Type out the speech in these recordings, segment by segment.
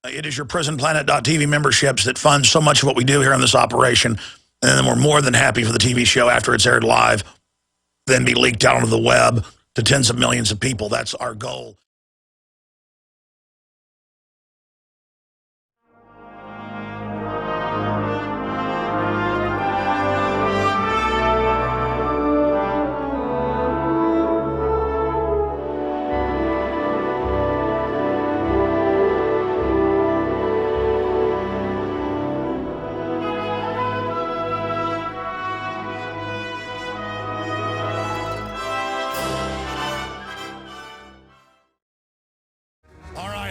It is your PrisonPlanet.tv memberships that fund so much of what we do here on this operation. And then we're more than happy for the TV show after it's aired live, then be leaked out onto the web to tens of millions of people. That's our goal.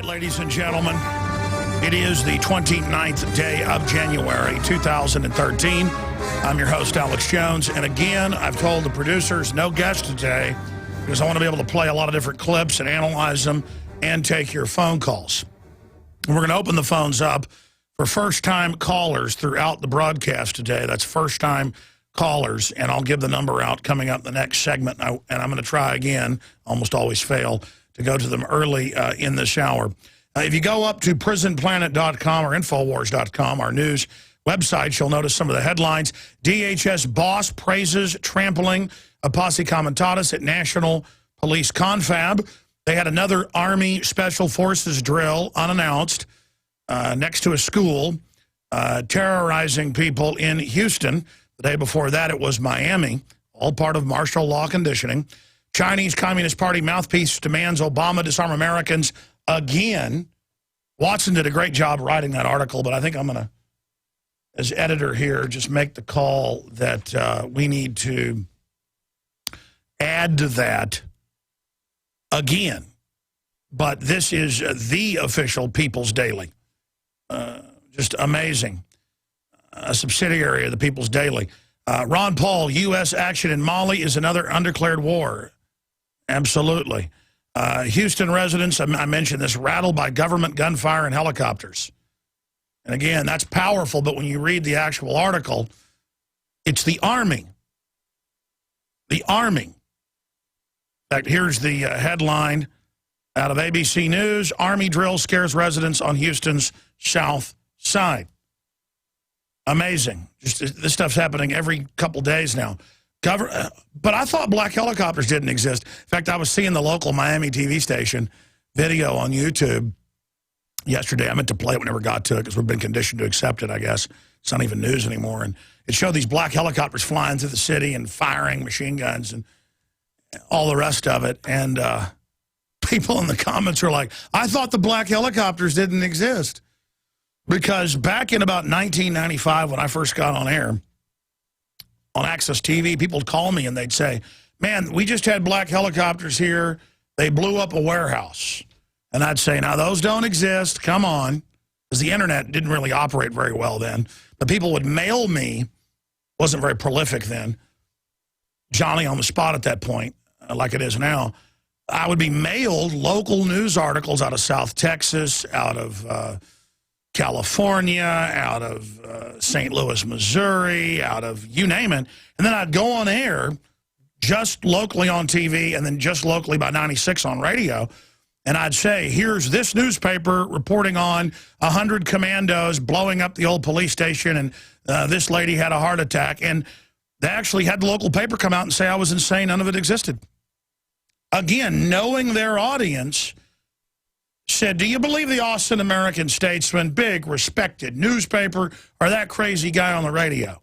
Ladies and gentlemen, it is the 29th day of January, 2013. I'm your host, Alex Jones. And again, I've told the producers no guest today because I want to be able to play a lot of different clips and analyze them and take your phone calls. And we're going to open the phones up for first-time callers throughout the broadcast today. That's first-time callers, and I'll give the number out coming up in the next segment. And I'm going to try again, almost always fail, to go to them early in this hour. If you go up to prisonplanet.com or Infowars.com, our news website, you'll notice some of the headlines. DHS boss praises trampling of posse comitatus at National Police Confab. They had another Army Special Forces drill, unannounced, next to a school, terrorizing people in Houston. The day before that, it was Miami, all part of martial law conditioning. Chinese Communist Party mouthpiece demands Obama disarm Americans again. Watson did a great job writing that article, but I think I'm going to, as editor here, just make the call that we need to add to that again. But this is the official People's Daily. Just amazing. A subsidiary of the People's Daily. Ron Paul, U.S. action in Mali is another undeclared war. Absolutely. Houston residents, I mentioned this, rattled by government gunfire and helicopters. And again, that's powerful, but when you read the actual article, it's the Army. The Army. In fact, here's the headline out of ABC News. Army drill scares residents on Houston's south side. Amazing. Just this stuff's happening every couple days now. But I thought black helicopters didn't exist. In fact, I was seeing the local Miami TV station video on YouTube yesterday. I meant to play it, but never got to it because we've been conditioned to accept it, I guess. It's not even news anymore. And it showed these black helicopters flying through the city and firing machine guns and all the rest of it. And people in the comments are like, I thought the black helicopters didn't exist. Because back in about 1995, when I first got on air, on Access TV, people would call me and they'd say, man, we just had black helicopters here. They blew up a warehouse. And I'd say, now, those don't exist. Come on. Because the internet didn't really operate very well then. But people would mail me. Wasn't very prolific then. Johnny on the spot at that point, like it is now. I would be mailed local news articles out of South Texas, out of California, out of St. Louis, Missouri, out of you name it. And then I'd go on air just locally on TV and then just locally by 96 on radio. And I'd say, here's this newspaper reporting on 100 commandos blowing up the old police station and this lady had a heart attack. And they actually had the local paper come out and say I was insane. None of it existed. Again, knowing their audience, said, do you believe the Austin American-Statesman, big, respected newspaper, or that crazy guy on the radio?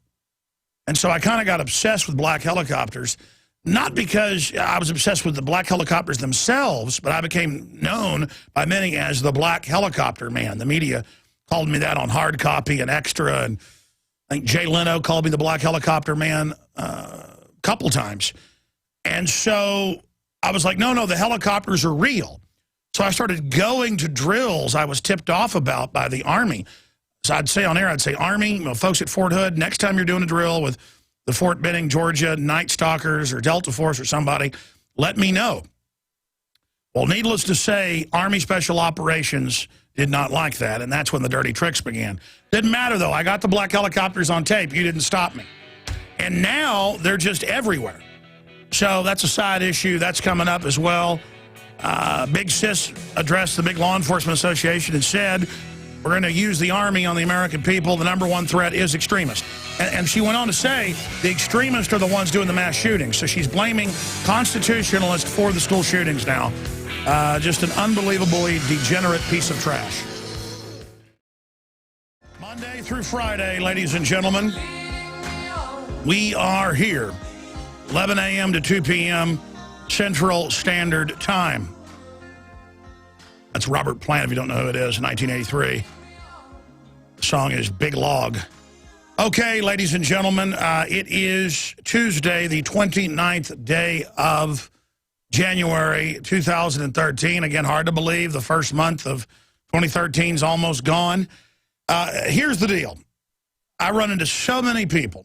And so I kind of got obsessed with black helicopters, not because I was obsessed with the black helicopters themselves, but I became known by many as the Black Helicopter Man. The media called me that on hard copy and extra, and I think Jay Leno called me the Black Helicopter Man a couple times. And so I was like, no, the helicopters are real. So I started going to drills I was tipped off about by the Army. So I'd say on air, I'd say, Army, folks at Fort Hood, next time you're doing a drill with the Fort Benning, Georgia Night Stalkers or Delta Force or somebody, let me know. Well, needless to say, Army Special Operations did not like that, and that's when the dirty tricks began. Didn't matter, though. I got the black helicopters on tape. You didn't stop me. And now they're just everywhere. So that's a side issue. That's coming up as well. Big Sis addressed the big law enforcement association and said We're going to use the army on the American people. The number one threat is extremists. And she went on to say the extremists are the ones doing the mass shootings. So she's blaming constitutionalists for the school shootings now. Just an unbelievably degenerate piece of trash. Monday through Friday, ladies and gentlemen, we are here, 11 a.m. to 2 p.m. Central Standard Time. That's Robert Plant, if you don't know who it is, 1983. The song is Big Log. Okay, ladies and gentlemen, it is Tuesday, the 29th day of January 2013. Again, hard to believe the first month of 2013 is almost gone. Here's the deal. I run into so many people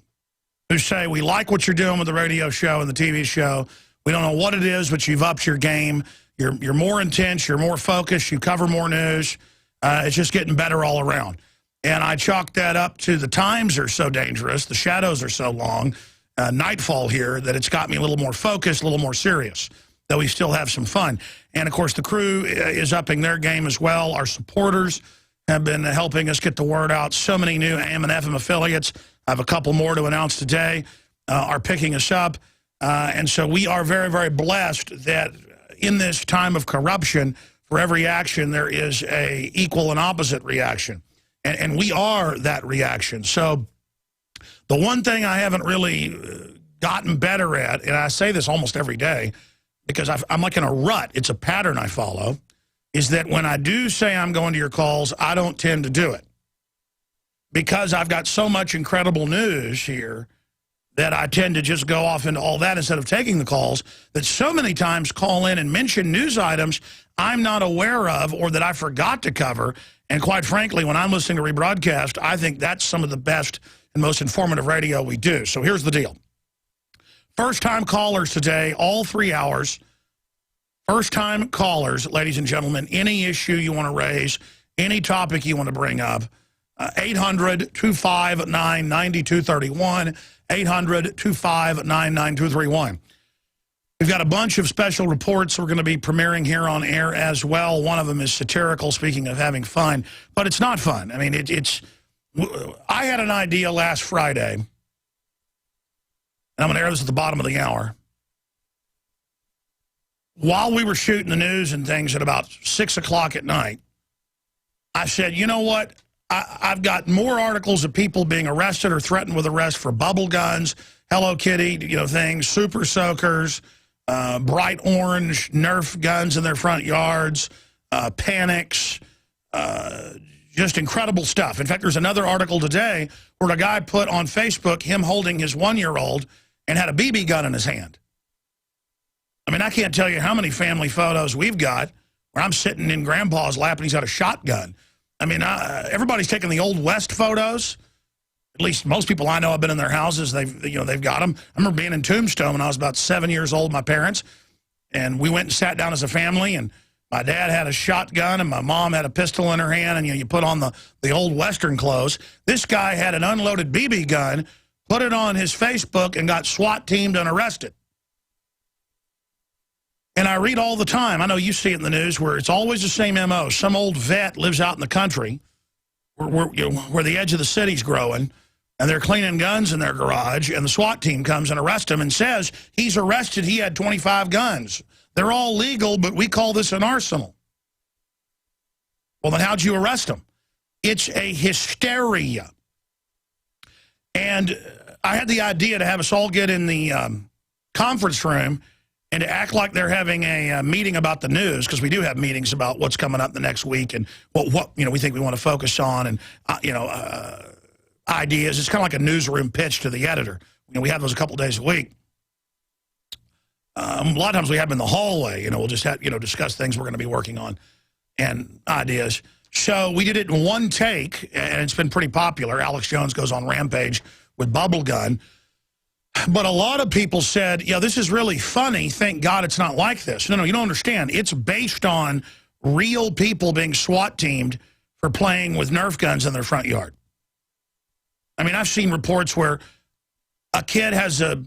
who say, we like what you're doing with the radio show and the TV show. We don't know what it is, but you've upped your game. You're more intense. You're more focused. You cover more news. It's just getting better all around. And I chalk that up to the times are so dangerous. The shadows are so long. Nightfall here that it's got me a little more focused, a little more serious, though we still have some fun. And, of course, the crew is upping their game as well. Our supporters have been helping us get the word out. So many new AM and FM affiliates. I have a couple more to announce today, are picking us up. And so we are very, very blessed that in this time of corruption, for every action, there is a equal and opposite reaction. And we are that reaction. So the one thing I haven't really gotten better at, and I say this almost every day, because I'm like in a rut, it's a pattern I follow, is that when I do say I'm going to your calls, I don't tend to do it. Because I've got so much incredible news here that I tend to just go off into all that instead of taking the calls, that so many times call in and mention news items I'm not aware of or that I forgot to cover. And quite frankly, when I'm listening to rebroadcast, I think that's some of the best and most informative radio we do. So here's the deal. First-time callers today, all 3 hours. First-time callers, ladies and gentlemen, any issue you want to raise, any topic you want to bring up, 800-259-9231, 800-259-9231. We've got a bunch of special reports we're going to be premiering here on air as well. One of them is satirical, speaking of having fun, but it's not fun. I mean, I had an idea last Friday, and I'm going to air this at the bottom of the hour. While we were shooting the news and things at about 6 o'clock at night, I said, you know what? I've got more articles of people being arrested or threatened with arrest for bubble guns, Hello Kitty, things, super soakers, bright orange Nerf guns in their front yards, panics, just incredible stuff. In fact, there's another article today where a guy put on Facebook him holding his 1-year-old and had a BB gun in his hand. I mean, I can't tell you how many family photos we've got where I'm sitting in Grandpa's lap and he's got a shotgun. I mean, everybody's taking the Old West photos. At least most people I know have been in their houses. They've got them. I remember being in Tombstone when I was about 7 years old, my parents, and we went and sat down as a family, and my dad had a shotgun and my mom had a pistol in her hand, and you put on the old Western clothes. This guy had an unloaded BB gun, put it on his Facebook, and got SWAT teamed and arrested. And I read all the time, I know you see it in the news, where it's always the same MO. Some old vet lives out in the country where the edge of the city's growing, and they're cleaning guns in their garage, and the SWAT team comes and arrests him and says he's arrested, he had 25 guns. They're all legal, but we call this an arsenal. Well, then how'd you arrest him? It's a hysteria. And I had the idea to have us all get in the conference room and to act like they're having a meeting about the news, because we do have meetings about what's coming up the next week and what we think we want to focus on, and ideas. It's kind of like a newsroom pitch to the editor. We have those a couple days a week. A lot of times we have them in the hallway. We'll just have, discuss things we're going to be working on and ideas. So we did it in one take, and it's been pretty popular. Alex Jones goes on Rampage with Bubble Gun. But a lot of people said, this is really funny. Thank God it's not like this. No, you don't understand. It's based on real people being SWAT teamed for playing with Nerf guns in their front yard. I mean, I've seen reports where a kid has a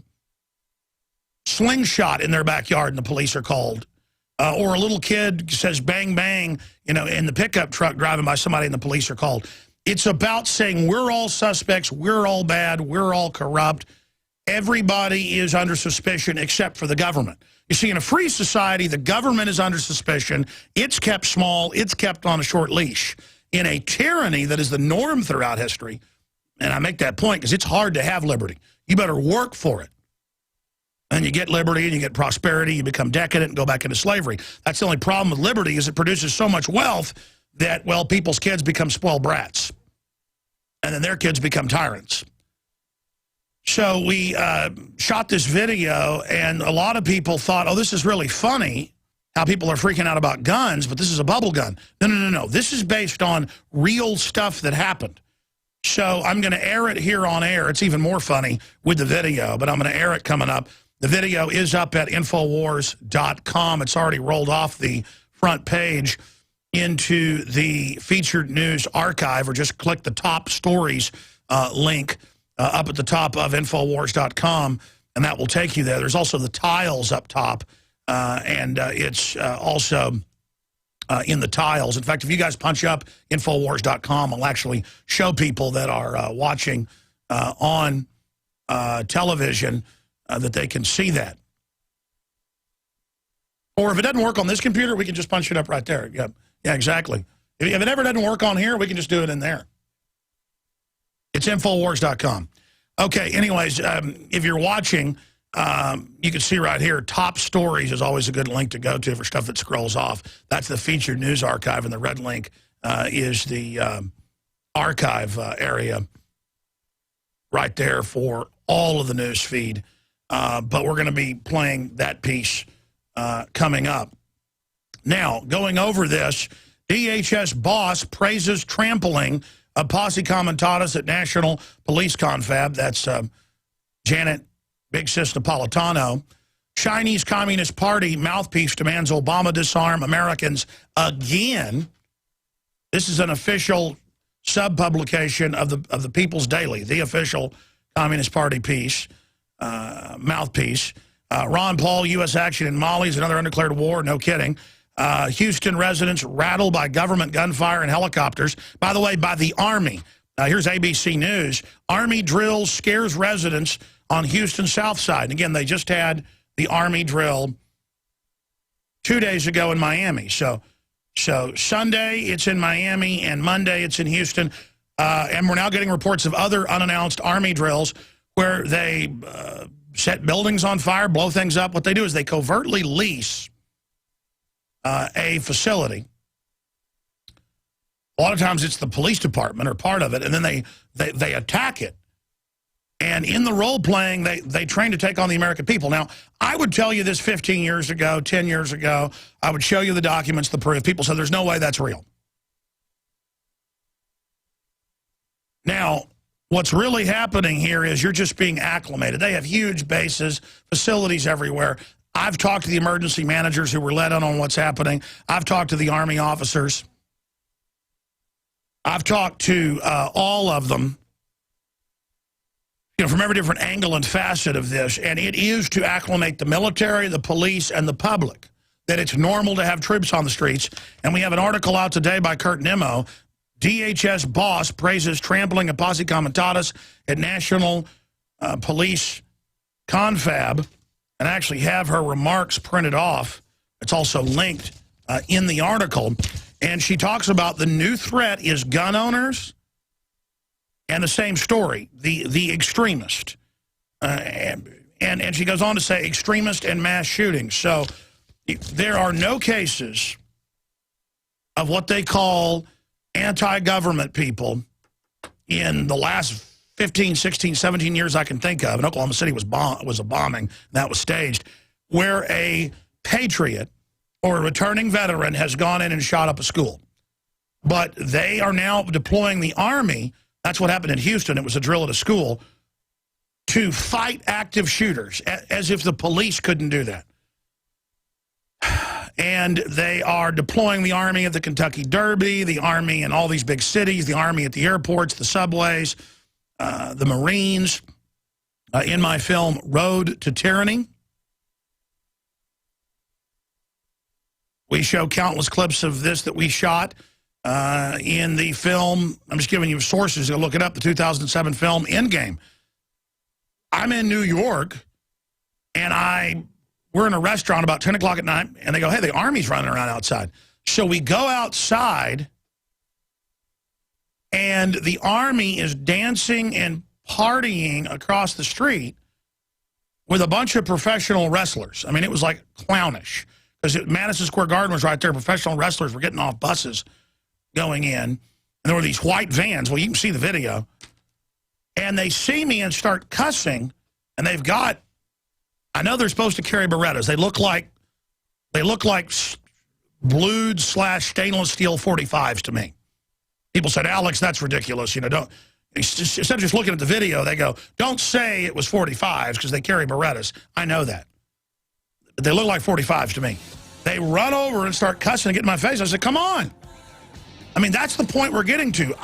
slingshot in their backyard and the police are called. Or a little kid says bang, bang, in the pickup truck driving by somebody and the police are called. It's about saying we're all suspects, we're all bad, we're all corrupt. Everybody is under suspicion except for the government. You see, in a free society, the government is under suspicion. It's kept small. It's kept on a short leash. In a tyranny that is the norm throughout history, and I make that point because it's hard to have liberty. You better work for it. And you get liberty and you get prosperity, you become decadent and go back into slavery. That's the only problem with liberty is it produces so much wealth that, well, people's kids become spoiled brats. And then their kids become tyrants. So we shot this video, and a lot of people thought, oh, this is really funny, how people are freaking out about guns, but this is a bubble gun. No, no, no, no. This is based on real stuff that happened. So I'm going to air it here on air. It's even more funny with the video, but I'm going to air it coming up. The video is up at Infowars.com. It's already rolled off the front page into the featured news archive, or just click the top stories link up at the top of Infowars.com, and that will take you there. There's also the tiles up top, and it's also in the tiles. In fact, if you guys punch up Infowars.com, I'll actually show people that are watching on television that they can see that. Or if it doesn't work on this computer, we can just punch it up right there. Yeah, yeah, exactly. If it ever doesn't work on here, we can just do it in there. It's Infowars.com. Okay, anyways, if you're watching, you can see right here, top stories is always a good link to go to for stuff that scrolls off. That's the featured news archive, and the red link is the archive area right there for all of the news feed. But we're going to be playing that piece coming up. Now, going over this, DHS boss praises trampling of posse comitatus at National Police Confab. That's Janet Big Sis Napolitano. Chinese Communist Party mouthpiece demands Obama disarm Americans again. This is an official sub-publication of the People's Daily, the official Communist Party piece. Mouthpiece. Ron Paul, U.S. action in Mali is another undeclared war. No kidding. Houston residents rattled by government gunfire and helicopters. By the way, by the Army. Here's ABC News. Army drills scares residents on Houston South Side. And again, they just had the Army drill 2 days ago in Miami. So Sunday it's in Miami, and Monday it's in Houston. And we're now getting reports of other unannounced Army drills where they set buildings on fire, blow things up. What they do is they covertly lease a facility. A lot of times it's the police department or part of it, and then they attack it. And in the role-playing, they train to take on the American people. Now, I would tell you this 15 years ago, 10 years ago. I would show you the documents, the proof. People said, there's no way that's real. Now, what's really happening here is you're just being acclimated. They have huge bases, facilities everywhere. I've talked to the emergency managers who were let in on what's happening. I've talked to the Army officers. I've talked to all of them, from every different angle and facet of this. And it is to acclimate the military, the police, and the public that it's normal to have troops on the streets. And we have an article out today by Kurt Nimmo. DHS boss praises trampling of posse comitatus at National Police Confab, and actually have her remarks printed off. It's also linked in the article. And she talks about the new threat is gun owners, and the same story, the extremist. And she goes on to say extremist and mass shootings. So there are no cases of what they call anti-government people in the last 15, 16, 17 years I can think of, and Oklahoma City was a bombing, and that was staged, where a patriot or a returning veteran has gone in and shot up a school. But they are now deploying the Army. That's what happened in Houston. It was a drill at a school to fight active shooters, as if the police couldn't do that. And they are deploying the Army at the Kentucky Derby, the Army in all these big cities, the Army at the airports, the subways, the Marines. In my film, Road to Tyranny, We show countless clips of this that we shot in the film. I'm just giving you sources to look it up, the 2007 film Endgame. I'm in New York, and we're in a restaurant about 10 o'clock at night, and they go, hey, the Army's running around outside. So we go outside, and the Army is dancing and partying across the street with a bunch of professional wrestlers. I mean, it was like clownish. Because Madison Square Garden was right there. Professional wrestlers were getting off buses going in. And there were these white vans. Well, you can see the video. And they see me and start cussing. And they've got, I know they're supposed to carry Berettas. They look like blued / stainless steel 45s to me. People said, Alex, that's ridiculous. You know, don't, instead of just looking at the video, they go, don't say it was 45s because they carry Berettas. I know that. But they look like 45s to me. They run over and start cussing and get in my face. I said, come on. I mean, that's the point we're getting to.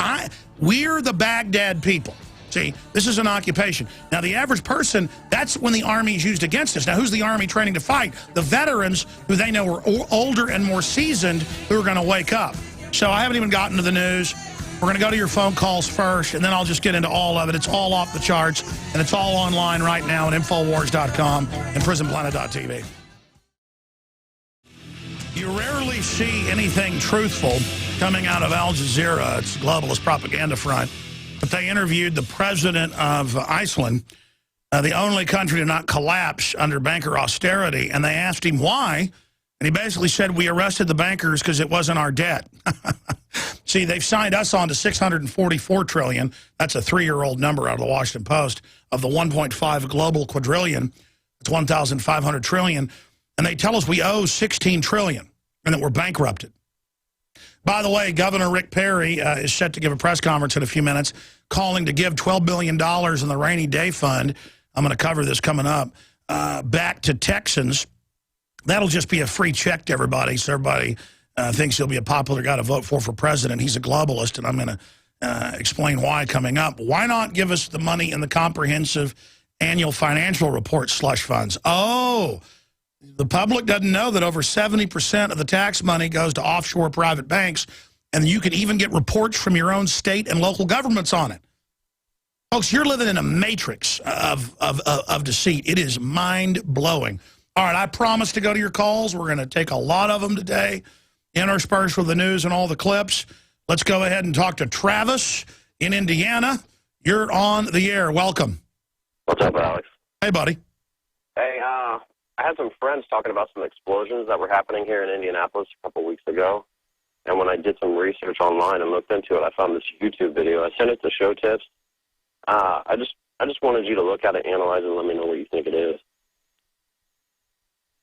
We're the Baghdad people. See, this is an occupation. Now, the average person, that's when the Army is used against us. Now, who's the Army training to fight? The veterans who they know are older and more seasoned who are going to wake up. So I haven't even gotten to the news. We're going to go to your phone calls first, and then I'll just get into all of it. It's all off the charts, and it's all online right now at Infowars.com and PrisonPlanet.tv. You rarely see anything truthful coming out of Al Jazeera. It's a globalist propaganda front. But they interviewed the president of Iceland, the only country to not collapse under banker austerity, and they asked him why. And he basically said, we arrested the bankers because it wasn't our debt. See, they've signed us on to $644 trillion. That's a 3-year-old number out of the Washington Post of the 1.5 global quadrillion. It's 1,500 trillion. And they tell us we owe $16 trillion and that we're bankrupted. By the way, Governor Rick Perry is set to give a press conference in a few minutes, calling to give $12 billion in the rainy day fund. I'm going to cover this coming up, back to Texans. That'll just be a free check to everybody, so everybody thinks he'll be a popular guy to vote for president. He's a globalist, and I'm going to explain why coming up. Why not give us the money in the comprehensive annual financial report slush funds? Oh, the public doesn't know that over 70% of the tax money goes to offshore private banks, and you can even get reports from your own state and local governments on it. Folks, you're living in a matrix of deceit. It is mind-blowing. All right, I promise to go to your calls. We're going to take a lot of them today, interspersed with the news and all the clips. Let's go ahead and talk to Travis in Indiana. You're on the air. Welcome. What's up, Alex? Hey, buddy. Hey, I had some friends talking about some explosions that were happening here in Indianapolis a couple weeks ago. And when I did some research online and looked into it, I found this YouTube video. I sent it to Show Tips. I just wanted you to look at it, analyze it, and let me know what you think it is.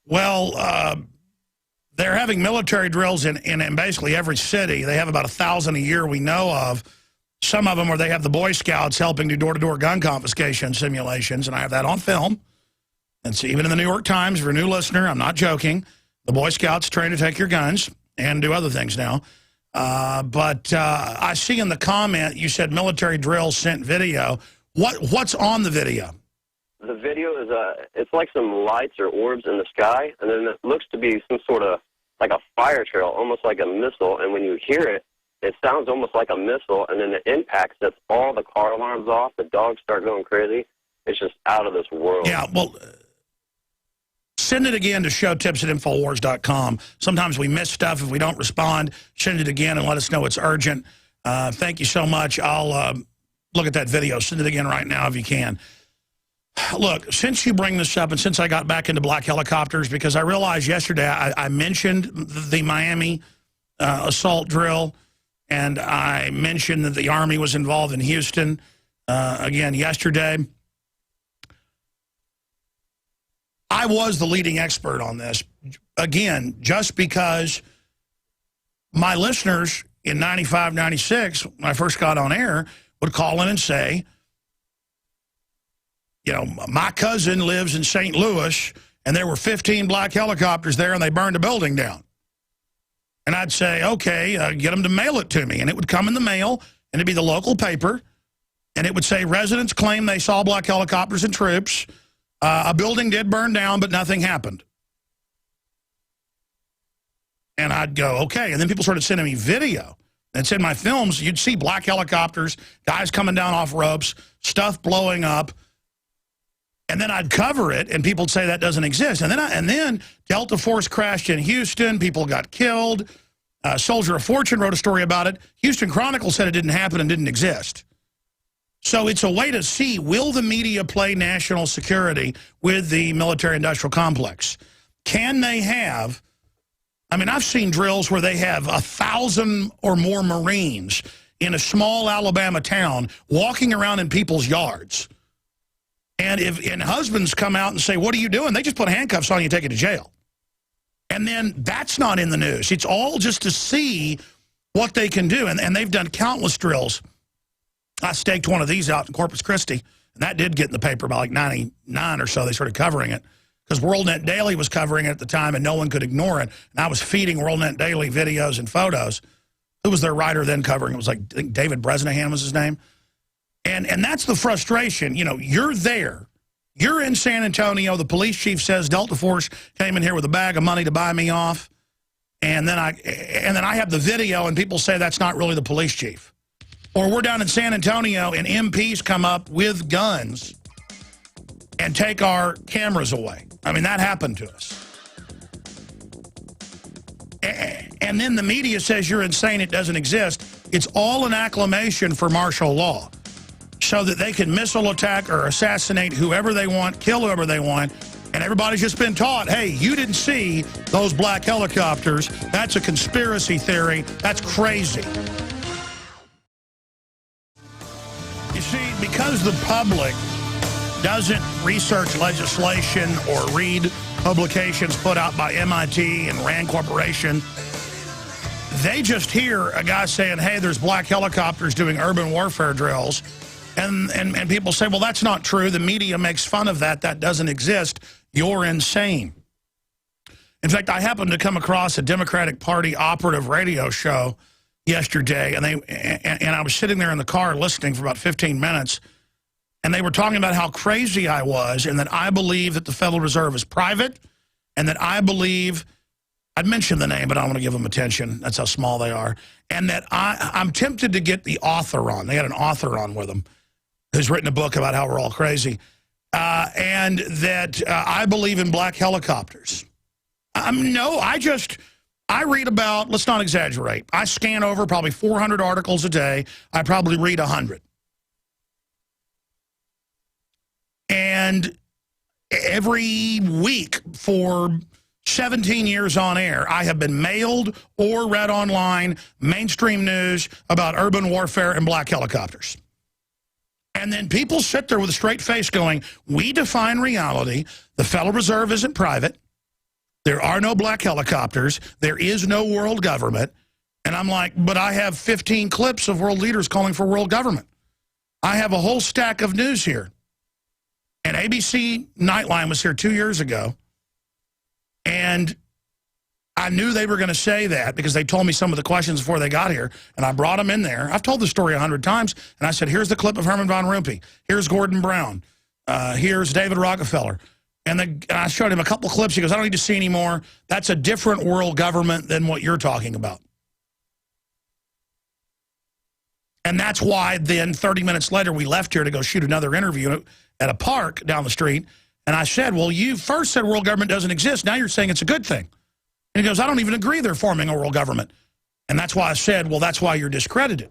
Well, they're having military drills in basically every city. They have about 1,000 a year we know of. Some of them where they have the Boy Scouts helping do door-to-door gun confiscation simulations, and I have that on film. And so even in the New York Times, for a new listener, I'm not joking, the Boy Scouts train to take your guns and do other things now. But I see in the comment you said military drills sent video. What's on the video? The video is it's like some lights or orbs in the sky, and then it looks to be some sort of like a fire trail, almost like a missile. And when you hear it, it sounds almost like a missile, and then the impact sets all the car alarms off. The dogs start going crazy. It's just out of this world. Yeah, well, send it again to showtips@infowars.com. Sometimes we miss stuff if we don't respond. Send it again and let us know it's urgent. Thank you so much. I'll look at that video. Send it again right now if you can. Look, since you bring this up and since I got back into black helicopters, because I realized yesterday I mentioned the Miami assault drill, and I mentioned that the Army was involved in Houston again yesterday. I was the leading expert on this, again, just because my listeners in 95, 96, when I first got on air, would call in and say, you know, my cousin lives in St. Louis, and there were 15 black helicopters there, and they burned a building down. And I'd say, okay, get them to mail it to me. And it would come in the mail, and it'd be the local paper, and it would say, residents claim they saw black helicopters and troops. A building did burn down, but nothing happened. And And I'd go, okay. And then people started sending me video. It's in my films. You'd see black helicopters, guys coming down off ropes, stuff blowing up. And then I'd cover it, and people would say that doesn't exist. And then Delta Force crashed in Houston. People got killed. Soldier of Fortune wrote a story about it. Houston Chronicle said it didn't happen and didn't exist. So it's a way to see, will the media play national security with the military-industrial complex? Can they have, I mean, I've seen drills where they have 1,000 or more Marines in a small Alabama town walking around in people's yards. And husbands come out and say, what are you doing? They just put handcuffs on you and take you to jail. And then that's not in the news. It's all just to see what they can do. And they've done countless drills. I staked one of these out in Corpus Christi, and that did get in the paper by like 99 or so. They started covering it because WorldNet Daily was covering it at the time, and no one could ignore it. And I was feeding WorldNet Daily videos and photos. Who was their writer then covering it? It was like, I think David Bresnahan was his name. And that's the frustration. You know, you're there. You're in San Antonio. The police chief says Delta Force came in here with a bag of money to buy me off. And then I have the video, and people say that's not really the police chief. Or we're down in San Antonio, and MPs come up with guns and take our cameras away. I mean, that happened to us. And then the media says you're insane, it doesn't exist. It's all an acclamation for martial law so that they can missile attack or assassinate whoever they want, kill whoever they want. And everybody's just been taught, hey, you didn't see those black helicopters. That's a conspiracy theory. That's crazy. You see, because the public doesn't research legislation or read publications put out by MIT and RAND Corporation, they just hear a guy saying, hey, there's black helicopters doing urban warfare drills. And people say, well, that's not true. The media makes fun of that. That doesn't exist. You're insane. In fact, I happened to come across a Democratic Party operative radio show yesterday, and I was sitting there in the car listening for about 15 minutes, and they were talking about how crazy I was and that I believe that the Federal Reserve is private and that I believe, I'd mention the name, but I don't want to give them attention. That's how small they are. And that I'm tempted to get the author on. They had an author on with them who's written a book about how we're all crazy. And that I believe in black helicopters. No, I read about, let's not exaggerate, I scan over probably 400 articles a day. I probably read 100. And every week for 17 years on air, I have been mailed or read online mainstream news about urban warfare and black helicopters. And then people sit there with a straight face going, we define reality. The Federal Reserve isn't private. There are no black helicopters. There is no world government. And I'm like, but I have 15 clips of world leaders calling for world government. I have a whole stack of news here. And ABC Nightline was here 2 years ago. And I knew they were going to say that because they told me some of the questions before they got here. And I brought them in there. I've told the story 100 times. And I said, here's the clip of Herman von Rompuy. Here's Gordon Brown. Here's David Rockefeller. And I showed him a couple clips. He goes, I don't need to see any more. That's a different world government than what you're talking about. And that's why then 30 minutes later we left here to go shoot another interview at a park down the street. And I said, well, you first said world government doesn't exist. Now you're saying it's a good thing. And he goes, I don't even agree they're forming a world government. And that's why I said, well, that's why you're discredited.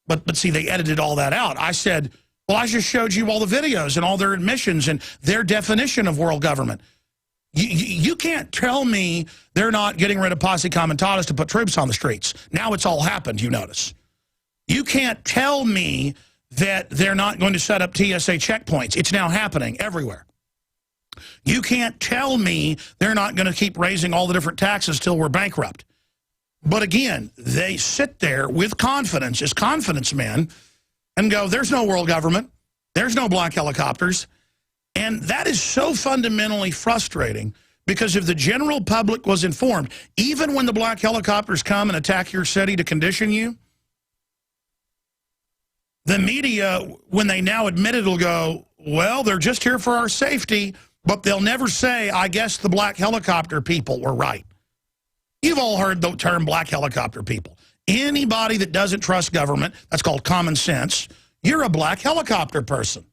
But see, they edited all that out. I said, well, I just showed you all the videos and all their admissions and their definition of world government. You can't tell me they're not getting rid of posse comitatus to put troops on the streets. Now it's all happened, you notice. You can't tell me that they're not going to set up TSA checkpoints. It's now happening everywhere. You can't tell me they're not going to keep raising all the different taxes till we're bankrupt. But again, they sit there with confidence as confidence men and go, there's no world government. There's no black helicopters. And that is so fundamentally frustrating because if the general public was informed, even when the black helicopters come and attack your city to condition you, the media, when they now admit it, will go, well, they're just here for our safety, but they'll never say, I guess the black helicopter people were right. You've all heard the term black helicopter people. Anybody that doesn't trust government, that's called common sense, you're a black helicopter person.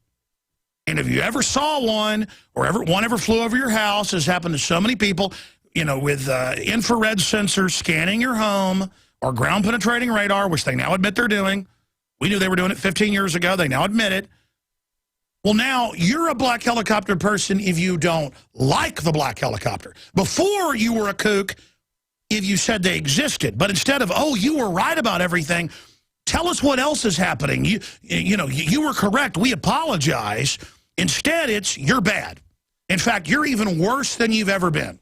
And if you ever saw one, or one ever flew over your house, as happened to so many people, you know, with infrared sensors scanning your home, or ground penetrating radar, which they now admit they're doing. We knew they were doing it 15 years ago. They now admit it. Well, now you're a black helicopter person if you don't like the black helicopter. Before, you were a kook if you said they existed. But instead of, oh, you were right about everything, tell us what else is happening. You were correct. We apologize. Instead, it's you're bad. In fact, you're even worse than you've ever been.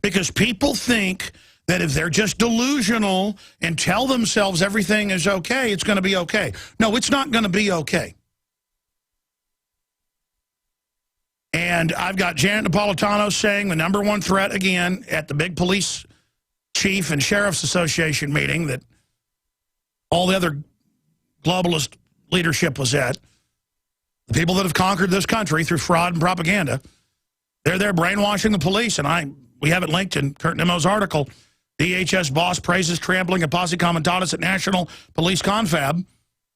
Because people think that if they're just delusional and tell themselves everything is okay, it's going to be okay. No, it's not going to be okay. And I've got Janet Napolitano saying the #1 threat again at the big police chief and sheriff's association meeting that all the other globalist leadership was at. The people that have conquered this country through fraud and propaganda, they're there brainwashing the police. And we have it linked in Kurt Nemo's article. DHS boss praises trampling of posse comitatus at National Police Confab.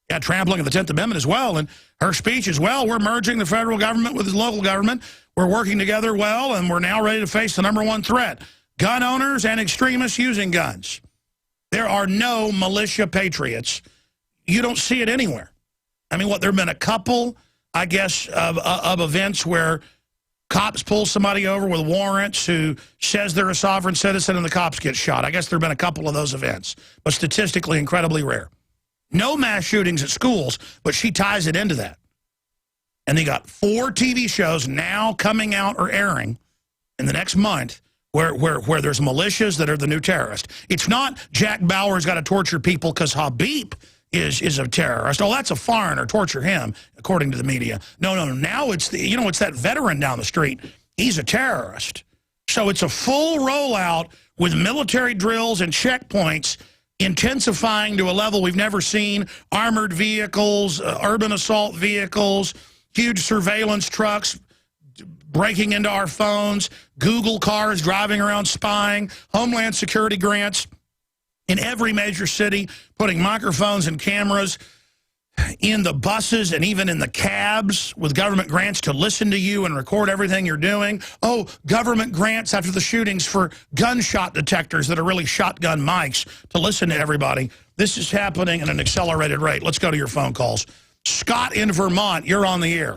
Yeah, trampling of the 10th Amendment as well. And her speech is, well, we're merging the federal government with the local government. We're working together well, and we're now ready to face the #1 threat, gun owners and extremists using guns. There are no militia patriots. You don't see it anywhere. I mean, there have been a couple, I guess, of events where cops pull somebody over with warrants who says they're a sovereign citizen and the cops get shot. I guess there have been a couple of those events, but statistically incredibly rare. No mass shootings at schools, but she ties it into that. And they got 4 TV shows now coming out or airing in the next month where there's militias that are the new terrorist. It's not Jack Bauer's got to torture people because Habib is a terrorist. Oh, that's a foreigner. Torture him, according to the media. No. Now it's it's that veteran down the street. He's a terrorist. So it's a full rollout with military drills and checkpoints intensifying to a level we've never seen. Armored vehicles, urban assault vehicles, huge surveillance trucks breaking into our phones, Google cars driving around spying, Homeland Security grants in every major city, putting microphones and cameras in the buses and even in the cabs with government grants to listen to you and record everything you're doing. Oh, government grants after the shootings for gunshot detectors that are really shotgun mics to listen to everybody. This is happening at an accelerated rate. Let's go to your phone calls. Scott in Vermont, you're on the air.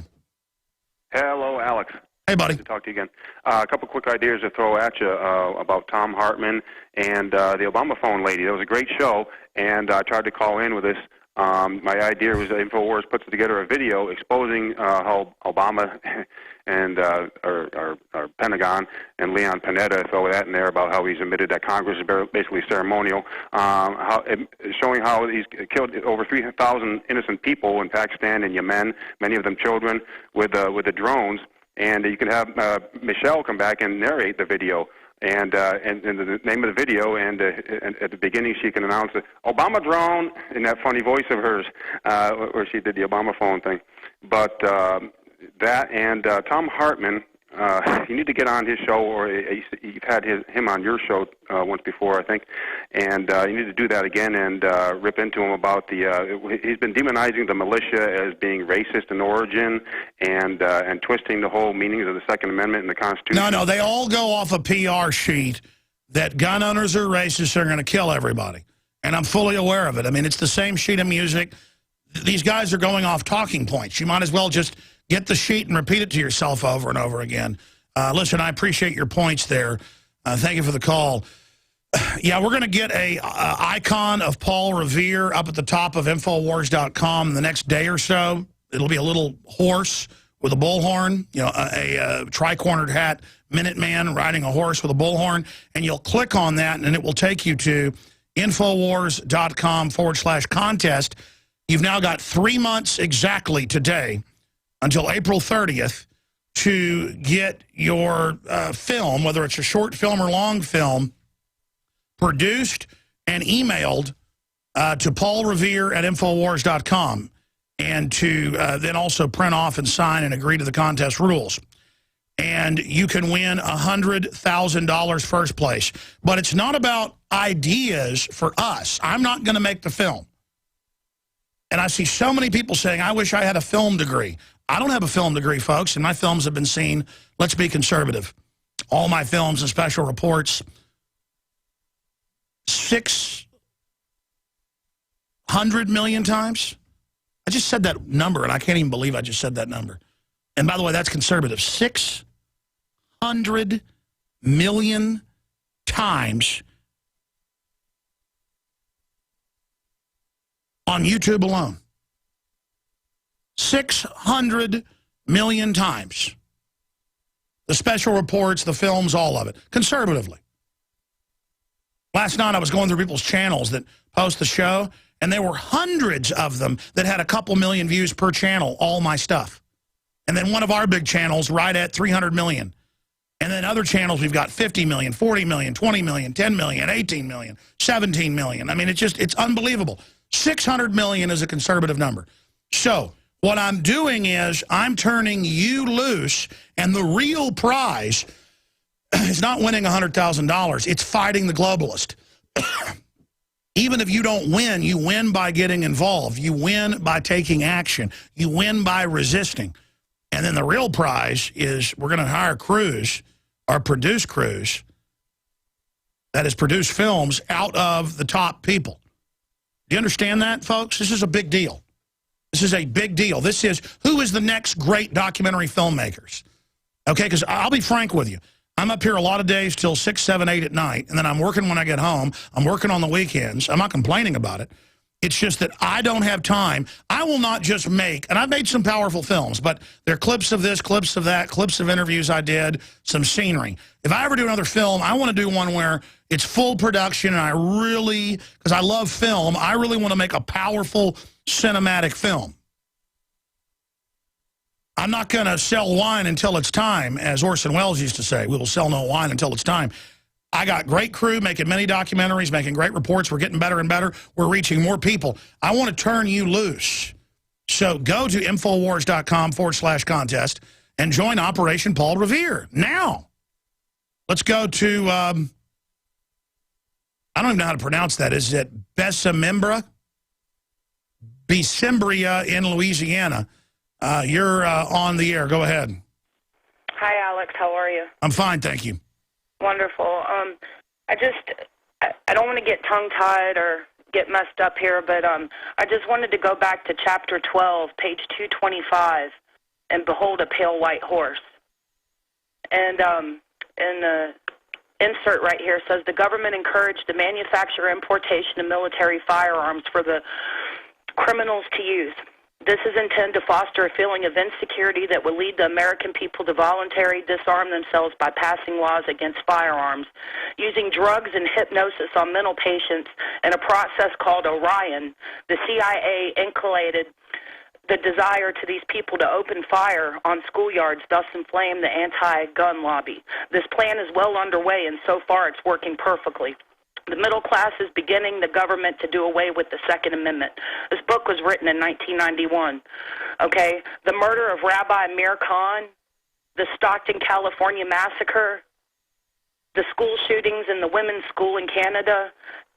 Hello, Alex. Hey, buddy. Good to talk to you again. A couple quick ideas to throw at you about Tom Hartman and the Obama phone lady. That was a great show, and I tried to call in with this. My idea was that InfoWars puts together a video exposing how Obama and our Pentagon and Leon Panetta, throw that in there about how he's admitted that Congress is basically ceremonial, showing how he's killed over 3,000 innocent people in Pakistan and Yemen, many of them children, with the drones. And you can have Michelle come back and narrate the video. And the name of the video, and at the beginning she can announce it, Obama drone, in that funny voice of hers, where she did the Obama phone thing. But that and Tom Hartman, you need to get on his show, or you've had him on your show once before, I think, and you need to do that again and rip into him about he's been demonizing the militia as being racist in origin and twisting the whole meanings of the Second Amendment and the Constitution. No, they all go off a PR sheet that gun owners are racist and are going to kill everybody. And I'm fully aware of it. I mean, it's the same sheet of music. These guys are going off talking points. You might as well just get the sheet and repeat it to yourself over and over again. Listen, I appreciate your points there. Thank you for the call. Yeah, we're going to get a icon of Paul Revere up at the top of Infowars.com in the next day or so. It'll be a little horse with a bullhorn, a tri-cornered hat, Minuteman riding a horse with a bullhorn, and you'll click on that, and it will take you to Infowars.com/contest. You've now got 3 months exactly today until April 30th to get your film, whether it's a short film or long film, produced and emailed to Paul Revere at Infowars.com, and to then also print off and sign and agree to the contest rules. and you can win $100,000 first place. But it's not about ideas for us. I'm not going to make the film. And I see so many people saying, I wish I had a film degree. I don't have a film degree, folks, and my films have been seen, let's be conservative. All my films and special reports, 600 million times. I just said that number, and I can't even believe I just said that number. And by the way, that's conservative. 600 million times on YouTube alone. 600 million times. The special reports, the films, all of it. Conservatively. Last night I was going through people's channels that post the show, and there were hundreds of them that had a couple million views per channel, all my stuff. And then one of our big channels right at 300 million. And then other channels we've got 50 million, 40 million, 20 million, 10 million, 18 million, 17 million. I mean, it's unbelievable. 600 million is a conservative number. So what I'm doing is I'm turning you loose, and the real prize is not winning $100,000. It's fighting the globalist. Even if you don't win, you win by getting involved. You win by taking action. You win by resisting. And then the real prize is we're going to hire crews or produce crews that is produce films out of the top people. Do you understand that, folks? This is a big deal. This is a big deal. This is, who is the next great documentary filmmakers? Okay, because I'll be frank with you. I'm up here a lot of days till 6, 7, 8 at night, and then I'm working when I get home. I'm working on the weekends. I'm not complaining about it. It's just that I don't have time. I will not just make, and I've made some powerful films, but there are clips of this, clips of that, clips of interviews I did, some scenery. If I ever do another film, I want to do one where it's full production, and I really, because I love film, I really want to make a powerful cinematic film. I'm not going to sell wine until it's time, as Orson Welles used to say. We will sell no wine until it's time. I got great crew making many documentaries, making great reports. We're getting better and better. We're reaching more people. I want to turn you loose. So go to Infowars.com/contest and join Operation Paul Revere now. Let's go to, I don't even know how to pronounce that. Is it Besembria in Louisiana? You're on the air. Go ahead. Hi, Alex. How are you? I'm fine, thank you. Wonderful. I don't want to get tongue-tied or get messed up here, but I just wanted to go back to Chapter 12, page 225, and behold a pale white horse. And in the insert right here says, the government encouraged the manufacture importation of military firearms for the criminals to use. This is intended to foster a feeling of insecurity that will lead the American people to voluntarily disarm themselves by passing laws against firearms, using drugs and hypnosis on mental patients in a process called Orion. The CIA inculcated the desire to these people to open fire on schoolyards, thus inflame the anti-gun lobby. This plan is well underway, and so far it's working perfectly. The middle class is beginning the government to do away with the Second Amendment. This book was written in 1991. Okay? The murder of Rabbi Mir Khan, the Stockton, California massacre, the school shootings in the women's school in Canada,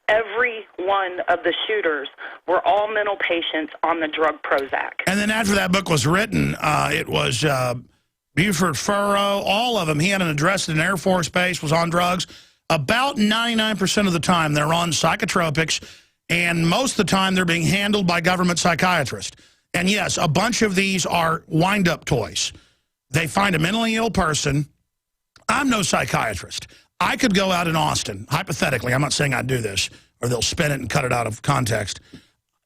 every one of the shooters were all mental patients on the drug Prozac. And then after that book was written, it was Buford Furrow, all of them. He had an address at an Air Force base, was on drugs. About 99% of the time, they're on psychotropics, and most of the time, they're being handled by government psychiatrists. And yes, a bunch of these are wind-up toys. They find a mentally ill person. I'm no psychiatrist. I could go out in Austin, hypothetically, I'm not saying I'd do this, or they'll spin it and cut it out of context.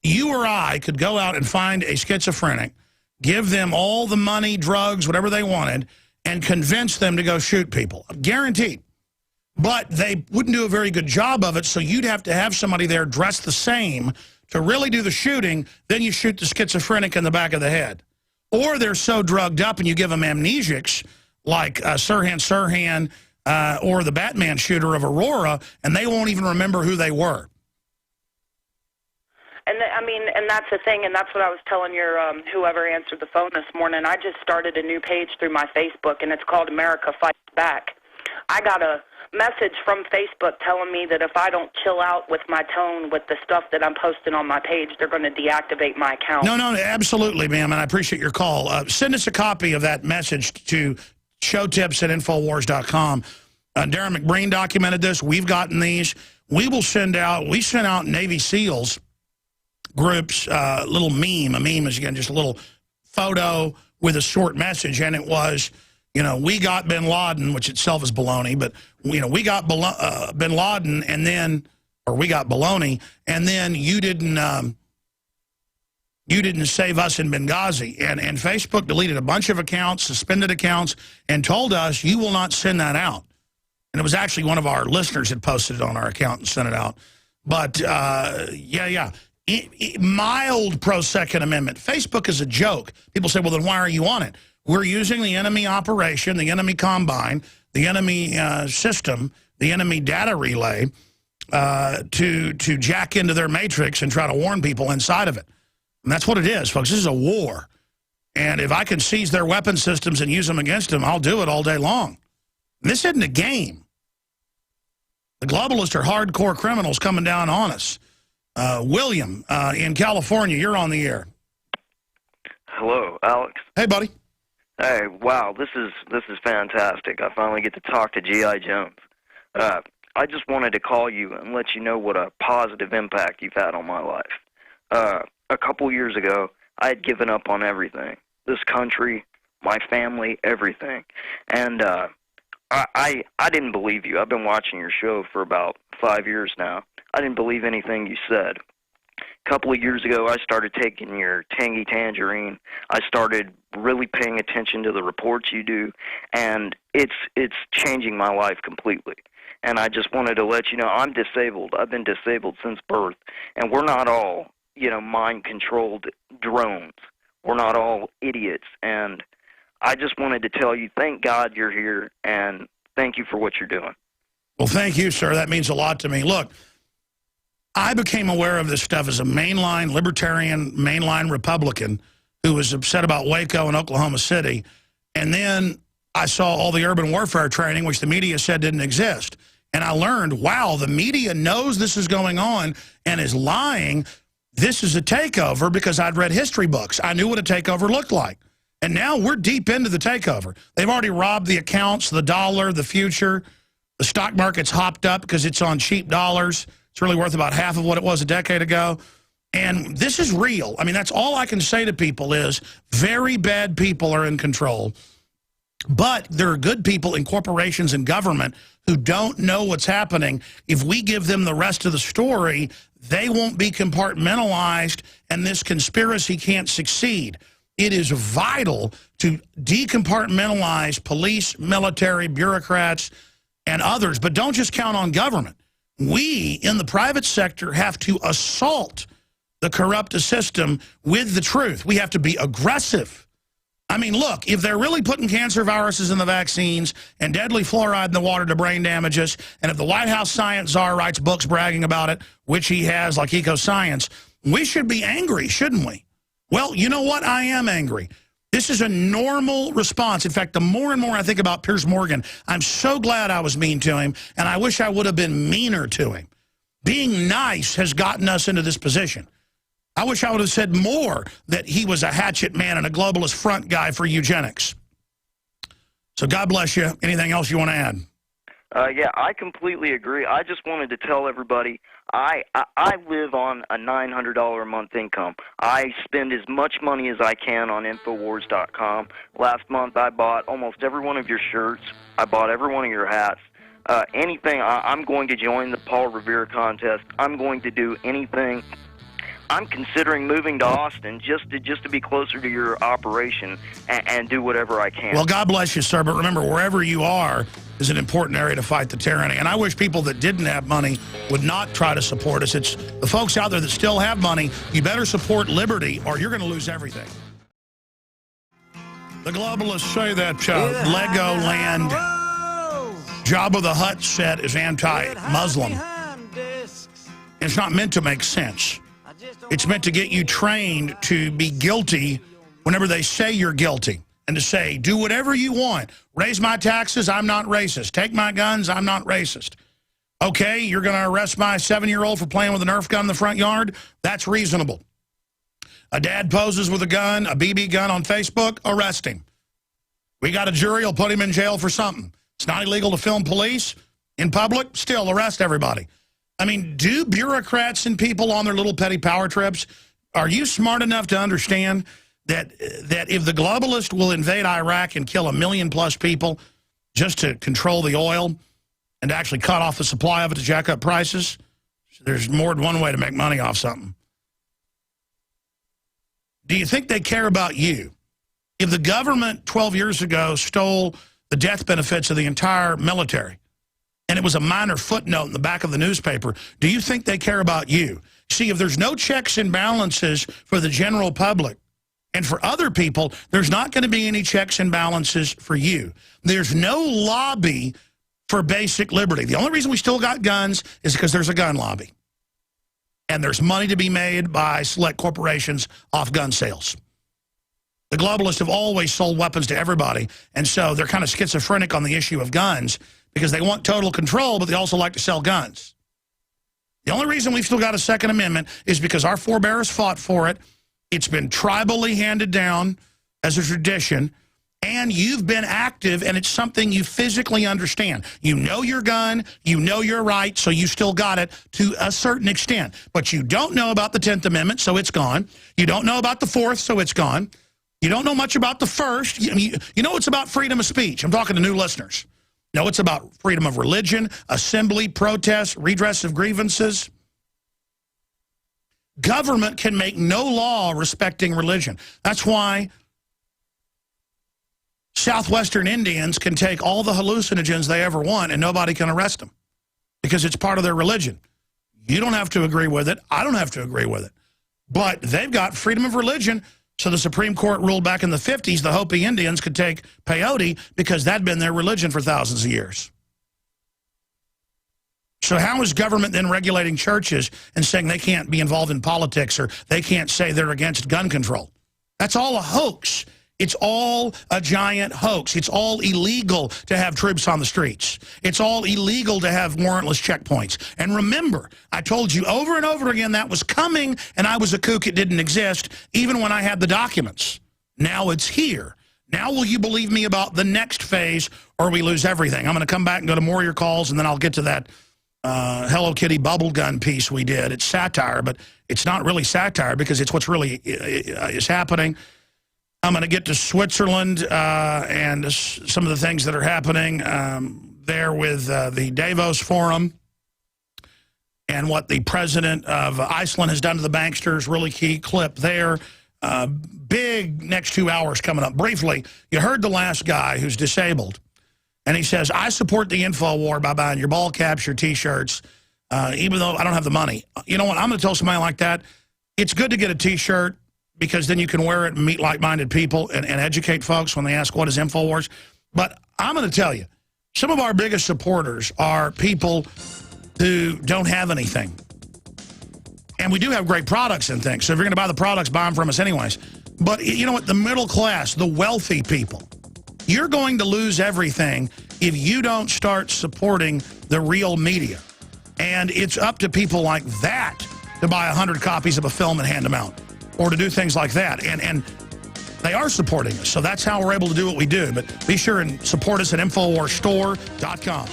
You or I could go out and find a schizophrenic, give them all the money, drugs, whatever they wanted, and convince them to go shoot people. Guaranteed. But they wouldn't do a very good job of it, so you'd have to have somebody there dressed the same to really do the shooting, then you shoot the schizophrenic in the back of the head. Or they're so drugged up and you give them amnesics, like Sirhan Sirhan or the Batman shooter of Aurora, and they won't even remember who they were. I mean, and that's the thing, and that's what I was telling your whoever answered the phone this morning. I just started a new page through my Facebook, and it's called America Fights Back. I got a message from Facebook telling me that if I don't chill out with my tone with the stuff that I'm posting on my page, they're going to deactivate my account. No, absolutely, ma'am, and I appreciate your call. Send us a copy of that message to showtips@infowars.com. Darren McBreen documented this. We've gotten these. We sent out Navy SEALs groups little meme. A meme is, again, just a little photo with a short message, and it was, you know, we got bin Laden, which itself is baloney, but, you know, we got bin Laden, and then, or we got baloney, and then you didn't save us in Benghazi. And Facebook deleted a bunch of accounts, suspended accounts, and told us you will not send that out. And it was actually one of our listeners that posted it on our account and sent it out. But, yeah. Mild pro-Second Amendment. Facebook is a joke. People say, well, then why are you on it? We're using the enemy operation, the enemy combine, the enemy system, the enemy data relay to jack into their matrix and try to warn people inside of it. And that's what it is, folks. This is a war. And if I can seize their weapon systems and use them against them, I'll do it all day long. And this isn't a game. The globalists are hardcore criminals coming down on us. William, in California, you're on the air. Hello, Alex. Hey, buddy. Hey, wow, this is fantastic. I finally get to talk to G.I. Jones. I just wanted to call you and let you know what a positive impact you've had on my life. A couple years ago, I had given up on everything. This country, my family, everything. And I didn't believe you. I've been watching your show for about 5 years now. I didn't believe anything you said. A couple of years ago, I started taking your Tangy Tangerine. I started really paying attention to the reports you do, and it's changing my life completely. And I just wanted to let you know I'm disabled. I've been disabled since birth, and we're not all, you know, mind-controlled drones. We're not all idiots, and I just wanted to tell you, thank God you're here, and thank you for what you're doing. Well, thank you, sir. That means a lot to me. Look, I became aware of this stuff as a mainline libertarian, mainline Republican who was upset about Waco and Oklahoma City. And then I saw all the urban warfare training, which the media said didn't exist. And I learned, wow, the media knows this is going on and is lying. This is a takeover because I'd read history books. I knew what a takeover looked like. And now we're deep into the takeover. They've already robbed the accounts, the dollar, the future. The stock market's hopped up because it's on cheap dollars. It's really worth about half of what it was a decade ago. And this is real. I mean, that's all I can say to people is very bad people are in control. But there are good people in corporations and government who don't know what's happening. If we give them the rest of the story, they won't be compartmentalized, and this conspiracy can't succeed. It is vital to decompartmentalize police, military, bureaucrats, and others. But don't just count on government. We, in the private sector, have to assault the corrupt system with the truth. We have to be aggressive. I mean, look, if they're really putting cancer viruses in the vaccines and deadly fluoride in the water to brain damage us, and if the White House science czar writes books bragging about it, which he has, like Eco-Science, we should be angry, shouldn't we? Well, you know what? I am angry. This is a normal response. In fact, the more and more I think about Piers Morgan, I'm so glad I was mean to him, and I wish I would have been meaner to him. Being nice has gotten us into this position. I wish I would have said more that he was a hatchet man and a globalist front guy for eugenics. So God bless you. Anything else you want to add? Yeah, I completely agree. I just wanted to tell everybody I live on a $900 a month income. I spend as much money as I can on Infowars.com. Last month I bought almost every one of your shirts. I bought every one of your hats. Anything, I'm going to join the Paul Revere contest. I'm going to do anything. I'm considering moving to Austin just to be closer to your operation and do whatever I can. Well, God bless you, sir. But remember, wherever you are is an important area to fight the tyranny. And I wish people that didn't have money would not try to support us. It's the folks out there that still have money. You better support liberty or you're going to lose everything. The globalists say that Legoland Jabba the Hutt set is anti-Muslim. It's not meant to make sense. It's meant to get you trained to be guilty whenever they say you're guilty, and to say, do whatever you want. Raise my taxes, I'm not racist. Take my guns, I'm not racist. Okay, you're going to arrest my 7-year-old for playing with a Nerf gun in the front yard? That's reasonable. A dad poses with a gun, a BB gun on Facebook, arrest him. We got a jury, will put him in jail for something. It's not illegal to film police in public, still arrest everybody. I mean, do bureaucrats and people on their little petty power trips, are you smart enough to understand that if the globalists will invade Iraq and kill 1 million+ people just to control the oil and to actually cut off the supply of it to jack up prices, there's more than one way to make money off something. Do you think they care about you? If the government 12 years ago stole the death benefits of the entire military, and it was a minor footnote in the back of the newspaper, do you think they care about you? See, if there's no checks and balances for the general public and for other people, there's not going to be any checks and balances for you. There's no lobby for basic liberty. The only reason we still got guns is because there's a gun lobby. And there's money to be made by select corporations off gun sales. The globalists have always sold weapons to everybody, and so they're kind of schizophrenic on the issue of guns because they want total control, but they also like to sell guns. The only reason we've still got a Second Amendment is because our forebears fought for it. It's been tribally handed down as a tradition, and you've been active, and it's something you physically understand. You know your gun, you know your right, so you still got it to a certain extent. But you don't know about the 10th Amendment, so it's gone. You don't know about the 4th, so it's gone. You don't know much about the 1st. You know it's about freedom of speech. I'm talking to new listeners. No, it's about freedom of religion, assembly, protest, redress of grievances. Government can make no law respecting religion. That's why Southwestern Indians can take all the hallucinogens they ever want and nobody can arrest them because it's part of their religion. You don't have to agree with it. I don't have to agree with it. But they've got freedom of religion. So the Supreme Court ruled back in the 50s the Hopi Indians could take peyote because that'd been their religion for thousands of years. So how is government then regulating churches and saying they can't be involved in politics or they can't say they're against gun control? That's all a hoax. It's all a giant hoax. It's all illegal to have troops on the streets. It's all illegal to have warrantless checkpoints. And remember, I told you over and over again that was coming, and I was a kook. It didn't exist, even when I had the documents. Now it's here. Now will you believe me about the next phase, or we lose everything? I'm going to come back and go to more of your calls, and then I'll get to that Hello Kitty bubblegum piece we did. It's satire, but it's not really satire because it's what's really is happening. I'm going to get to Switzerland and some of the things that are happening there with the Davos Forum and what the president of Iceland has done to the banksters. Really key clip there. Big next 2 hours coming up. Briefly, you heard the last guy who's disabled, and he says, I support the info war by buying your ball caps, your T-shirts, even though I don't have the money. You know what? I'm going to tell somebody like that, it's good to get a T-shirt, because then you can wear it and meet like-minded people and educate folks when they ask, what is InfoWars? But I'm going to tell you, some of our biggest supporters are people who don't have anything. And we do have great products and things. So if you're going to buy the products, buy them from us anyways. But you know what? The middle class, the wealthy people, you're going to lose everything if you don't start supporting the real media. And it's up to people like that to buy 100 copies of a film and hand them out, or to do things like that. And they are supporting us, so that's how we're able to do what we do. But be sure and support us at InfoWarsStore.com.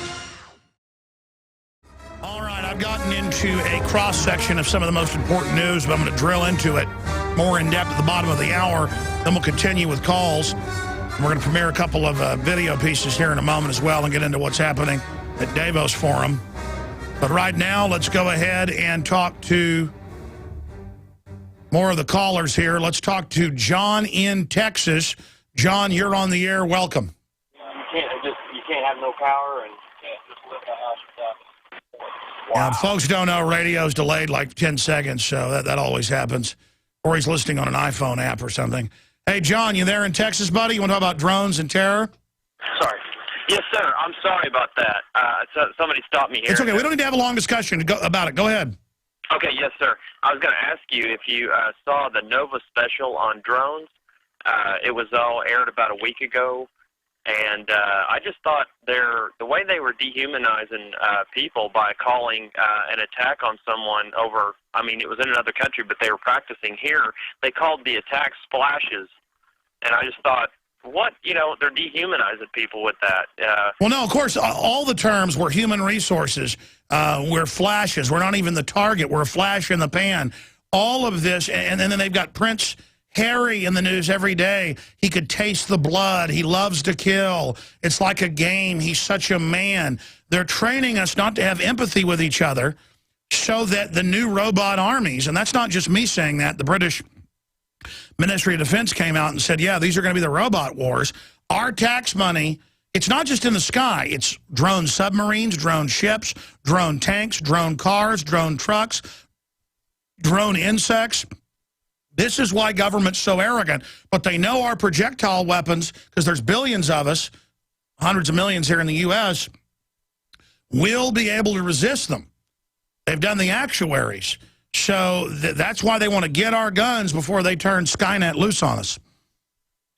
All right, I've gotten into a cross-section of some of the most important news, but I'm going to drill into it more in depth at the bottom of the hour. Then we'll continue with calls. We're going to premiere a couple of video pieces here in a moment as well and get into what's happening at Davos Forum. But right now, let's go ahead and talk to more of the callers here. Let's talk to John in Texas. John, you're on the air. Welcome. You can't have no power and can't just live the house without. Wow. Folks don't know radio's delayed like 10 seconds, so that always happens. Or he's listening on an iPhone app or something. Hey, John, you there in Texas, buddy? You want to talk about drones and terror? Sorry. Yes, sir. I'm sorry about that. Somebody stopped me here. It's okay. We don't need to have a long discussion about it. Go ahead. Okay, yes, sir. I was going to ask you if you saw the Nova special on drones. It was all aired about a week ago, and I just thought the way they were dehumanizing people by calling an attack on someone over, I mean, it was in another country, but they were practicing here. They called the attack splashes, and I just thought, what, they're dehumanizing people with that. Well, no, of course, all the terms were human resources. We're flashes. We're not even the target. We're a flash in the pan. All of this, and then they've got Prince Harry in the news every day. He could taste the blood. He loves to kill. It's like a game. He's such a man. They're training us not to have empathy with each other so that the new robot armies, and that's not just me saying that, the British Ministry of Defense came out and said, yeah, these are going to be the robot wars. Our tax money, it's not just in the sky. It's drone submarines, drone ships, drone tanks, drone cars, drone trucks, drone insects. This is why government's so arrogant. But they know our projectile weapons, because there's billions of us, hundreds of millions here in the U.S., will be able to resist them. They've done the actuaries. So that's why they want to get our guns before they turn Skynet loose on us.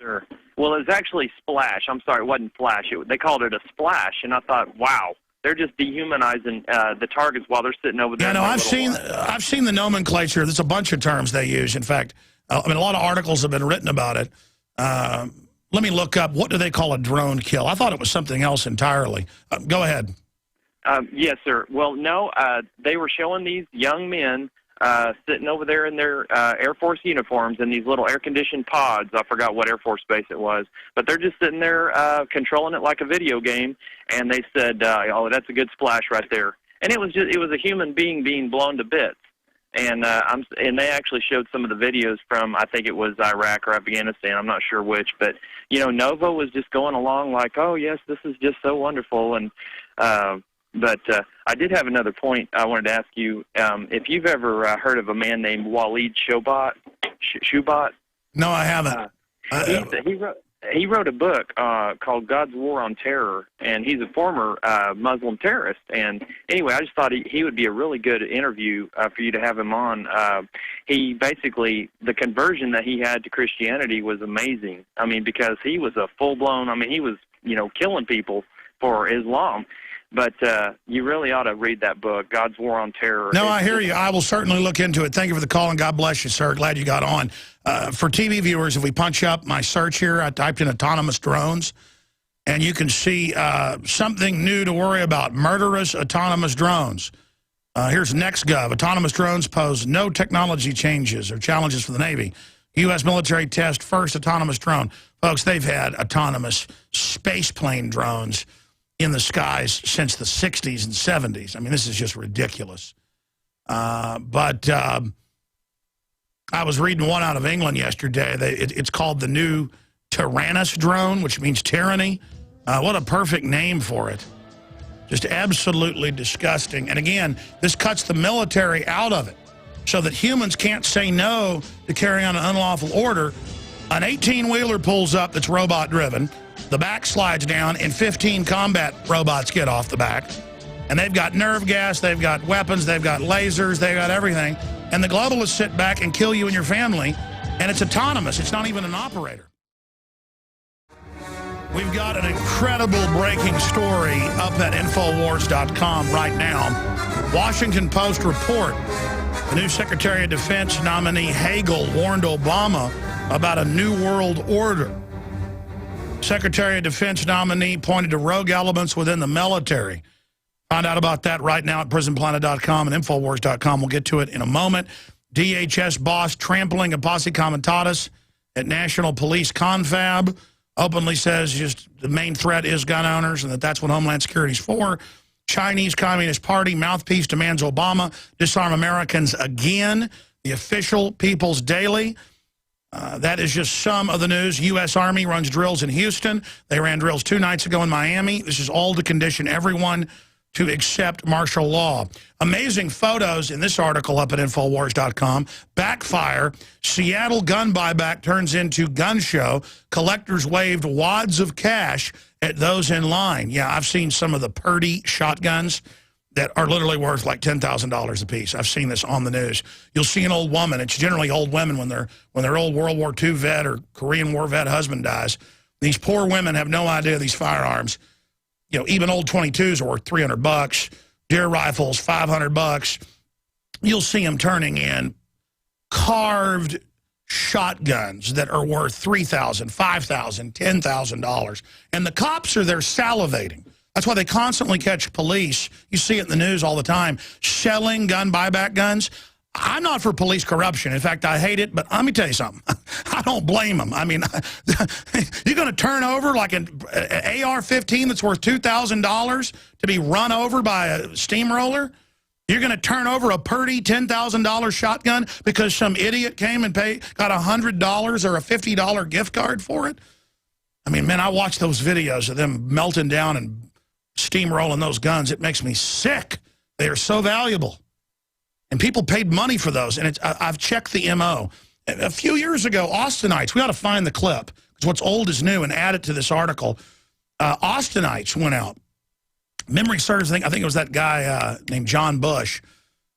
Sure. Well, it's actually Splash. I'm sorry, it wasn't Flash. They called it a splash, and I thought, wow, they're just dehumanizing the targets while they're sitting over there. Yeah, no, I've seen the nomenclature. There's a bunch of terms they use. In fact, I mean, a lot of articles have been written about it. Let me look up, what do they call a drone kill? I thought it was something else entirely. Go ahead. Yes, sir. Well, no, they were showing these young men sitting over there in their Air Force uniforms in these little air-conditioned pods. I forgot what Air Force base it was. But they're just sitting there controlling it like a video game, and they said, oh, that's a good splash right there. And it was a human being being blown to bits. And they actually showed some of the videos from, I think it was Iraq or Afghanistan, I'm not sure which. But, Nova was just going along like, oh, yes, this is just so wonderful. And But I did have another point I wanted to ask you. If you've ever heard of a man named Waleed Shoebat? No, I haven't. He wrote a book called God's War on Terror, and he's a former Muslim terrorist. And anyway, I just thought he would be a really good interview for you to have him on. He basically, the conversion that he had to Christianity was amazing. I mean, because he was a full-blown, he was, killing people for Islam. But you really ought to read that book, God's War on Terror. No, I hear you. I will certainly look into it. Thank you for the call, and God bless you, sir. Glad you got on. For TV viewers, if we punch up my search here, I typed in autonomous drones, and you can see something new to worry about, murderous autonomous drones. Here's NextGov. Autonomous drones pose no technology changes or challenges for the Navy. U.S. military test first autonomous drone. Folks, they've had autonomous spaceplane drones in the skies since the 60s and 70s. I mean, this is just ridiculous. But I was reading one out of England yesterday. It's called the new Tyrannus drone, which means tyranny. What a perfect name for it. Just absolutely disgusting. And again, this cuts the military out of it so that humans can't say no to carrying on an unlawful order. An 18-wheeler pulls up that's robot-driven. The back slides down, and 15 combat robots get off the back. And they've got nerve gas, they've got weapons, they've got lasers, they've got everything. And the globalists sit back and kill you and your family, and it's autonomous. It's not even an operator. We've got an incredible breaking story up at Infowars.com right now. Washington Post report. The new Secretary of Defense nominee Hagel warned Obama about a new world order. Secretary of Defense nominee pointed to rogue elements within the military. Find out about that right now at prisonplanet.com and Infowars.com. We'll get to it in a moment. DHS boss trampling a posse comitatus at National Police Confab. Openly says just the main threat is gun owners and that's what Homeland Security is for. Chinese Communist Party mouthpiece demands Obama disarm Americans again. The official People's Daily. That is just some of the news. U.S. Army runs drills in Houston. They ran drills 2 nights ago in Miami. This is all to condition everyone to accept martial law. Amazing photos in this article up at Infowars.com. Backfire. Seattle gun buyback turns into gun show. Collectors waved wads of cash at those in line. Yeah, I've seen some of the Purdy shotguns. that are literally worth like $10,000 a piece. I've seen this on the news. You'll see an old woman. It's generally old women when their old World War II vet or Korean War vet husband dies. These poor women have no idea these firearms. You know, even old 22s are worth $300. Deer rifles, $500. You'll see them turning in carved shotguns that are worth $3,000, $5,000, $10,000. And the cops are there salivating. That's why they constantly catch police. You see it in the news all the time, selling gun buyback guns. I'm not for police corruption. In fact, I hate it, but let me tell you something. I don't blame them. I mean, you're going to turn over like an AR-15 that's worth $2,000 to be run over by a steamroller? You're going to turn over a purdy $10,000 shotgun because some idiot came and got $100 or a $50 gift card for it? I mean, man, I watch those videos of them melting down and steamrolling those guns. It makes me sick. They are so valuable. And people paid money for those. And I've checked the MO. A few years ago, Austinites, we ought to find the clip, because what's old is new, and add it to this article. Austinites went out. Memory serves, I think it was that guy named John Bush.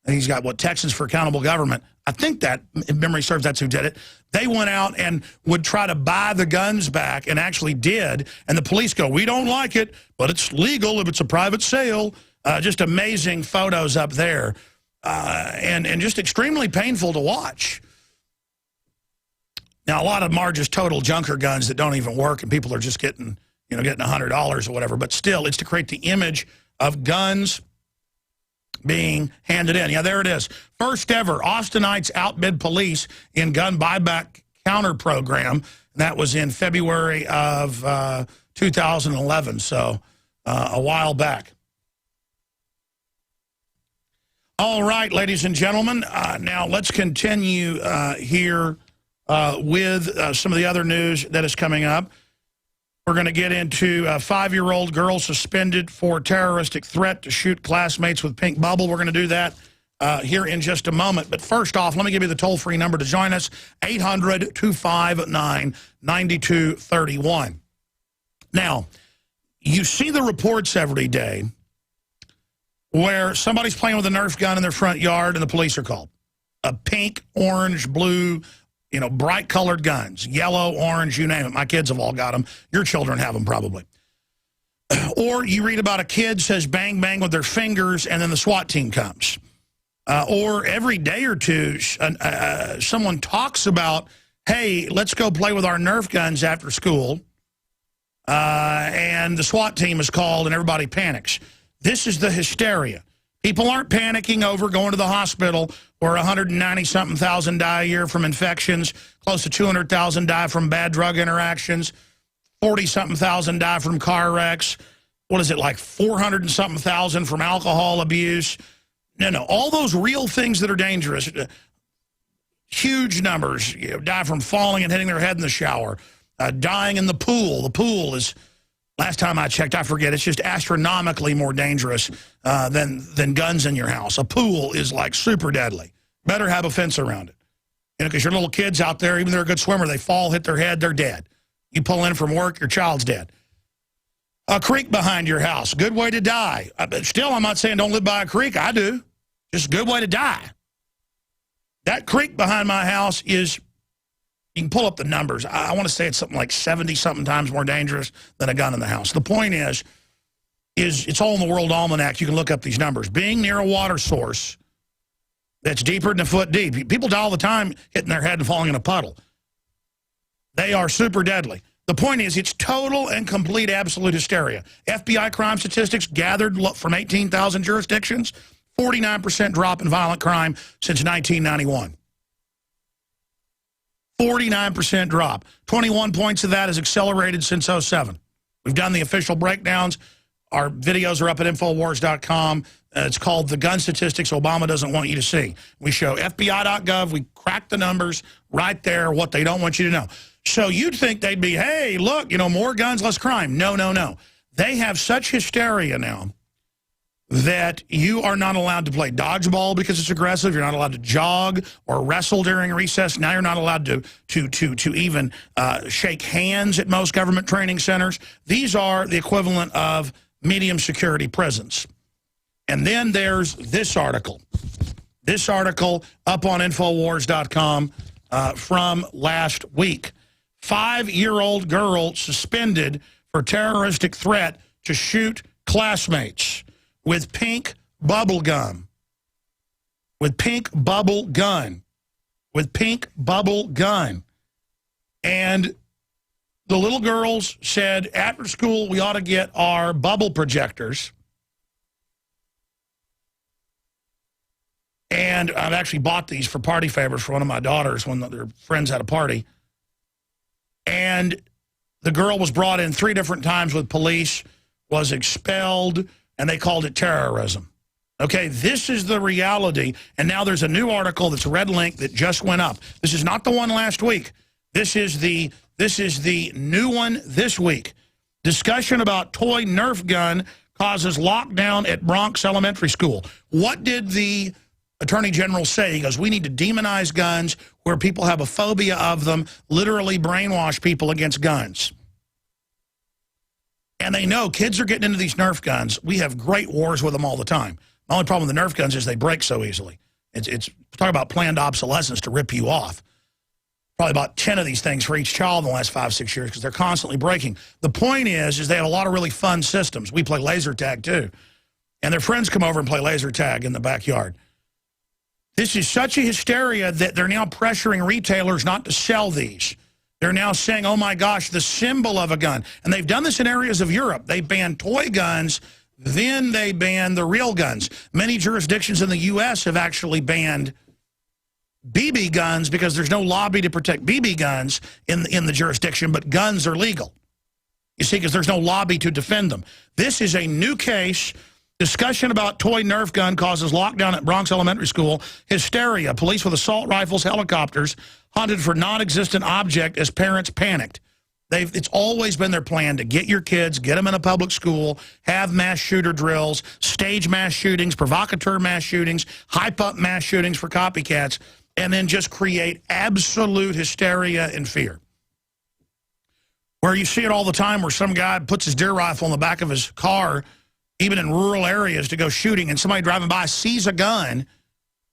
And he's got, Texans for Accountable Government. I think that, if memory serves, that's who did it. They went out and would try to buy the guns back, and actually did. And the police go, we don't like it, but it's legal if it's a private sale. Just amazing photos up there. And just extremely painful to watch. Now, a lot of them are just total junker guns that don't even work, and people are just getting $100 or whatever. But still, it's to create the image of guns being handed in. Yeah, there it is. First ever, Austinites outbid police in gun buyback counter program. That was in February of 2011, so a while back. All right, ladies and gentlemen, now let's continue here with some of the other news that is coming up. We're going to get into a 5-year-old girl suspended for terroristic threat to shoot classmates with pink bubble. We're going to do that here in just a moment. But first off, let me give you the toll-free number to join us, 800-259-9231. Now, you see the reports every day where somebody's playing with a Nerf gun in their front yard and the police are called. A pink, orange, blue, bright colored guns, yellow, orange, you name it. My kids have all got them. Your children have them probably. Or you read about a kid says bang, bang with their fingers, and then the SWAT team comes. Or every day or two, someone talks about, hey, let's go play with our Nerf guns after school. And the SWAT team is called and everybody panics. This is the hysteria. People aren't panicking over going to the hospital where 190-something thousand die a year from infections, close to 200,000 die from bad drug interactions, 40-something thousand die from car wrecks. What is it, like 400-something thousand from alcohol abuse? No, all those real things that are dangerous, huge numbers, die from falling and hitting their head in the shower, dying in the pool. The pool is... Last time I checked, I forget, it's just astronomically more dangerous than guns in your house. A pool is like super deadly. Better have a fence around it. Because your little kids out there, even if they're a good swimmer, they fall, hit their head, they're dead. You pull in from work, your child's dead. A creek behind your house, good way to die. But still, I'm not saying don't live by a creek. I do. Just a good way to die. That creek behind my house is... You can pull up the numbers. I want to say it's something like 70-something times more dangerous than a gun in the house. The point is it's all in the World Almanac. You can look up these numbers. Being near a water source that's deeper than a foot deep. People die all the time hitting their head and falling in a puddle. They are super deadly. The point is it's total and complete absolute hysteria. FBI crime statistics gathered from 18,000 jurisdictions, 49% drop in violent crime since 1991. 49% drop. 21 points of that is accelerated since 07. We've done the official breakdowns. Our videos are up at Infowars.com. It's called The Gun Statistics Obama Doesn't Want You to See. We show FBI.gov. We crack the numbers right there, what they don't want you to know. So you'd think they'd be, hey, look, more guns, less crime. No. They have such hysteria now that you are not allowed to play dodgeball because it's aggressive. You're not allowed to jog or wrestle during recess. Now you're not allowed to even shake hands at most government training centers. These are the equivalent of medium security prisons. And then there's this article. This article up on Infowars.com from last week. 5-year-old girl suspended for terroristic threat to shoot classmates with pink bubble gum. With pink bubble gun. With pink bubble gun. And the little girls said, after school, we ought to get our bubble projectors. And I've actually bought these for party favors for one of my daughters when their friends had a party. And the girl was brought in 3 different times with police, was expelled, and they called it terrorism. Okay, this is the reality. And now there's a new article that's a red link that just went up. This is not the one last week. This is the new one this week. Discussion about toy Nerf gun causes lockdown at Bronx Elementary School. What did the Attorney General say? He goes, we need to demonize guns where people have a phobia of them, literally brainwash people against guns. And they know kids are getting into these Nerf guns. We have great wars with them all the time. The only problem with the Nerf guns is they break so easily. It's talk about planned obsolescence to rip you off. Probably about 10 of these things for each child in the last 5-6 years because they're constantly breaking. The point is they have a lot of really fun systems. We play laser tag too. And their friends come over and play laser tag in the backyard. This is such a hysteria that they're now pressuring retailers not to sell these. They're now saying, oh my gosh, the symbol of a gun. And they've done this in areas of Europe. They banned toy guns, then they banned the real guns. Many jurisdictions in the U.S. have actually banned BB guns because there's no lobby to protect BB guns in the jurisdiction, but guns are legal. You see, because there's no lobby to defend them. This is a new case. Discussion about toy Nerf gun causes lockdown at Bronx Elementary School. Hysteria. Police with assault rifles, helicopters hunted for non-existent object as parents panicked. It's always been their plan to get your kids, get them in a public school, have mass shooter drills, stage mass shootings, provocateur mass shootings, hype up mass shootings for copycats, and then just create absolute hysteria and fear. Where you see it all the time where some guy puts his deer rifle in the back of his car, even in rural areas, to go shooting, and somebody driving by sees a gun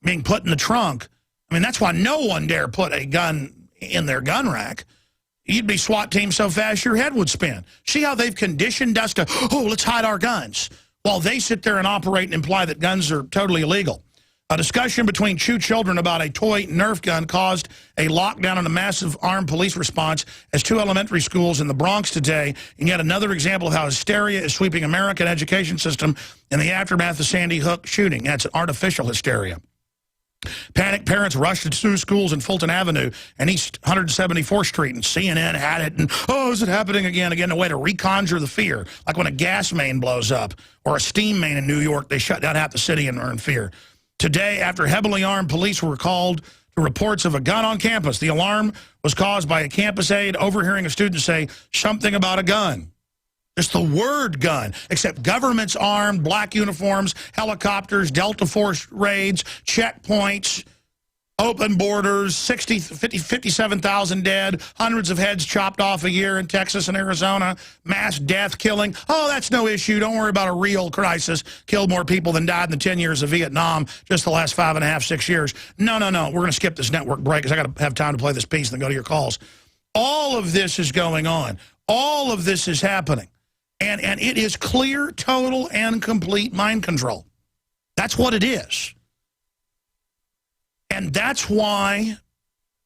being put in the trunk. I mean, that's why no one dare put a gun in their gun rack. You'd be SWAT team so fast your head would spin. See how they've conditioned us to, oh, let's hide our guns, while they sit there and operate and imply that guns are totally illegal. A discussion between two children about a toy Nerf gun caused a lockdown and a massive armed police response as 2 elementary schools in the Bronx today. And yet another example of how hysteria is sweeping American education system in the aftermath of Sandy Hook shooting. That's an artificial hysteria. Panicked parents rushed to 2 schools in Fulton Avenue and East 174th Street, and CNN had it, and, oh, is it happening again? Again, a way to reconjure the fear. Like when a gas main blows up or a steam main in New York, they shut down half the city and are in fear. Today, after heavily armed police were called to reports of a gun on campus, the alarm was caused by a campus aide overhearing a student say something about a gun. Just the word gun, except government's armed, black uniforms, helicopters, Delta Force raids, checkpoints, open borders, 57,000 dead, hundreds of heads chopped off a year in Texas and Arizona, mass death killing. Oh, that's no issue. Don't worry about a real crisis. Killed more people than died in the 10 years of Vietnam, just the last 5.5, 6 years. No. We're going to skip this network break because I got to have time to play this piece and then go to your calls. All of this is going on. All of this is happening. And it is clear, total, and complete mind control. That's what it is. And that's why,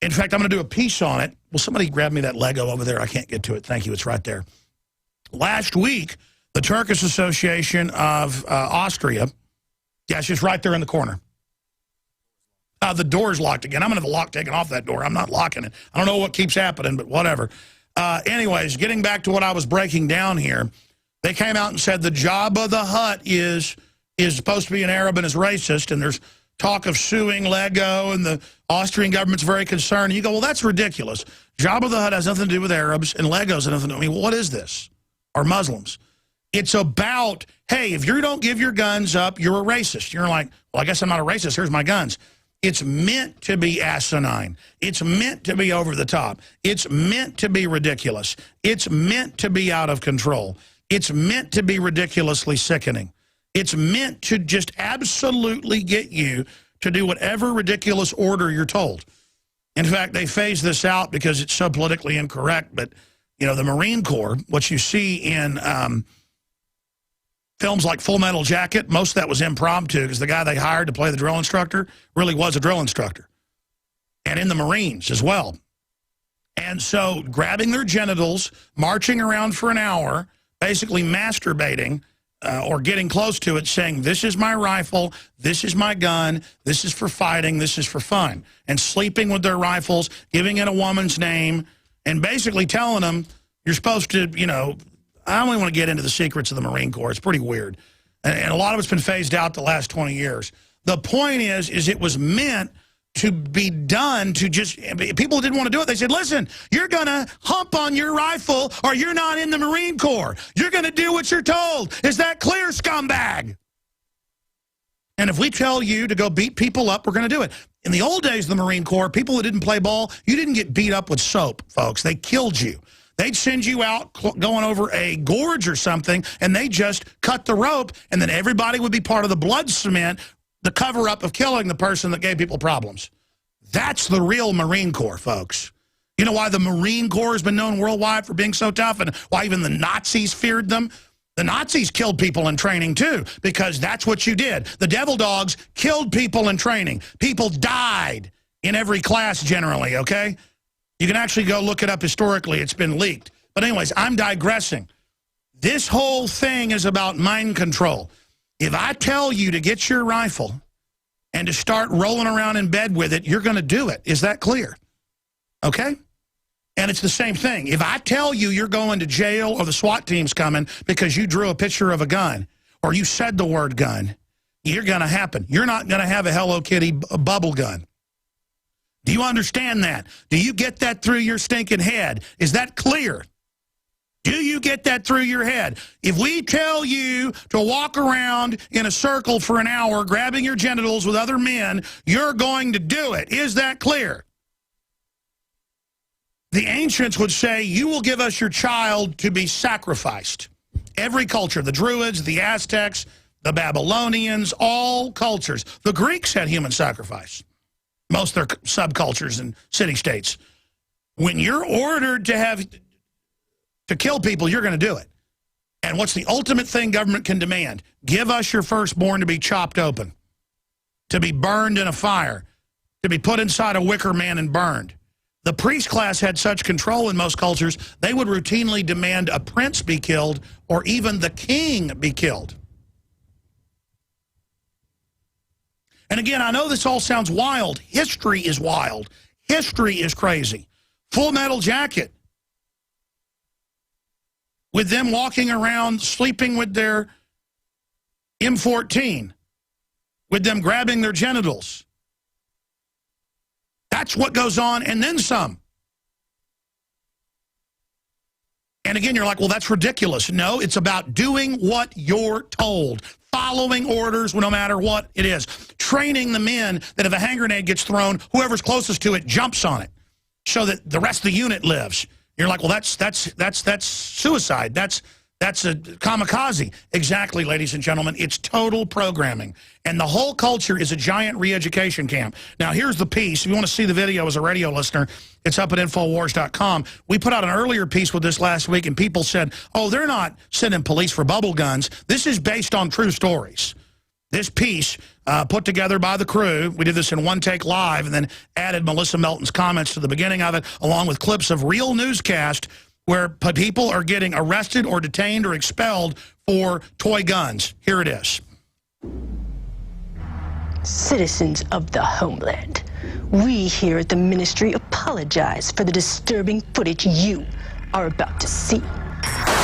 in fact, I'm going to do a piece on it. Will somebody grab me that Lego over there? I can't get to it. Thank you. It's right there. Last week, the Turkish Association of Austria, yeah, it's just right there in the corner. The door's locked again. I'm going to have the lock taken off that door. I'm not locking it. I don't know what keeps happening, but whatever. Anyways, getting back to what I was breaking down here, they came out and said the Jabba the Hutt is supposed to be an Arab and is racist, and there's talk of suing Lego, and the Austrian government's very concerned. And you go, well, that's ridiculous. Jabba the Hutt has nothing to do with Arabs, and Legos has nothing to do with, I mean, what is this? Or Muslims. It's about, hey, if you don't give your guns up, you're a racist. You're like, well, I guess I'm not a racist. Here's my guns. It's meant to be asinine. It's meant to be over the top. It's meant to be ridiculous. It's meant to be out of control. It's meant to be ridiculously sickening. It's meant to just absolutely get you to do whatever ridiculous order you're told. In fact, they phase this out because it's so politically incorrect. But, you know, the Marine Corps, what you see in films like Full Metal Jacket, most of that was impromptu because the guy they hired to play the drill instructor really was a drill instructor. And in the Marines as well. And so grabbing their genitals, marching around for an hour, basically masturbating, or getting close to it, saying, this is my rifle, this is my gun, this is for fighting, this is for fun. And sleeping with their rifles, giving it a woman's name, and basically telling them, you're supposed to, you know, I don't even want to get into the secrets of the Marine Corps. It's pretty weird. And a lot of it's been phased out the last 20 years. The point is it was meant to be done to just, people didn't want to do it. They said, listen, you're going to hump on your rifle or you're not in the Marine Corps. You're going to do what you're told. Is that clear, scumbag? And if we tell you to go beat people up, we're going to do it. In the old days of the Marine Corps, people that didn't play ball, you didn't get beat up with soap, folks. They killed you. They'd send you out going over a gorge or something, and they just cut the rope, and then everybody would be part of the blood cement, the cover-up of killing the person that gave people problems. That's the real Marine Corps, folks. You know why the Marine Corps has been known worldwide for being so tough and why even the Nazis feared them? The Nazis killed people in training, too, because that's what you did. The devil dogs killed people in training. People died in every class generally, okay? You can actually go look it up historically. It's been leaked. But anyways, I'm digressing. This whole thing is about mind control. If I tell you to get your rifle and to start rolling around in bed with it, you're going to do it. Is that clear? Okay? And it's the same thing. If I tell you you're going to jail or the SWAT team's coming because you drew a picture of a gun or you said the word gun, you're going to happen. You're not going to have a Hello Kitty bubble gun. Do you understand that? Do you get that through your stinking head? Is that clear? Do you get that through your head? If we tell you to walk around in a circle for an hour grabbing your genitals with other men, you're going to do it. Is that clear? The ancients would say, you will give us your child to be sacrificed. Every culture, the Druids, the Aztecs, the Babylonians, all cultures. The Greeks had human sacrifice. Most of their subcultures and city-states. When you're ordered to kill people, you're going to do it. And what's the ultimate thing government can demand? Give us your firstborn to be chopped open, to be burned in a fire, to be put inside a wicker man and burned. The priest class had such control in most cultures, they would routinely demand a prince be killed or even the king be killed. And again, I know this all sounds wild. History is wild. History is crazy. Full Metal Jacket. With them walking around, sleeping with their M14. With them grabbing their genitals. That's what goes on, and then some. And again, you're like, well, that's ridiculous. No, it's about doing what you're told. Following orders, no matter what it is. Training the men that if a hand grenade gets thrown, whoever's closest to it jumps on it so that the rest of the unit lives. You're like, well, that's suicide. That's a kamikaze. Exactly, ladies and gentlemen. It's total programming. And the whole culture is a giant re-education camp. Now, here's the piece. If you want to see the video as a radio listener, it's up at Infowars.com. We put out an earlier piece with this last week, and people said, oh, they're not sending police for bubble guns. This is based on true stories. This piece, put together by the crew, we did this in one take live and then added Melissa Melton's comments to the beginning of it, along with clips of real newscast where people are getting arrested or detained or expelled for toy guns. Here it is. Citizens of the homeland, we here at the ministry apologize for the disturbing footage you are about to see.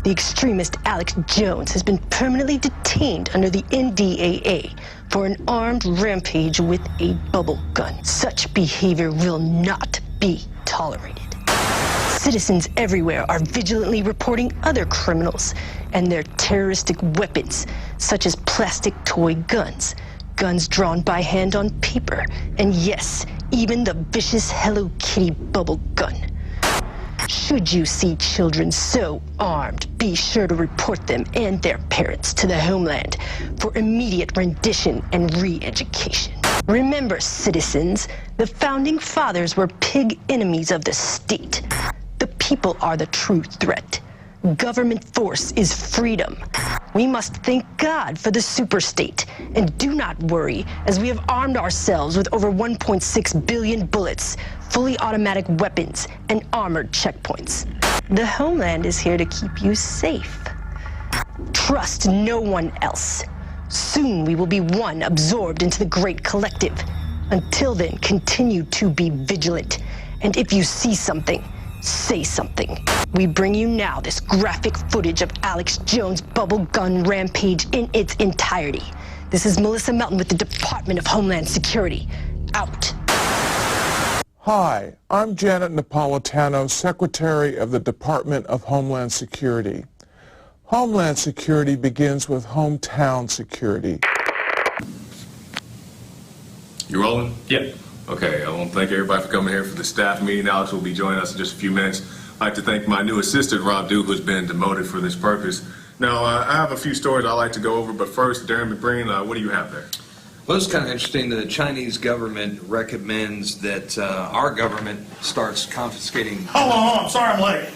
The extremist Alex Jones has been permanently detained under the NDAA for an armed rampage with a bubble gun. Such behavior will not be tolerated. Citizens everywhere are vigilantly reporting other criminals and their terroristic weapons, such as plastic toy guns, guns drawn by hand on paper, and yes, even the vicious Hello Kitty bubble gun. Should you see children so armed, be sure to report them and their parents to the homeland for immediate rendition and re-education. Remember, citizens, the founding fathers were pig enemies of the state. The people are the true threat. Government force is freedom. We must thank God for the superstate. And do not worry, as we have armed ourselves with over 1.6 billion bullets, fully automatic weapons, and armored checkpoints. The homeland is here to keep you safe. Trust no one else. Soon we will be one absorbed into the great collective. Until then, continue to be vigilant. And if you see something, say something. We bring you now this graphic footage of Alex Jones' bubble gun rampage in its entirety. This is Melissa Melton with the Department of Homeland Security. Out. Hi, I'm Janet Napolitano, Secretary of the Department of Homeland Security. Homeland Security begins with hometown security. You rolling? Yep. Okay, I want to thank everybody for coming here for the staff meeting. Alex will be joining us in just a few minutes. I'd like to thank my new assistant, Rob Duke, who's been demoted for this purpose. Now, I have a few stories I'd like to go over, but first, Darren McBreen, what do you have there? Well, it's kind of interesting. The Chinese government recommends that our government starts confiscating. Hold on, I'm sorry I'm late.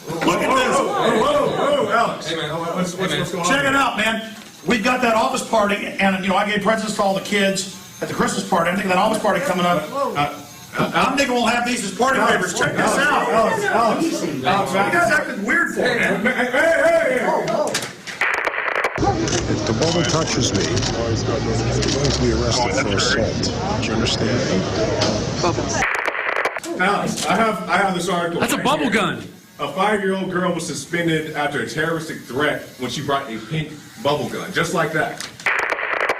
Look at this. Whoa, Alex. Hey, man, what's going on? Check it out, man. We've got that office party, and, I gave presents to all the kids at the Christmas party. I'm thinking that office party coming up. I'm thinking we'll have these as party favors. Check this out. Alex. You guys acting weird for me. Hey. If the bubble touches me, I'm going to be arrested for assault. Do you understand? Bubbles. Alex, I have this article. That's a bubble gun. A 5-year-old girl was suspended after a terroristic threat when she brought a pink bubble gun, just like that.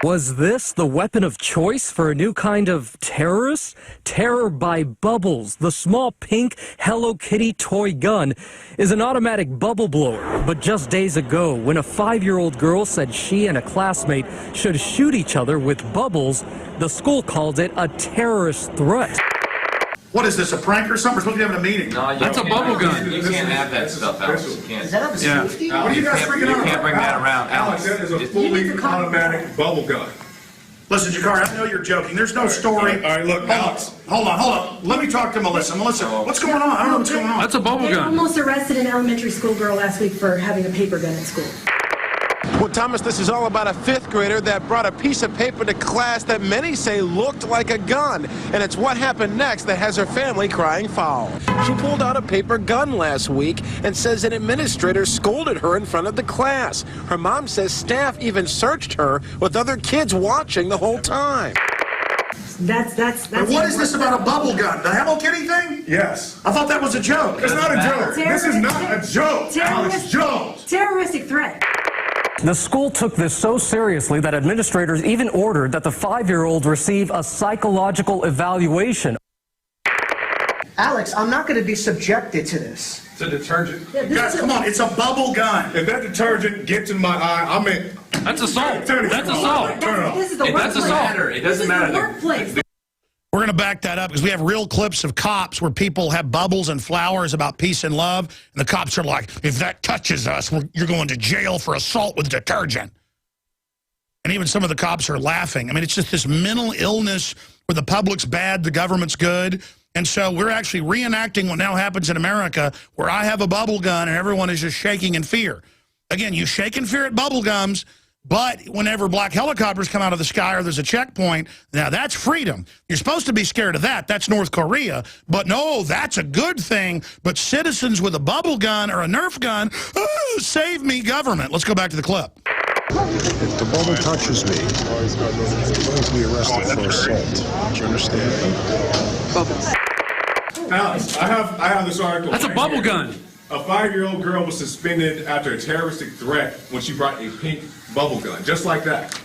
Was this the weapon of choice for a new kind of terrorist? Terror by Bubbles, the small pink Hello Kitty toy gun, is an automatic bubble blower. But just days ago, when a 5-year-old girl said she and a classmate should shoot each other with bubbles, the school called it a terrorist threat. What is this, a prank or something? We're supposed to be having a meeting. No, that's a bubble gun. You can't have that stuff, Alex. You can't. Is that a safety? What are you guys freaking out? You can't bring that around, Alex, that is a fully automatic bubble gun. Listen, Jakar, I know you're joking. There's no story. All right, look, Alex. Hold on. Let me talk to Melissa. Melissa, what's going on? I don't know what's going on. That's a bubble They gun. almost arrested an elementary school girl last week for having a paper gun at school. Well, Thomas, this is all about a 5th grader that brought a piece of paper to class that many say looked like a gun. And it's what happened next that has her family crying foul. She pulled out a paper gun last week and says an administrator scolded her in front of the class. Her mom says staff even searched her with other kids watching the whole time. That's what is this about a bubble gun? The Hello Kitty thing? Yes. I thought that was a joke. It's not a joke. This is not a joke, Alex Jones. Terroristic threat. The school took this so seriously that administrators even ordered that the 5-year-old receive a psychological evaluation. Alex, I'm not going to be subjected to this. It's a detergent. Yeah, Guys, come on, it's a bubble gun. If that detergent gets in my eye, That's assault. That's assault. This is the That's assault. It doesn't matter. Workplace. We're going to back that up because we have real clips of cops where people have bubbles and flowers about peace and love. And the cops are like, if that touches us, you're going to jail for assault with detergent. And even some of the cops are laughing. I mean, it's just this mental illness where the public's bad, the government's good. And so we're actually reenacting what now happens in America where I have a bubble gun and everyone is just shaking in fear. Again, you shake in fear at bubble gums. But whenever black helicopters come out of the sky or there's a checkpoint, now that's freedom. You're supposed to be scared of that. That's North Korea. But no, that's a good thing. But citizens with a bubble gun or a Nerf gun, save me, government. Let's go back to the clip. If the bubble touches me, I'm going to be arrested for assault. Do you understand? Bubbles. Alex, I have this article. That's a bubble gun. A 5-year-old girl was suspended after a terroristic threat when she brought a pink bubble gun, just like that.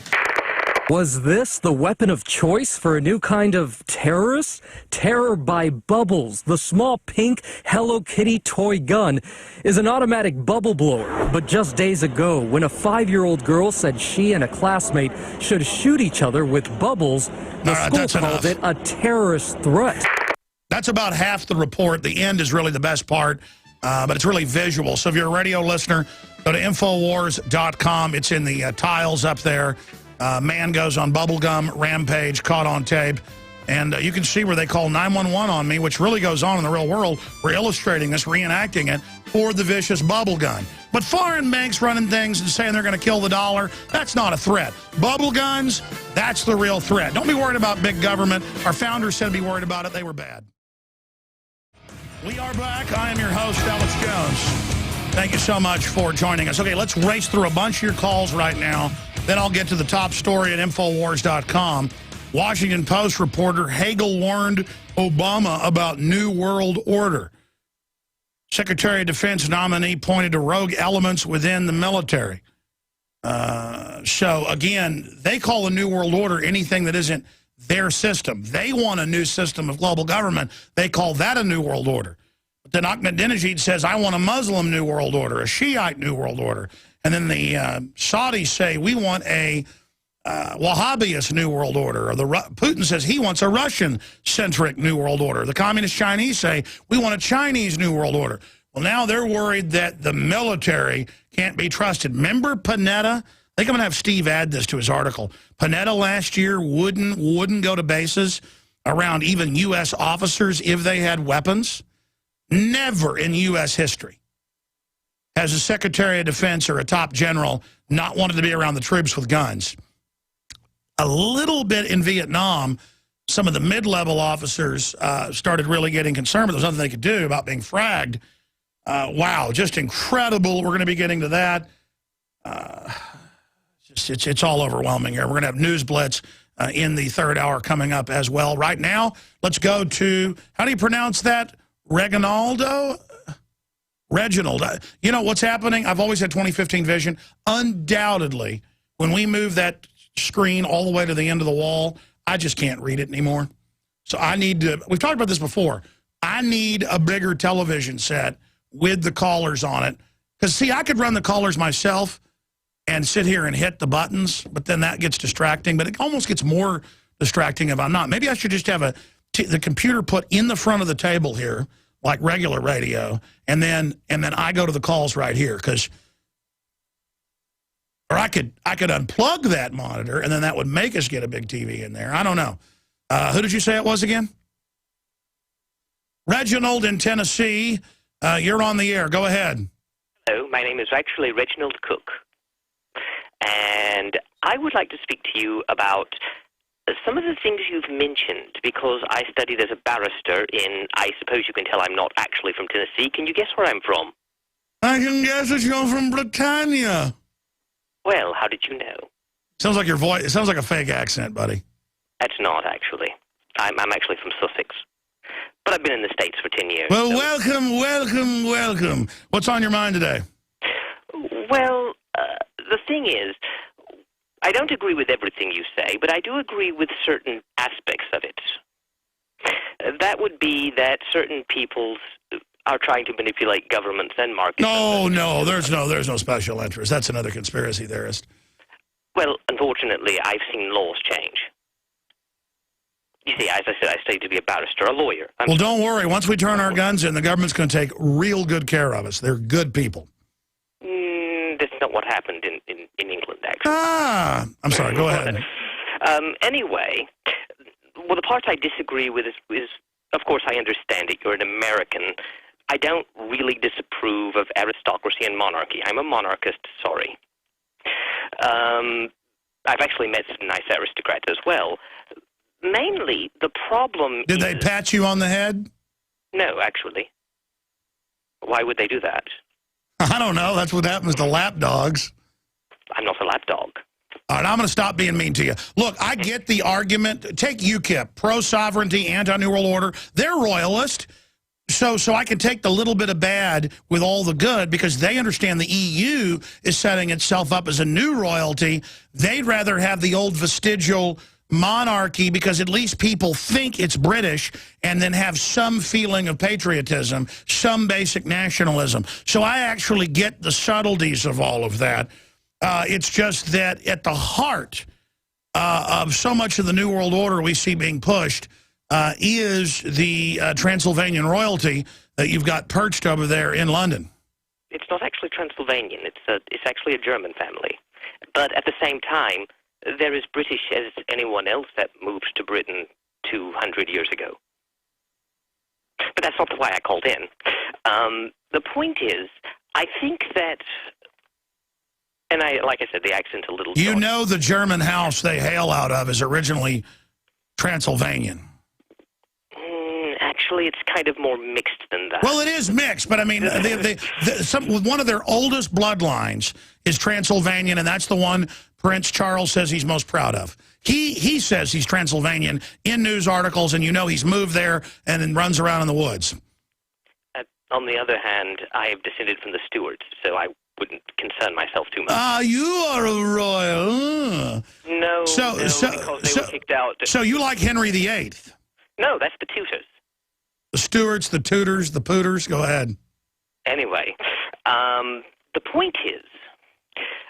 Was this the weapon of choice for a new kind of terrorist? Terror by Bubbles, the small pink Hello Kitty toy gun, is an automatic bubble blower. But just days ago, when a 5-year-old girl said she and a classmate should shoot each other with bubbles, the school called it a terrorist threat. That's about half the report. The end is really the best part. but it's really visual. So if you're a radio listener, go to Infowars.com. It's in the tiles up there. Man goes on bubblegum rampage, caught on tape. And you can see where they call 911 on me, which really goes on in the real world. We're illustrating this, reenacting it for the vicious bubble gun. But foreign banks running things and saying they're going to kill the dollar, that's not a threat. Bubble guns, that's the real threat. Don't be worried about big government. Our founders said to be worried about it. They were bad. We are back. I am your host, Alex Jones. Thank you so much for joining us. Okay, let's race through a bunch of your calls right now. Then I'll get to the top story at Infowars.com. Washington Post reporter Hagel warned Obama about New World Order. Secretary of Defense nominee pointed to rogue elements within the military. So, again, they call a New World Order anything that isn't their system. They want a new system of global government. They call that a New World Order. But then Ahmadinejad says, I want a Muslim New World Order, a Shiite New World Order. And then the Saudis say, we want a Wahhabist New World Order. Or Putin says he wants a Russian-centric New World Order. The Communist Chinese say, we want a Chinese New World Order. Well, now they're worried that the military can't be trusted. Remember Panetta? I think I'm going to have Steve add this to his article. Panetta last year wouldn't go to bases around even U.S. officers if they had weapons. Never in U.S. history has a Secretary of Defense or a top general not wanted to be around the troops with guns. A little bit in Vietnam, some of the mid-level officers started really getting concerned, but there was nothing they could do about being fragged. Wow, just incredible. We're going to be getting to that. It's all overwhelming here. We're going to have News Blitz in the third hour coming up as well. Right now, let's go to, how do you pronounce that? Reginald. You know what's happening? I've always had 2015 vision. Undoubtedly, when we move that screen all the way to the end of the wall, I just can't read it anymore. So I need to, we've talked about this before, I need a bigger television set with the callers on it. Because, see, I could run the callers myself and sit here and hit the buttons, but then that gets distracting. But it almost gets more distracting if I'm not. Maybe I should just have the computer put in the front of the table here, like regular radio, and then I go to the calls right here, because, or I could unplug that monitor, and then that would make us get a big TV in there. I don't know. Who did you say it was again? Reginald in Tennessee. You're on the air. Go ahead. Hello, my name is actually Reginald Cook, and I would like to speak to you about some of the things you've mentioned, because I studied as a barrister in, I suppose you can tell I'm not actually from Tennessee. Can you guess where I'm from? I can guess that you're from Britannia. Well, how did you know? Sounds like your voice. It sounds like a fake accent, buddy. That's not, actually. I'm actually from Sussex. But I've been in the States for 10 years. Well, so. welcome. What's on your mind today? Well, the thing is, I don't agree with everything you say, but I do agree with certain aspects of it. That would be that certain peoples are trying to manipulate governments and markets. No, there's no special interest. That's another conspiracy theorist. Well, unfortunately, I've seen laws change. You see, as I said, I studied to be a barrister, a lawyer. Well, don't worry. Once we turn our guns in, the government's going to take real good care of us. They're good people. That's not what happened in England, actually. I'm sorry. Go ahead. Anyway, well, the part I disagree with is, of course, I understand it. You're an American. I don't really disapprove of aristocracy and monarchy. I'm a monarchist, sorry. I've actually met some nice aristocrats as well. Mainly, the problem Did they pat you on the head? No, actually. Why would they do that? I don't know. That's what happens to lapdogs. I'm not a lapdog. All right, I'm going to stop being mean to you. Look, I get the argument. Take UKIP, pro-sovereignty, anti-New World Order. They're royalist. So I can take the little bit of bad with all the good, because they understand the EU is setting itself up as a new royalty. They'd rather have the old vestigial monarchy, because at least people think it's British, and then have some feeling of patriotism, some basic nationalism. So I actually get the subtleties of all of that. It's just that at the heart of so much of the New World Order we see being pushed is the Transylvanian royalty that you've got perched over there in London? It's not actually Transylvanian. It's actually a German family. But at the same time, they're as British as anyone else that moved to Britain 200 years ago. But that's not why I called in. The point is, I think that, and like I said, the accent's a little... You know the German house they hail out of is originally Transylvanian. Actually, it's kind of more mixed than that. Well, it is mixed, but I mean, one of their oldest bloodlines is Transylvanian, and that's the one Prince Charles says he's most proud of. He says he's Transylvanian in news articles, and you know he's moved there and then runs around in the woods. On the other hand, I have descended from the Stuarts, so I wouldn't concern myself too much. Ah, you are a royal. No, because they were kicked out. So you like Henry VIII? No, that's the Tudors. The Stuarts, the Tudors, the Pooters. Go ahead. Anyway, the point is,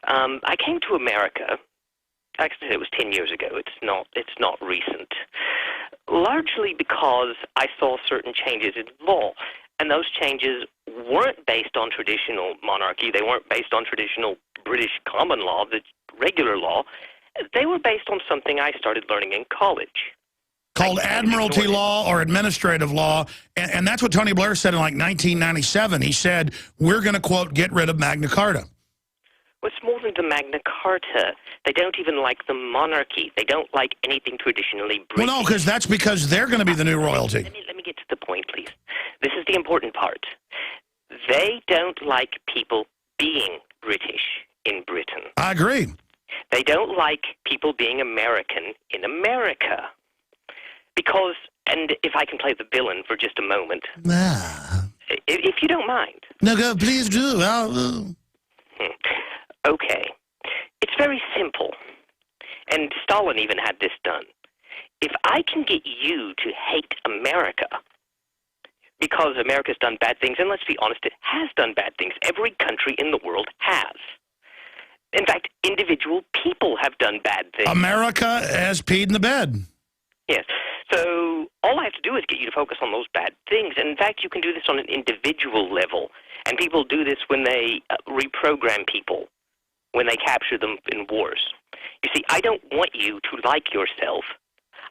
I came to America. Actually, it was 10 years ago. It's not recent. Largely because I saw certain changes in law. And those changes weren't based on traditional monarchy. They weren't based on traditional British common law, the regular law. They were based on something I started learning in college. Called admiralty law or administrative law. And that's what Tony Blair said in like 1997. He said, we're going to, quote, get rid of Magna Carta. Well, it's more than the Magna Carta. They don't even like the monarchy. They don't like anything traditionally British. Well, no, because they're going to be the new royalty. Let me get to the point, please. This is the important part. They don't like people being British in Britain. I agree. They don't like people being American in America. Because, and if I can play the villain for just a moment, if you don't mind. No, go, please do. Okay. It's very simple. And Stalin even had this done. If I can get you to hate America because America's done bad things, and let's be honest, it has done bad things. Every country in the world has. In fact, individual people have done bad things. America has peed in the bed. Yes. So all I have to do is get you to focus on those bad things. And in fact, you can do this on an individual level. And people do this when they reprogram people, when they capture them in wars. You see, I don't want you to like yourself.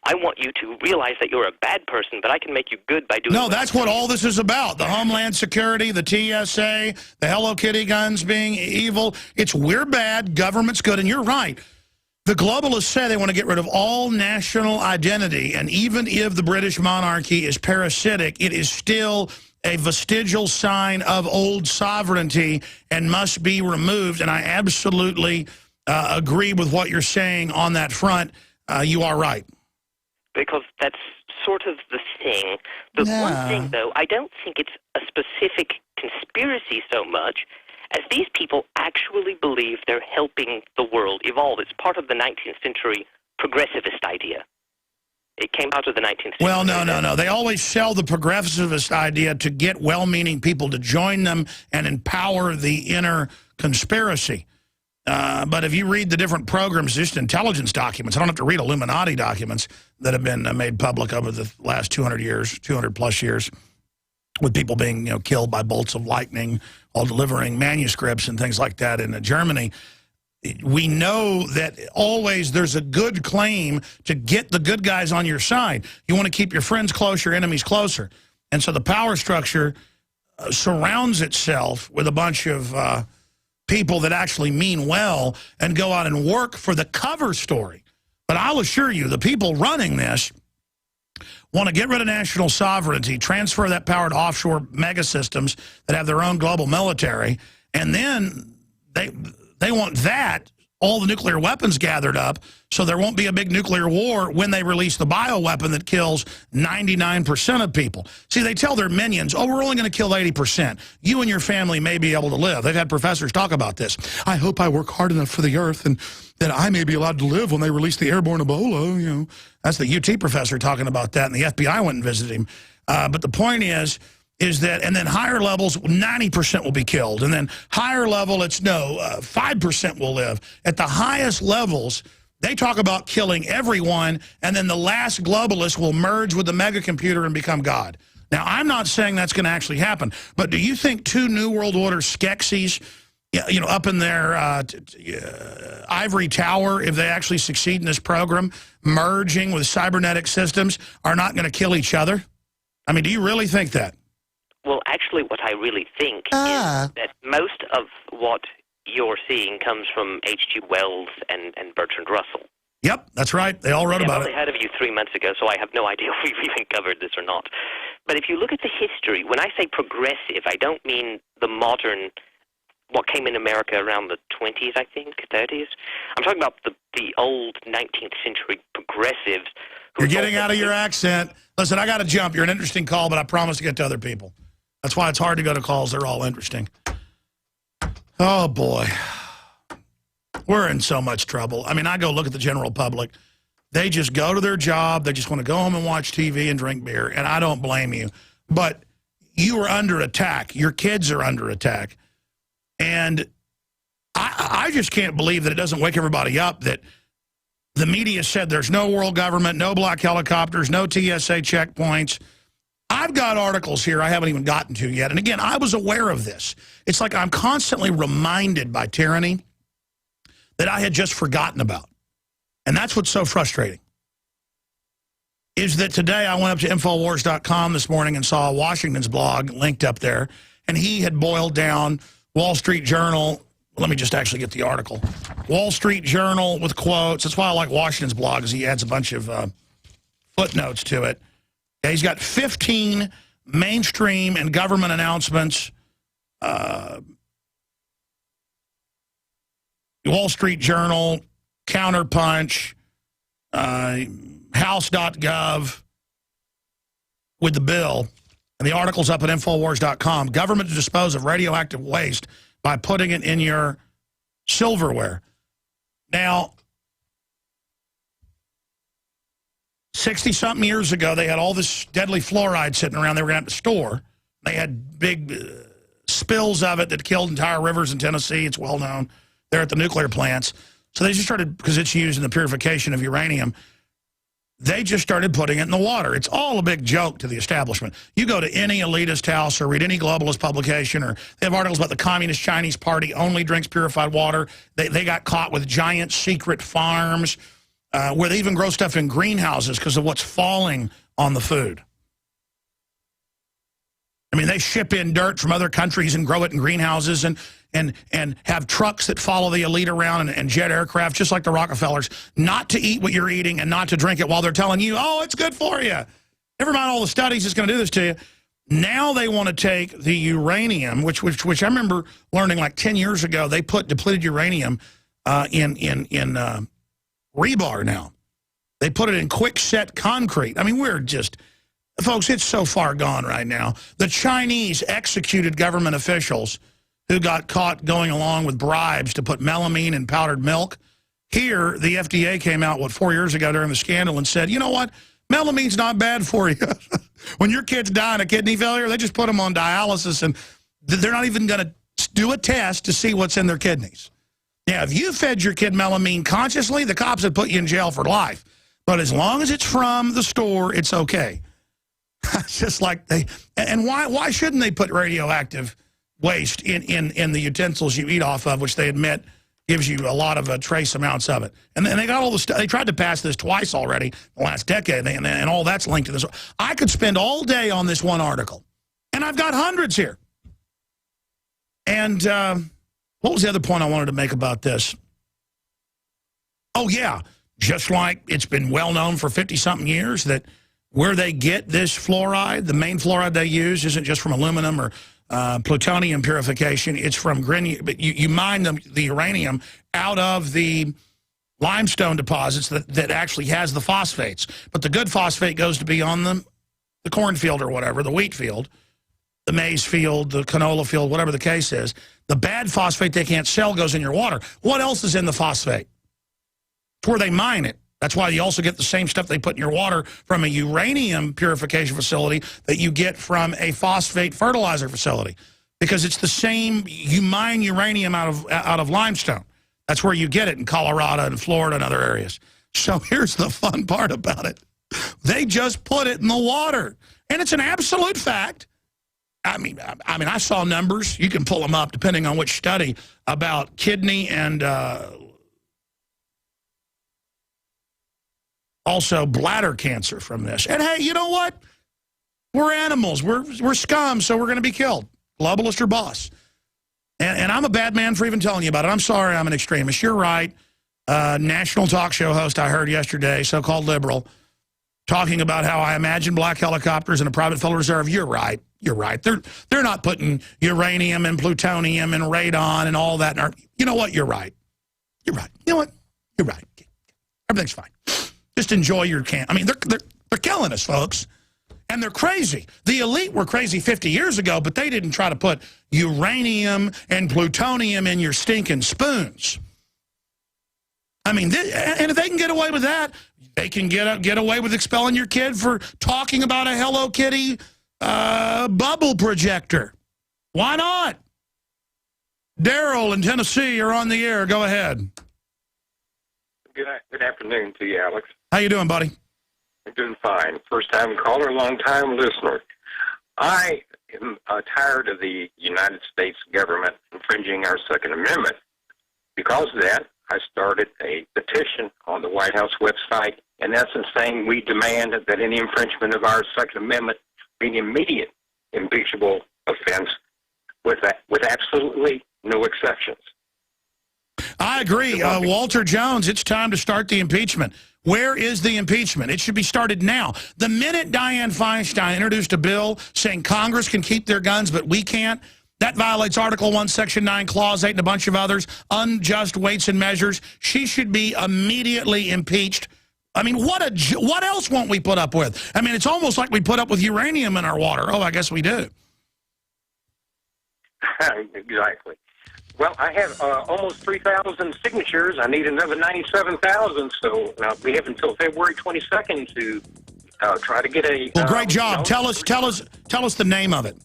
I want you to realize that you're a bad person, but I can make you good by doing... No, that's what all this is about. The Homeland Security, the TSA, the Hello Kitty guns being evil. It's we're bad, government's good, and you're right. The globalists say they want to get rid of all national identity, and even if the British monarchy is parasitic, it is still a vestigial sign of old sovereignty and must be removed, and I absolutely agree with what you're saying on that front. You are right. Because that's sort of the thing. The one thing, though, I don't think it's a specific conspiracy so much as these people actually believe they're helping the world evolve. It's part of the 19th century progressivist idea. It came out of the 19th century. Well, no. They always sell the progressivist idea to get well-meaning people to join them and empower the inner conspiracy. But if you read the different programs, just intelligence documents, I don't have to read Illuminati documents that have been made public over the last 200 years, 200-plus years, with people being killed by bolts of lightning while delivering manuscripts and things like that in Germany. We know that always there's a good claim to get the good guys on your side. You want to keep your friends close, your enemies closer. And so the power structure surrounds itself with a bunch of people that actually mean well and go out and work for the cover story. But I'll assure you, the people running this want to get rid of national sovereignty, transfer that power to offshore megasystems that have their own global military, and then they want that, all the nuclear weapons gathered up, so there won't be a big nuclear war when they release the bioweapon that kills 99% of people. See, they tell their minions, oh, we're only going to kill 80%. You and your family may be able to live. They've had professors talk about this. I hope I work hard enough for the earth and that I may be allowed to live when they release the airborne Ebola. That's the UT professor talking about that, and the FBI went and visited him. But the point is that, and then higher levels, 90% will be killed. And then higher level, it's 5% will live. At the highest levels, they talk about killing everyone, and then the last globalist will merge with the mega computer and become God. Now, I'm not saying that's going to actually happen, but do you think two New World Order Skeksis, you know, up in their ivory tower, if they actually succeed in this program, merging with cybernetic systems, are not going to kill each other? I mean, do you really think that? Well, actually, what I really think is that most of what you're seeing comes from H.G. Wells and Bertrand Russell. Yep, that's right. They all wrote about I only heard of you 3 months ago, so I have no idea if we've even covered this or not. But if you look at the history, when I say progressive, I don't mean the modern, what came in America around the 20s, I think, 30s. I'm talking about the old 19th century progressives. You're getting out of your accent. Listen, I got to jump. You're an interesting call, but I promise to get to other people. That's why it's hard to go to calls. They're all interesting. Oh, boy. We're in so much trouble. I mean, I go look at the general public. They just go to their job. They just want to go home and watch TV and drink beer, and I don't blame you. But you are under attack. Your kids are under attack. And I just can't believe that it doesn't wake everybody up that the media said there's no world government, no black helicopters, no TSA checkpoints. I've got articles here I haven't even gotten to yet. And again, I was aware of this. It's like I'm constantly reminded by tyranny that I had just forgotten about. And that's what's so frustrating. Is that today I went up to Infowars.com this morning and saw Washington's blog linked up there. And he had boiled down Wall Street Journal. Let me just actually get the article. Wall Street Journal with quotes. That's why I like Washington's blog, is he adds a bunch of footnotes to it. Yeah, he's got 15 mainstream and government announcements. Wall Street Journal, Counterpunch, House.gov with the bill. And the article's up at Infowars.com. Government to dispose of radioactive waste by putting it in your silverware. Now, 60-something years ago, they had all this deadly fluoride sitting around they were going to have to store. They had big spills of it that killed entire rivers in Tennessee. It's well known. They're at the nuclear plants. So they just started, because it's used in the purification of uranium, they just started putting it in the water. It's all a big joke to the establishment. You go to any elitist house or read any globalist publication, or they have articles about the Communist Chinese Party only drinks purified water. They got caught with giant secret farms where they even grow stuff in greenhouses because of what's falling on the food. I mean, they ship in dirt from other countries and grow it in greenhouses and have trucks that follow the elite around and jet aircraft, just like the Rockefellers, not to eat what you're eating and not to drink it while they're telling you, oh, it's good for you. Never mind all the studies that's going to do this to you. Now they want to take the uranium, which I remember learning like 10 years ago, they put depleted uranium in rebar now. They put it in quick-set concrete. I mean, we're just... Folks, it's so far gone right now. The Chinese executed government officials who got caught going along with bribes to put melamine in powdered milk. Here, the FDA came out, 4 years ago during the scandal and said, you know what? Melamine's not bad for you. When your kids die in a kidney failure, they just put them on dialysis, and they're not even going to do a test to see what's in their kidneys. Now, if you fed your kid melamine consciously, the cops would put you in jail for life. But as long as it's from the store, it's okay. It's just like they... And why shouldn't they put radioactive waste in the utensils you eat off of, which they admit gives you a lot of trace amounts of it? And then they got all the stuff. They tried to pass this twice already the last decade, and all that's linked to this. I could spend all day on this one article, and I've got hundreds here. And what was the other point I wanted to make about this? Oh, yeah. Just like it's been well known for 50-something years that where they get this fluoride, the main fluoride they use isn't just from aluminum or plutonium purification. It's from you mine the uranium out of the limestone deposits that actually has the phosphates. But the good phosphate goes to be on the cornfield or whatever, the wheat field, the maize field, the canola field, whatever the case is. The bad phosphate they can't sell goes in your water. What else is in the phosphate? It's where they mine it. That's why you also get the same stuff they put in your water from a uranium purification facility that you get from a phosphate fertilizer facility. Because it's the same, you mine uranium out of limestone. That's where you get it in Colorado and Florida and other areas. So here's the fun part about it. They just put it in the water. And it's an absolute fact. I mean, I saw numbers. You can pull them up depending on which study about kidney and also bladder cancer from this. And hey, you know what? We're animals. We're scum, so we're going to be killed. Globalist or boss. And I'm a bad man for even telling you about it. I'm sorry I'm an extremist. You're right. National talk show host I heard yesterday, so-called liberal, talking about how I imagine black helicopters in a private Federal Reserve. You're right. You're right. They're not putting uranium and plutonium and radon and all that. You know what? You're right. You're right. You know what? You're right. Everything's fine. Just enjoy your camp. I mean, they're killing us, folks. And they're crazy. The elite were crazy 50 years ago, but they didn't try to put uranium and plutonium in your stinking spoons. I mean, and if they can get away with that, they can get away with expelling your kid for talking about a Hello Kitty bubble projector. Why not? Daryl in Tennessee, you're on the air. Go ahead. Good afternoon to you, Alex. How you doing, buddy? I'm doing fine. First-time caller, long-time listener. I am tired of the United States government infringing our Second Amendment. Because of that, I started a petition on the White House website, in essence saying we demand that any infringement of our Second Amendment be an immediate impeachable offense with absolutely no exceptions. I agree. Walter Jones, it's time to start the impeachment. Where is the impeachment? It should be started now. The minute Dianne Feinstein introduced a bill saying Congress can keep their guns, but we can't, that violates Article 1, Section 9, Clause 8, and a bunch of others, unjust weights and measures. She should be immediately impeached. I mean, what else won't we put up with? I mean, it's almost like we put up with uranium in our water. Oh, I guess we do. Exactly. Well, I have almost 3,000 signatures. I need another 97,000, so we have until February 22nd to try to get a... Well, great job. Tell us the name of it.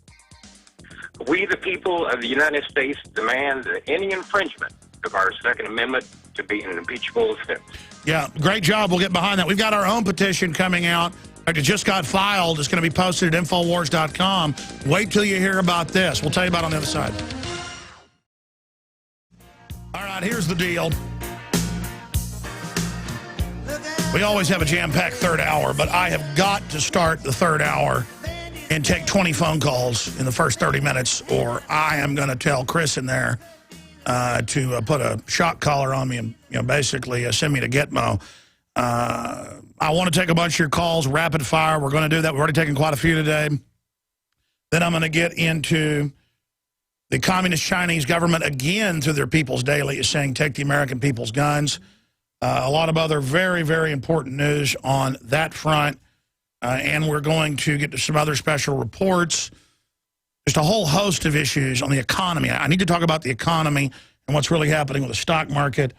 We, the people of the United States, demand that any infringement of our Second Amendment to be an impeachable offense. Yeah, great job. We'll get behind that. We've got our own petition coming out. In fact, it just got filed. It's going to be posted at Infowars.com. Wait till you hear about this. We'll tell you about it on the other side. All right, here's the deal. We always have a jam-packed third hour, but I have got to start the third hour and take 20 phone calls in the first 30 minutes, or I am going to tell Chris in there to put a shock collar on me and basically send me to Gitmo. I want to take a bunch of your calls, rapid fire. We're going to do that. We've already taken quite a few today. Then I'm going to get into the communist Chinese government, again, through their People's Daily, is saying take the American people's guns. A lot of other very, very important news on that front. And we're going to get to some other special reports. Just a whole host of issues on the economy. I need to talk about the economy and what's really happening with the stock market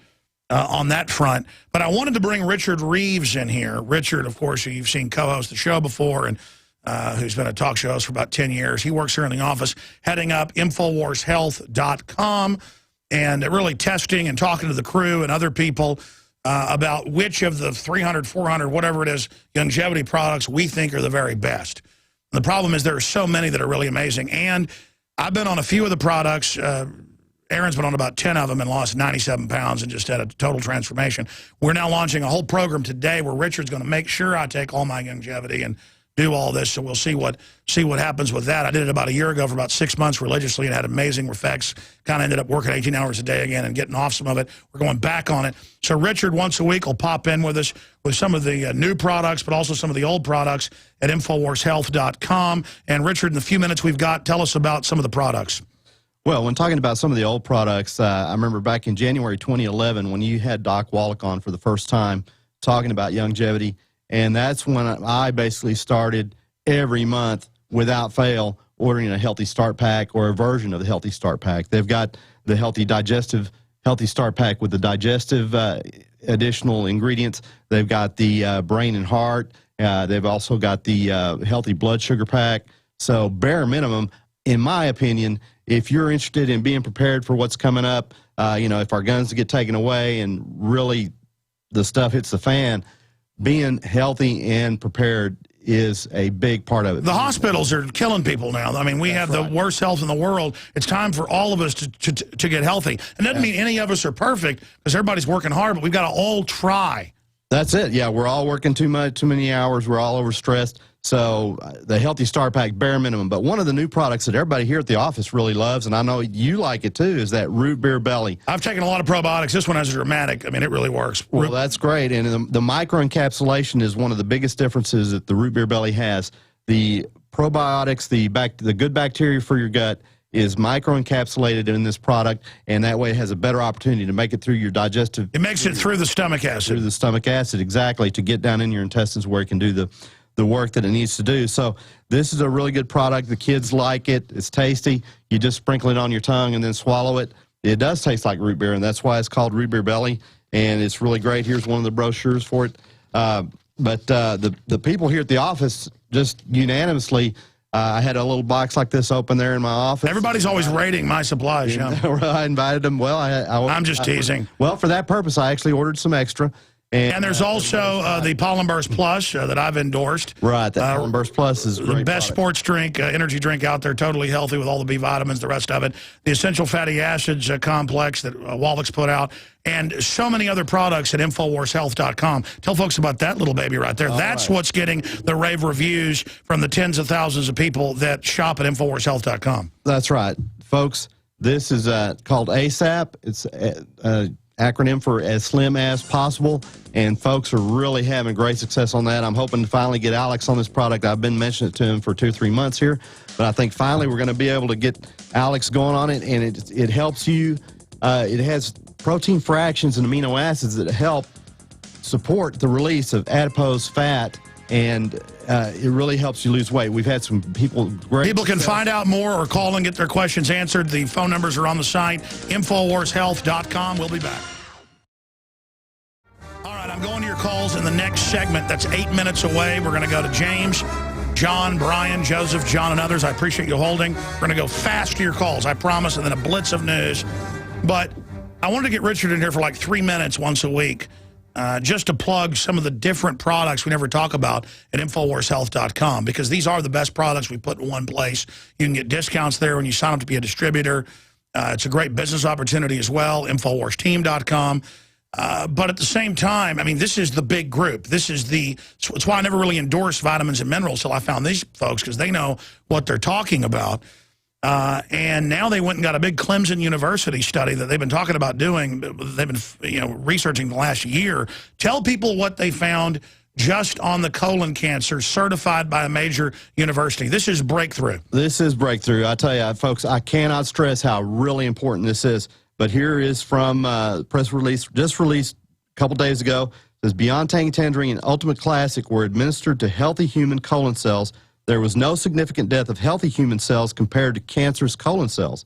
on that front. But I wanted to bring Richard Reeves in here. Richard, of course, who you've seen co-host the show before, and who's been a talk show host for about 10 years. He works here in the office, heading up InfoWarsHealth.com, and really testing and talking to the crew and other people about which of the 300, 400, whatever it is, longevity products we think are the very best. And the problem is there are so many that are really amazing. And I've been on a few of the products. Aaron's been on about 10 of them and lost 97 pounds and just had a total transformation. We're now launching a whole program today where Richard's going to make sure I take all my longevity and do all this, so we'll see what happens with that. I did it about a year ago for about 6 months religiously and had amazing effects. Kind of ended up working 18 hours a day again and getting off some of it. We're going back on it. So Richard once a week will pop in with us with some of the new products, but also some of the old products at InfoWarsHealth.com. And Richard, in the few minutes we've got, tell us about some of the products. Well, when talking about some of the old products, I remember back in January 2011 when you had Doc Wallach on for the first time talking about longevity. And that's when I basically started every month without fail ordering a Healthy Start Pack or a version of the Healthy Start Pack. They've got the Healthy Start Pack with the digestive additional ingredients. They've got the brain and heart. They've also got the Healthy Blood Sugar Pack. So bare minimum, in my opinion, if you're interested in being prepared for what's coming up, if our guns get taken away and really the stuff hits the fan, being healthy and prepared is a big part of it. The hospitals are killing people now. I mean, we have the worst health in the world. It's time for all of us to get healthy. It doesn't mean any of us are perfect because everybody's working hard, but we've got to all try. That's it. Yeah, we're all working too many hours. We're all overstressed. So the Healthy Star Pack, bare minimum. But one of the new products that everybody here at the office really loves, and I know you like it too, is that root beer belly. I've taken a lot of probiotics. This one has a dramatic. I mean, it really works. Well, that's great. And the microencapsulation is one of the biggest differences that the root beer belly has. The probiotics, the good bacteria for your gut, is microencapsulated in this product, and that way it has a better opportunity to make it through your digestive. It makes it through the stomach acid. Through the stomach acid, exactly, to get down in your intestines where it can do the work that it needs to do. So this is a really good product. The kids like it. It's tasty. You just sprinkle it on your tongue and then swallow it. It does taste like root beer, and that's why it's called root beer belly, and it's really great. Here's one of the brochures for it. But the people here at the office just unanimously, I had a little box like this open there in my office. Everybody's always rating my supplies. Yeah. I invited them. Well, I'm just teasing. Well, for that purpose, I actually ordered some extra. And there's also the Pollen Burst Plus that I've endorsed. Right, that Pollen Burst Plus is great. The best sports drink, energy drink out there, totally healthy with all the B vitamins, the rest of it. The Essential Fatty Acids complex that Wallach's put out, and so many other products at InfoWarsHealth.com. Tell folks about that little baby right there. That's what's getting the rave reviews from the tens of thousands of people that shop at InfoWarsHealth.com. That's right, folks. This is called ASAP. It's acronym for as slim as possible, and folks are really having great success on that. I'm hoping to finally get Alex on this product. I've been mentioning it to him for 2 or 3 months here, but I think finally we're going to be able to get Alex going on it, and it helps you. It has protein fractions and amino acids that help support the release of adipose fat, and it really helps you lose weight. We've had some people. People can find out more or call and get their questions answered. The phone numbers are on the site, InfoWarsHealth.com. We'll be back. All right, I'm going to your calls in the next segment. That's 8 minutes away. We're going to go to James, John, Brian, Joseph, John, and others. I appreciate you holding. We're going to go fast to your calls, I promise, and then a blitz of news. But I wanted to get Richard in here for like 3 minutes once a week. Just to plug some of the different products we never talk about at InfoWarsHealth.com, because these are the best products we put in one place. You can get discounts there when you sign up to be a distributor. It's a great business opportunity as well, InfoWarsTeam.com. But at the same time, I mean, this is the big group. It's why I never really endorsed vitamins and minerals till I found these folks, because they know what they're talking about. And now they went and got a big Clemson University study that they've been talking about doing. They've been researching the last year. Tell people what they found just on the colon cancer, certified by a major university. This is breakthrough. This is breakthrough. I tell you, folks, I cannot stress how really important this is. But here is from press release, just released a couple days ago. It says, Beyond Tangy Tangerine and Ultimate Classic were administered to healthy human colon cells. There was no significant death of healthy human cells compared to cancerous colon cells.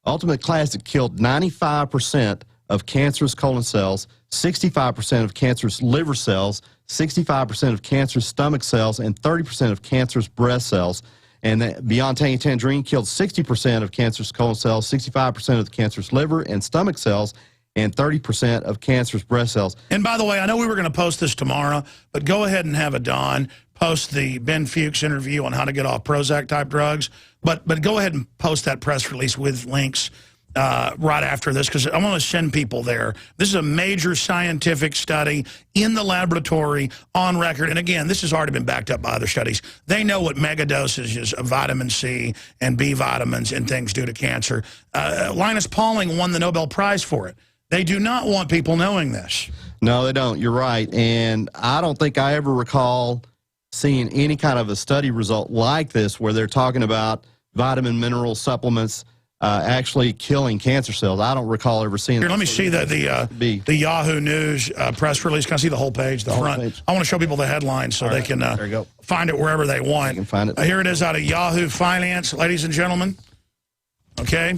Ultimate Classic killed 95% of cancerous colon cells, 65% of cancerous liver cells, 65% of cancerous stomach cells, and 30% of cancerous breast cells. And Beyond Tangy Tangerine killed 60% of cancerous colon cells, 65% of the cancerous liver and stomach cells, and 30% of cancerous breast cells. And by the way, I know we were going to post this tomorrow, but go ahead and have a Don post the Ben Fuchs interview on how to get off Prozac-type drugs. But go ahead and post that press release with links right after this, because I want to send people there. This is a major scientific study in the laboratory on record. And again, this has already been backed up by other studies. They know what mega dosages of vitamin C and B vitamins and things do to cancer. Linus Pauling won the Nobel Prize for it. They do not want people knowing this. No, they don't. You're right. And I don't think I ever recall seeing any kind of a study result like this where they're talking about vitamin mineral supplements actually killing cancer cells. I don't recall ever seeing. Here, let me see the Yahoo News press release. Can I see the whole page, the front? Page. I want to show people the headlines so they can find it wherever they want. You can find it. Here it is out of Yahoo Finance, ladies and gentlemen. Okay.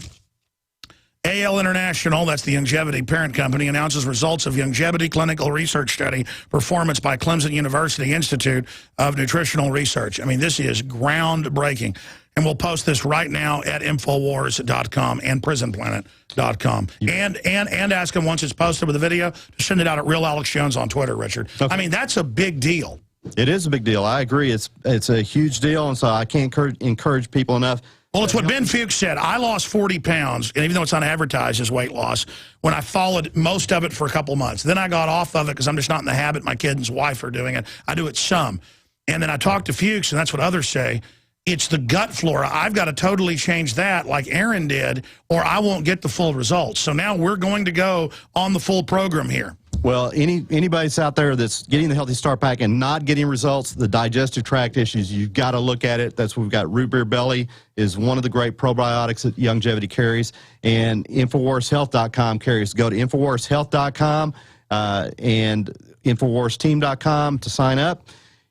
AL International, that's the Youngevity parent company, announces results of Youngevity clinical research study performance by Clemson University Institute of Nutritional Research. I mean, this is groundbreaking. And we'll post this right now at Infowars.com and PrisonPlanet.com. And ask them once it's posted with a video to send it out at Real Alex Jones on Twitter, Richard. Okay. I mean, that's a big deal. It is a big deal. I agree. It's a huge deal, and so I can't encourage people enough. Well, it's what Ben Fuchs said. I lost 40 pounds, and even though it's not advertised as weight loss, when I followed most of it for a couple months. Then I got off of it because I'm just not in the habit. My kid and his wife are doing it. I do it some. And then I talked to Fuchs, and that's what others say. It's the gut flora. I've got to totally change that like Aaron did, or I won't get the full results. So now we're going to go on the full program here. Well, anybody that's out there that's getting the Healthy Start Pack and not getting results, the digestive tract issues, you've got to look at it. That's what we've got. Root Beer Belly is one of the great probiotics that Longevity carries, and InfoWarsHealth.com carries. Go to InfoWarsHealth.com and InfoWarsTeam.com to sign up.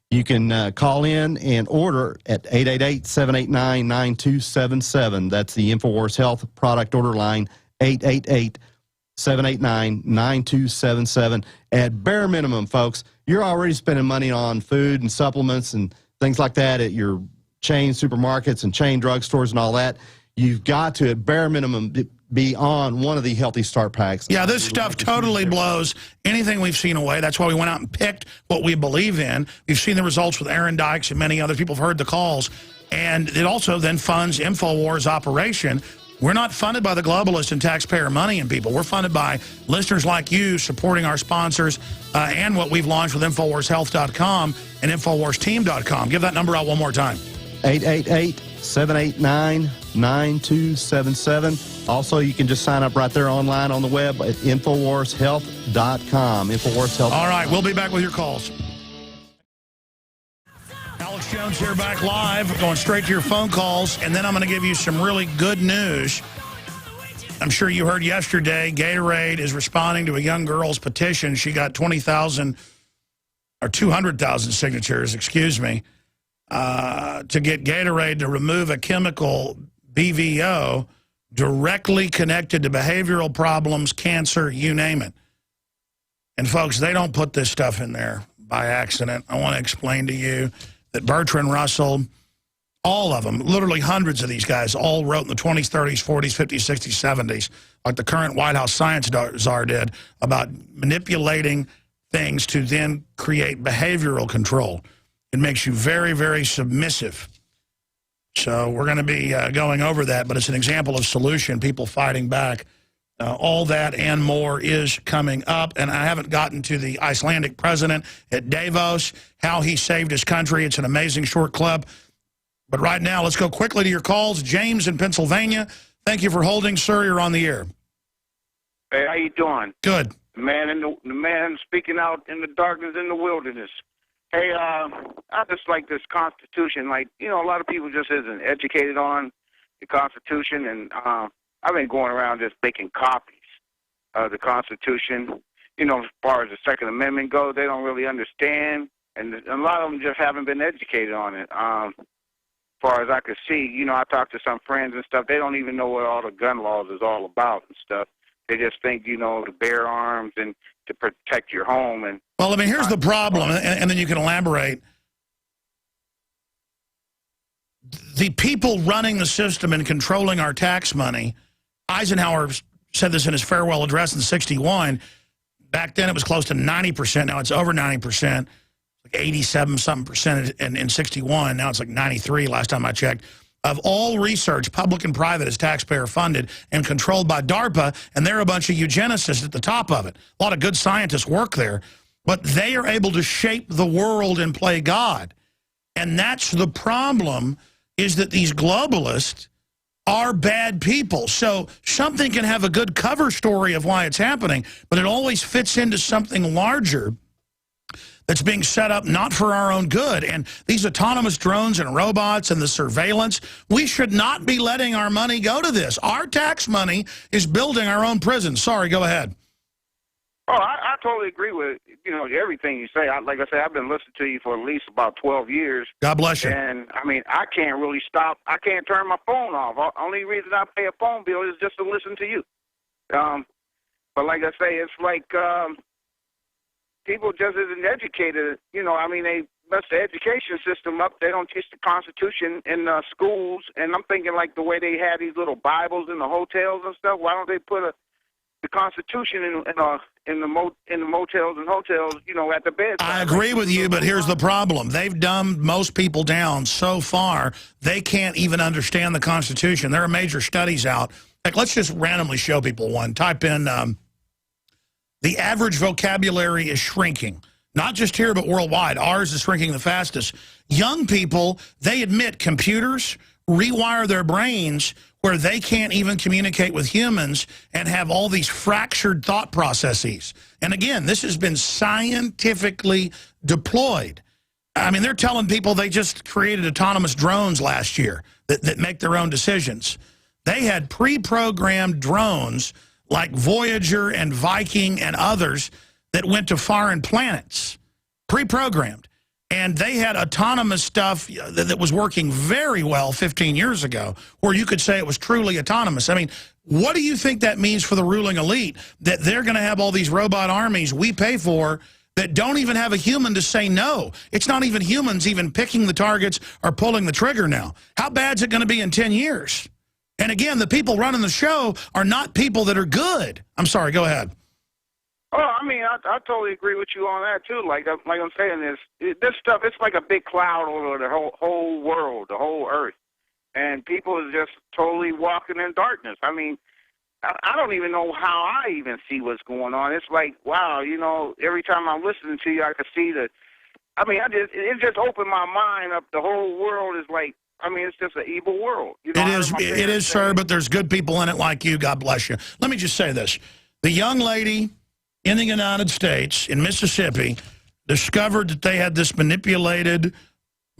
You can call in and order at 888-789-9277. That's the InfoWars Health product order line, 888-789-9277. At bare minimum, folks, you're already spending money on food and supplements and things like that at your chain supermarkets and chain drugstores and all that. You've got to, at bare minimum, be on one of the Healthy Start Packs. Yeah, this stuff totally blows anything we've seen away. That's why we went out and picked what we believe in. We've seen the results with Aaron Dykes and many other people have heard the calls. And it also then funds InfoWars operation. We're not funded by the globalists and taxpayer money and people. We're funded by listeners like you supporting our sponsors and what we've launched with InfoWarsHealth.com and InfoWarsTeam.com. Give that number out one more time. 888-789-9277. Also, you can just sign up right there online on the web at InfoWarsHealth.com. InfoWars Health. All right, we'll be back with your calls. Alex Jones here, back live, going straight to your phone calls, and then I'm going to give you some really good news. I'm sure you heard yesterday, Gatorade is responding to a young girl's petition. She got 20,000 or 200,000 signatures, excuse me, to get Gatorade to remove a chemical, BVO, directly connected to behavioral problems, cancer, you name it. And folks, they don't put this stuff in there by accident. I want to explain to you that Bertrand Russell, all of them, literally hundreds of these guys, all wrote in the 20s, 30s, 40s, 50s, 60s, 70s, like the current White House science czar did, about manipulating things to then create behavioral control. It makes you very, very submissive. So we're going to be going over that, but it's an example of solution, people fighting back. All that and more is coming up, and I haven't gotten to the Icelandic president at Davos, how he saved his country. It's an amazing short clip. But right now, let's go quickly to your calls. James in Pennsylvania, thank you for holding, sir. You're on the air. Hey, how you doing? Good. The man speaking out in the darkness in the wilderness. Hey, I just like this Constitution. Like, you know, a lot of people just isn't educated on the Constitution, and I've been going around just making copies of the Constitution. You know, as far as the Second Amendment goes, they don't really understand, and a lot of them just haven't been educated on it. As far as I could see, you know, I talked to some friends and stuff. They don't even know what all the gun laws is all about and stuff. They just think, you know, to bear arms and to protect your home. And well, I mean, here's the problem, and then you can elaborate. The people running the system and controlling our tax money, Eisenhower said this in his farewell address in '61. Back then it was close to 90%. Now it's over 90%, like 87-something% in '61. Now it's like 93 last time I checked. Of all research, public and private, is taxpayer funded and controlled by DARPA, and they're a bunch of eugenicists at the top of it. A lot of good scientists work there, but they are able to shape the world and play God. And that's the problem, is that these globalists are bad people. So something can have a good cover story of why it's happening, but it always fits into something larger that's being set up not for our own good. And these autonomous drones and robots and the surveillance, we should not be letting our money go to this. Our tax money is building our own prisons. Sorry, go ahead. Oh, I totally agree with, you know, everything you say. Like I said, I've been listening to you for at least about 12 years. God bless you. And, I mean, I can't really stop. I can't turn my phone off. Only reason I pay a phone bill is just to listen to you. But like I say, it's like people just isn't educated. You know, I mean, they mess the education system up. They don't teach the Constitution in schools. And I'm thinking, like, the way they have these little Bibles in the hotels and stuff, why don't they put a the Constitution in the motels and hotels, you know, at the bedside. I agree with you, but here's the problem. They've dumbed most people down so far, they can't even understand the Constitution. There are major studies out. Like, let's just randomly show people one. Type in, the average vocabulary is shrinking. Not just here, but worldwide. Ours is shrinking the fastest. Young people, they admit computers rewire their brains where they can't even communicate with humans and have all these fractured thought processes. And again, this has been scientifically deployed. I mean, they're telling people they just created autonomous drones last year that make their own decisions. They had pre-programmed drones like Voyager and Viking and others that went to foreign planets, pre-programmed. And they had autonomous stuff that was working very well 15 years ago, where you could say it was truly autonomous. I mean, what do you think that means for the ruling elite, that they're going to have all these robot armies we pay for that don't even have a human to say no? It's not even humans even picking the targets or pulling the trigger now. How bad is it going to be in 10 years? And again, the people running the show are not people that are good. I'm sorry, go ahead. Oh, I mean, I totally agree with you on that too. Like I'm saying, this stuff, it's like a big cloud over the whole world, the whole earth, and people are just totally walking in darkness. I mean, I don't even know how I even see what's going on. It's like, wow, you know, every time I'm listening to you, I can see that. I mean, it just opened my mind up. The whole world is like, I mean, it's just an evil world. You know, it is, sir, but there's good people in it like you. God bless you. Let me just say this. The young lady in the United States, in Mississippi, discovered that they had this manipulated,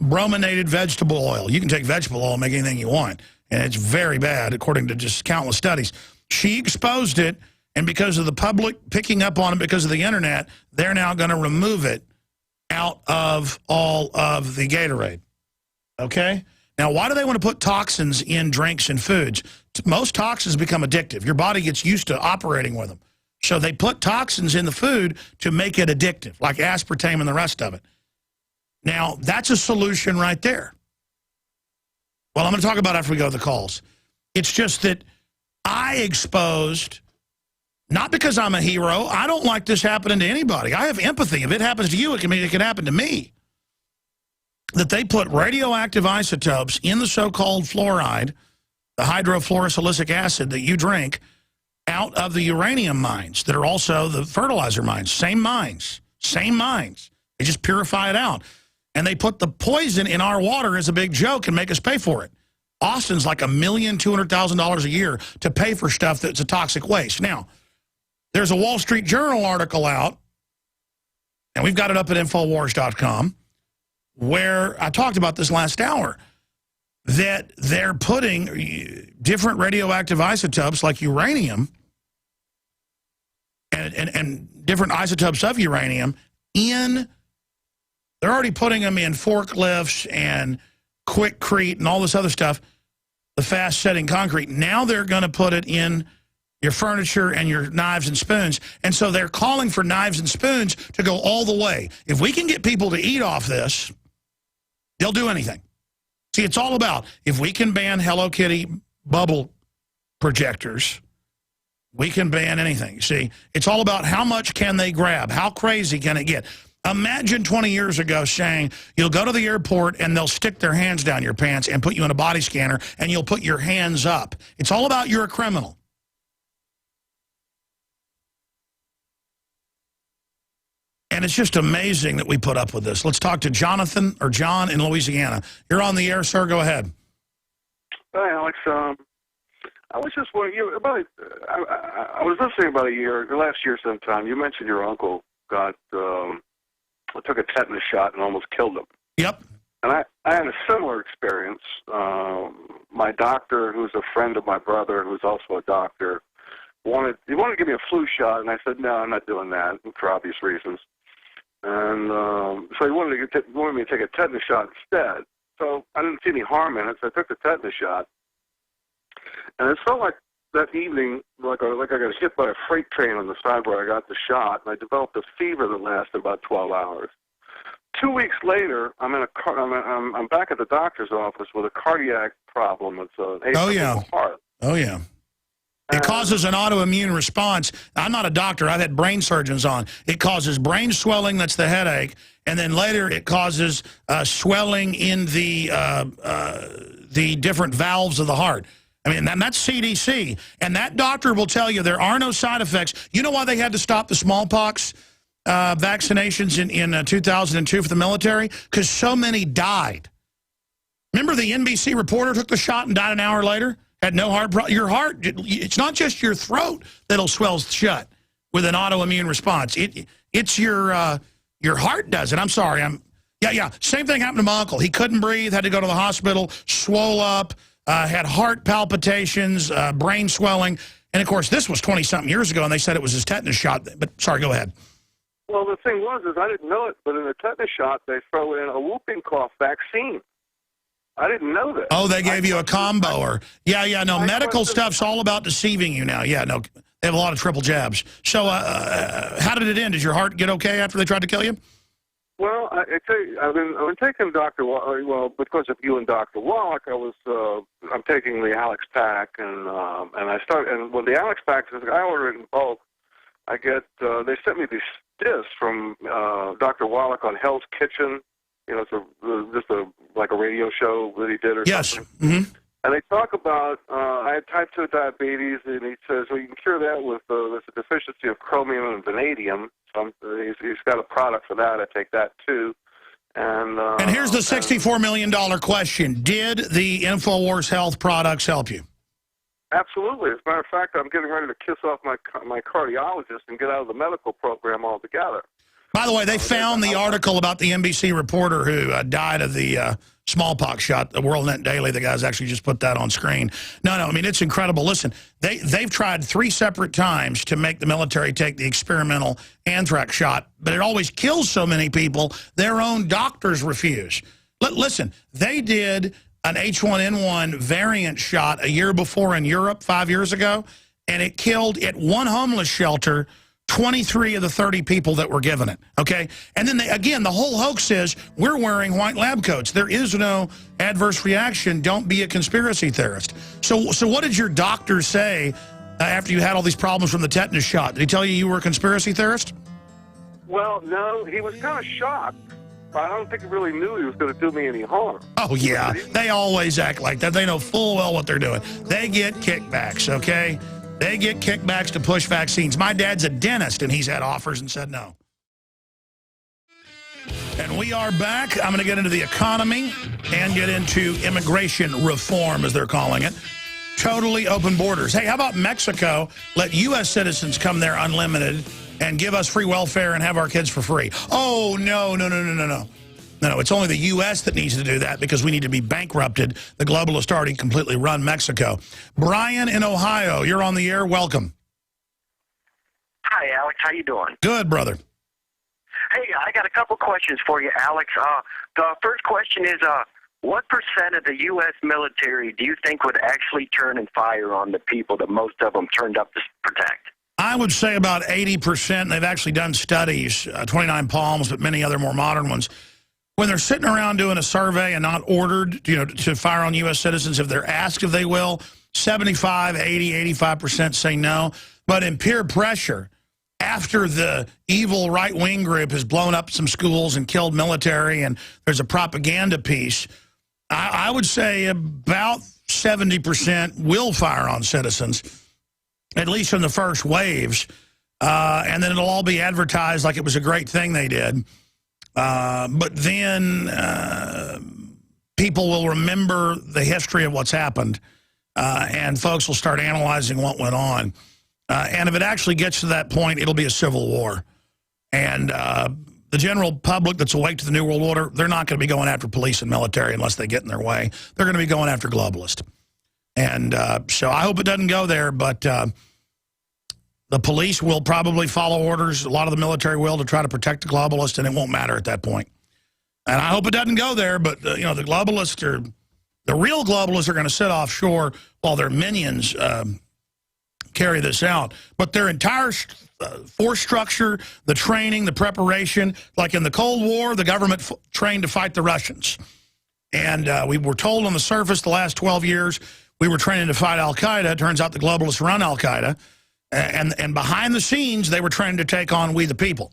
brominated vegetable oil. You can take vegetable oil and make anything you want, and it's very bad, according to just countless studies. She exposed it, and because of the public picking up on it because of the Internet, they're now going to remove it out of all of the Gatorade. Okay? Now, why do they want to put toxins in drinks and foods? Most toxins become addictive. Your body gets used to operating with them. So they put toxins in the food to make it addictive, like aspartame and the rest of it. Now, that's a solution right there. Well, I'm going to talk about it after we go to the calls. It's just that I exposed, not because I'm a hero, I don't like this happening to anybody. I have empathy. If it happens to you, it can happen to me. That they put radioactive isotopes in the so-called fluoride, the hydrofluorosilicic acid that you drink, out of the uranium mines that are also the fertilizer mines. Same mines. Same mines. They just purify it out. And they put the poison in our water as a big joke and make us pay for it. Austin's like $1,200,000 a year to pay for stuff that's a toxic waste. Now, there's a Wall Street Journal article out, and we've got it up at Infowars.com, where I talked about this last hour, that they're putting different radioactive isotopes like uranium and different isotopes of uranium in, they're already putting them in forklifts and quickcrete and all this other stuff, the fast-setting concrete. Now they're going to put it in your furniture and your knives and spoons. And so they're calling for knives and spoons to go all the way. If we can get people to eat off this, they'll do anything. See, it's all about, if we can ban Hello Kitty bubble projectors, we can ban anything. See, it's all about how much can they grab? How crazy can it get? Imagine 20 years ago saying, you'll go to the airport and they'll stick their hands down your pants and put you in a body scanner and you'll put your hands up. It's all about you're a criminal. And it's just amazing that we put up with this. Let's talk to Jonathan or John in Louisiana. You're on the air, sir. Go ahead. Hi, Alex. I was just wondering, I was listening about last year sometime. You mentioned your uncle took a tetanus shot and almost killed him. Yep. And I had a similar experience. My doctor, who's a friend of my brother, who's also a doctor, wanted to give me a flu shot, and I said, no, I'm not doing that for obvious reasons. And so he wanted me to take a tetanus shot instead. So I didn't see any harm in it, so I took the tetanus shot. And it felt like that evening, like I got hit by a freight train on the side where I got the shot, and I developed a fever that lasted about 12 hours. 2 weeks later, I'm back at the doctor's office with a cardiac problem. It's a heart. Oh, yeah. It causes an autoimmune response. I'm not a doctor. I've had brain surgeons on. It causes brain swelling, that's the headache, and then later it causes swelling in the different valves of the heart. I mean, and that's CDC. And that doctor will tell you there are no side effects. You know why they had to stop the smallpox vaccinations in 2002 for the military? Because so many died. Remember the NBC reporter took the shot and died an hour later? Had no heart problem. Your heart, it's not just your throat that'll swell shut with an autoimmune response. It's your heart does it. I'm sorry. Yeah. Same thing happened to my uncle. He couldn't breathe, had to go to the hospital, swole up, had heart palpitations, brain swelling. And, of course, this was 20-something years ago, and they said it was his tetanus shot. But, sorry, go ahead. Well, the thing was I didn't know it, but in the tetanus shot, they throw in a whooping cough vaccine. I didn't know that. Oh, they gave you a combo. Or no, medical stuff's all about deceiving you now. Yeah, no, they have a lot of triple jabs. So how did it end? Did your heart get okay after they tried to kill you? Well, I tell you, I've been taking Dr. Well, because of you and Dr. Wallach, I'm taking the Alex Pack, and when the Alex Pack, I order it in bulk. I get they sent me these discs from Dr. Wallach on Hell's Kitchen. You know, it's like a radio show that he did or something. Mm-hmm. And they talk about, I had type 2 diabetes, and he says, well, you can cure that with there's a deficiency of chromium and vanadium. So he's got a product for that. I take that, too. And here's the $64 million question. Did the InfoWars Health products help you? Absolutely. As a matter of fact, I'm getting ready to kiss off my cardiologist and get out of the medical program altogether. By the way, they found the article about the NBC reporter who died of the smallpox shot. The World Net Daily, the guys actually just put that on screen. No, I mean, it's incredible. Listen, they've tried 3 separate times to make the military take the experimental anthrax shot, but it always kills so many people, their own doctors refuse. Listen, they did an H1N1 variant shot a year before in Europe 5 years ago, and it killed at one homeless shelter 23 of the 30 people that were given it, okay? And then, again, the whole hoax is we're wearing white lab coats. There is no adverse reaction. Don't be a conspiracy theorist. So what did your doctor say after you had all these problems from the tetanus shot? Did he tell you were a conspiracy theorist? Well, no, he was kind of shocked. I don't think he really knew he was going to do me any harm. Oh, yeah. They always act like that. They know full well what they're doing. They get kickbacks, okay? They get kickbacks to push vaccines. My dad's a dentist, and he's had offers and said no. And we are back. I'm going to get into the economy and get into immigration reform, as they're calling it. Totally open borders. Hey, how about Mexico let U.S. citizens come there unlimited and give us free welfare and have our kids for free? Oh, no. No, it's only the U.S. that needs to do that because we need to be bankrupted. The globalists already completely run Mexico. Brian in Ohio, you're on the air. Welcome. Hi, Alex. How you doing? Good, brother. Hey, I got a couple questions for you, Alex. The first question is, what % of the U.S. military do you think would actually turn and fire on the people that most of them turned up to protect? I would say about 80%. They've actually done studies, 29 Palms, but many other more modern ones. When they're sitting around doing a survey and not ordered, to fire on U.S. citizens, if they're asked if they will, 75, 80, 85% say no. But in peer pressure, after the evil right-wing group has blown up some schools and killed military and there's a propaganda piece, I would say about 70% will fire on citizens, at least in the first waves. And then it'll all be advertised like it was a great thing they did. But then people will remember the history of what's happened, and folks will start analyzing what went on. And if it actually gets to that point, it'll be a civil war. And the general public that's awake to the New World Order, they're not going to be going after police and military unless they get in their way. They're going to be going after globalists. And so I hope it doesn't go there, but the police will probably follow orders. A lot of the military will to try to protect the globalists, and it won't matter at that point. And I hope it doesn't go there, but, the globalists the real globalists are going to sit offshore while their minions carry this out. But their entire force structure, the training, the preparation, like in the Cold War, the government trained to fight the Russians. And we were told on the surface the last 12 years, we were training to fight al-Qaeda. It turns out the globalists run al-Qaeda. And behind the scenes, they were training to take on we the people.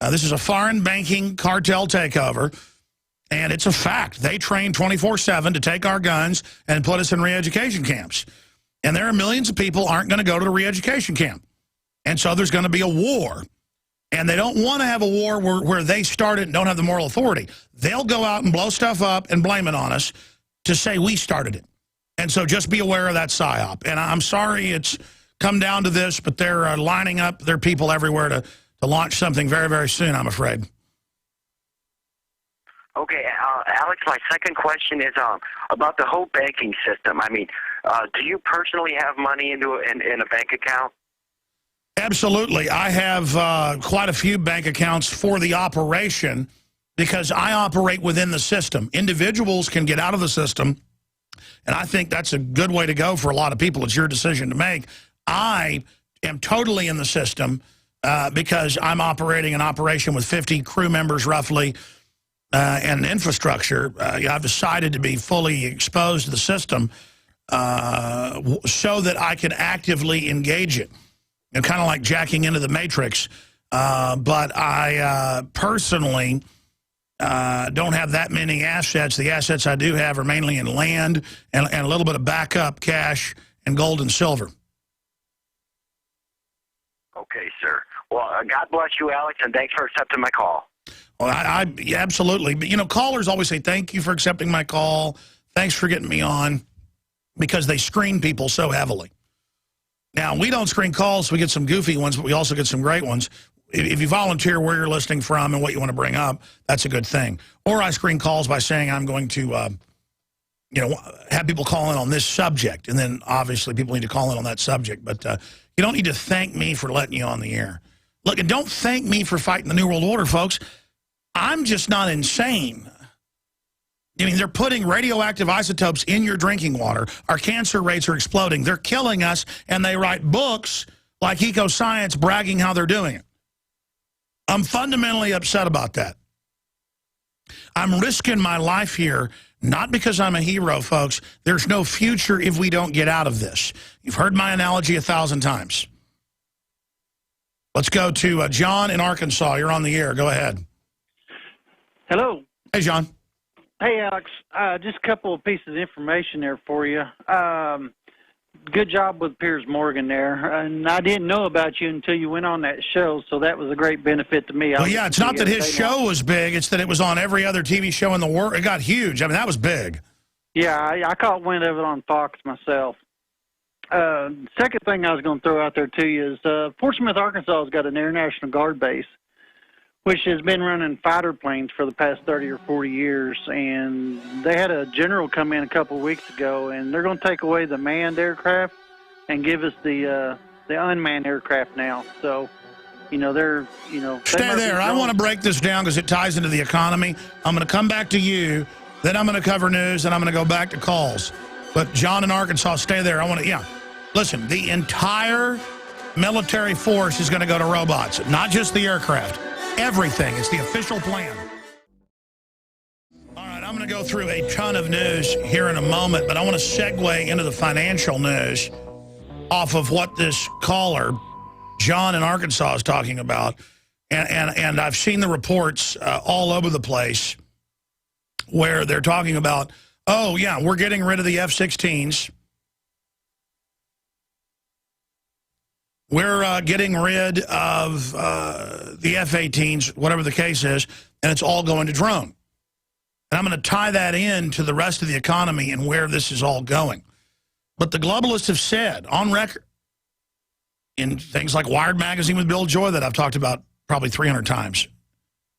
This is a foreign banking cartel takeover, and it's a fact. They train 24/7 to take our guns and put us in re-education camps. And there are millions of people aren't going to go to the re-education camp. And so there's going to be a war. And they don't want to have a war where they start it and don't have the moral authority. They'll go out and blow stuff up and blame it on us to say we started it. And so just be aware of that psyop. And I'm sorry it's come down to this, but they're lining up their people everywhere to launch something very, very soon, I'm afraid. Okay, Alex, my second question is about the whole banking system. I mean, do you personally have money in a bank account? Absolutely. I have quite a few bank accounts for the operation because I operate within the system. Individuals can get out of the system, and I think that's a good way to go for a lot of people. It's your decision to make. I am totally in the system because I'm operating an operation with 50 crew members roughly and infrastructure. I've decided to be fully exposed to the system so that I can actively engage it. And kind of like jacking into the Matrix. But I personally don't have that many assets. The assets I do have are mainly in land and a little bit of backup cash and gold and silver. Okay, sir. Well, God bless you, Alex, and thanks for accepting my call. Well, yeah, absolutely. But, you know, callers always say, thank you for accepting my call. Thanks for getting me on, because they screen people so heavily. Now, we don't screen calls, so we get some goofy ones, but we also get some great ones. If you volunteer where you're listening from and what you want to bring up, that's a good thing. Or I screen calls by saying I'm going to, have people call in on this subject. And then, obviously, people need to call in on that subject. But you don't need to thank me for letting you on the air. Look, and don't thank me for fighting the New World Order, folks. I'm just not insane. I mean, they're putting radioactive isotopes in your drinking water. Our cancer rates are exploding. They're killing us, and they write books like Eco-Science bragging how they're doing it. I'm fundamentally upset about that. I'm risking my life here, not because I'm a hero, folks. There's no future if we don't get out of this. You've heard my analogy 1,000 times. Let's go to John in Arkansas. You're on the air. Go ahead. Hello. Hey, John. Hey, Alex, just a couple of pieces of information there for you. Good job with Piers Morgan there. And I didn't know about you until you went on that show, so that was a great benefit to me. Well, yeah, it's not that his show was big. It's that it was on every other TV show in the world. It got huge. I mean, that was big. Yeah, I caught wind of it on Fox myself. Second thing I was going to throw out there to you is Fort Smith, Arkansas has got an Air National Guard base, which has been running fighter planes for the past 30 or 40 years. And they had a general come in a couple of weeks ago, and they're going to take away the manned aircraft and give us the unmanned aircraft now. So, they're, Stay there. I want to break this down because it ties into the economy. I'm going to come back to you, then I'm going to cover news, and I'm going to go back to calls. But John in Arkansas, stay there. I want to, Listen, the entire military force is going to go to robots, not just the aircraft. Everything. It's the official plan. All right, I'm going to go through a ton of news here in a moment, but I want to segue into the financial news off of what this caller, John in Arkansas, is talking about. And I've seen the reports all over the place where they're talking about, oh, yeah, we're getting rid of the F-16s. We're getting rid of the F-18s, whatever the case is, and it's all going to drone. And I'm going to tie that in to the rest of the economy and where this is all going. But the globalists have said on record in things like Wired Magazine with Bill Joy that I've talked about probably 300 times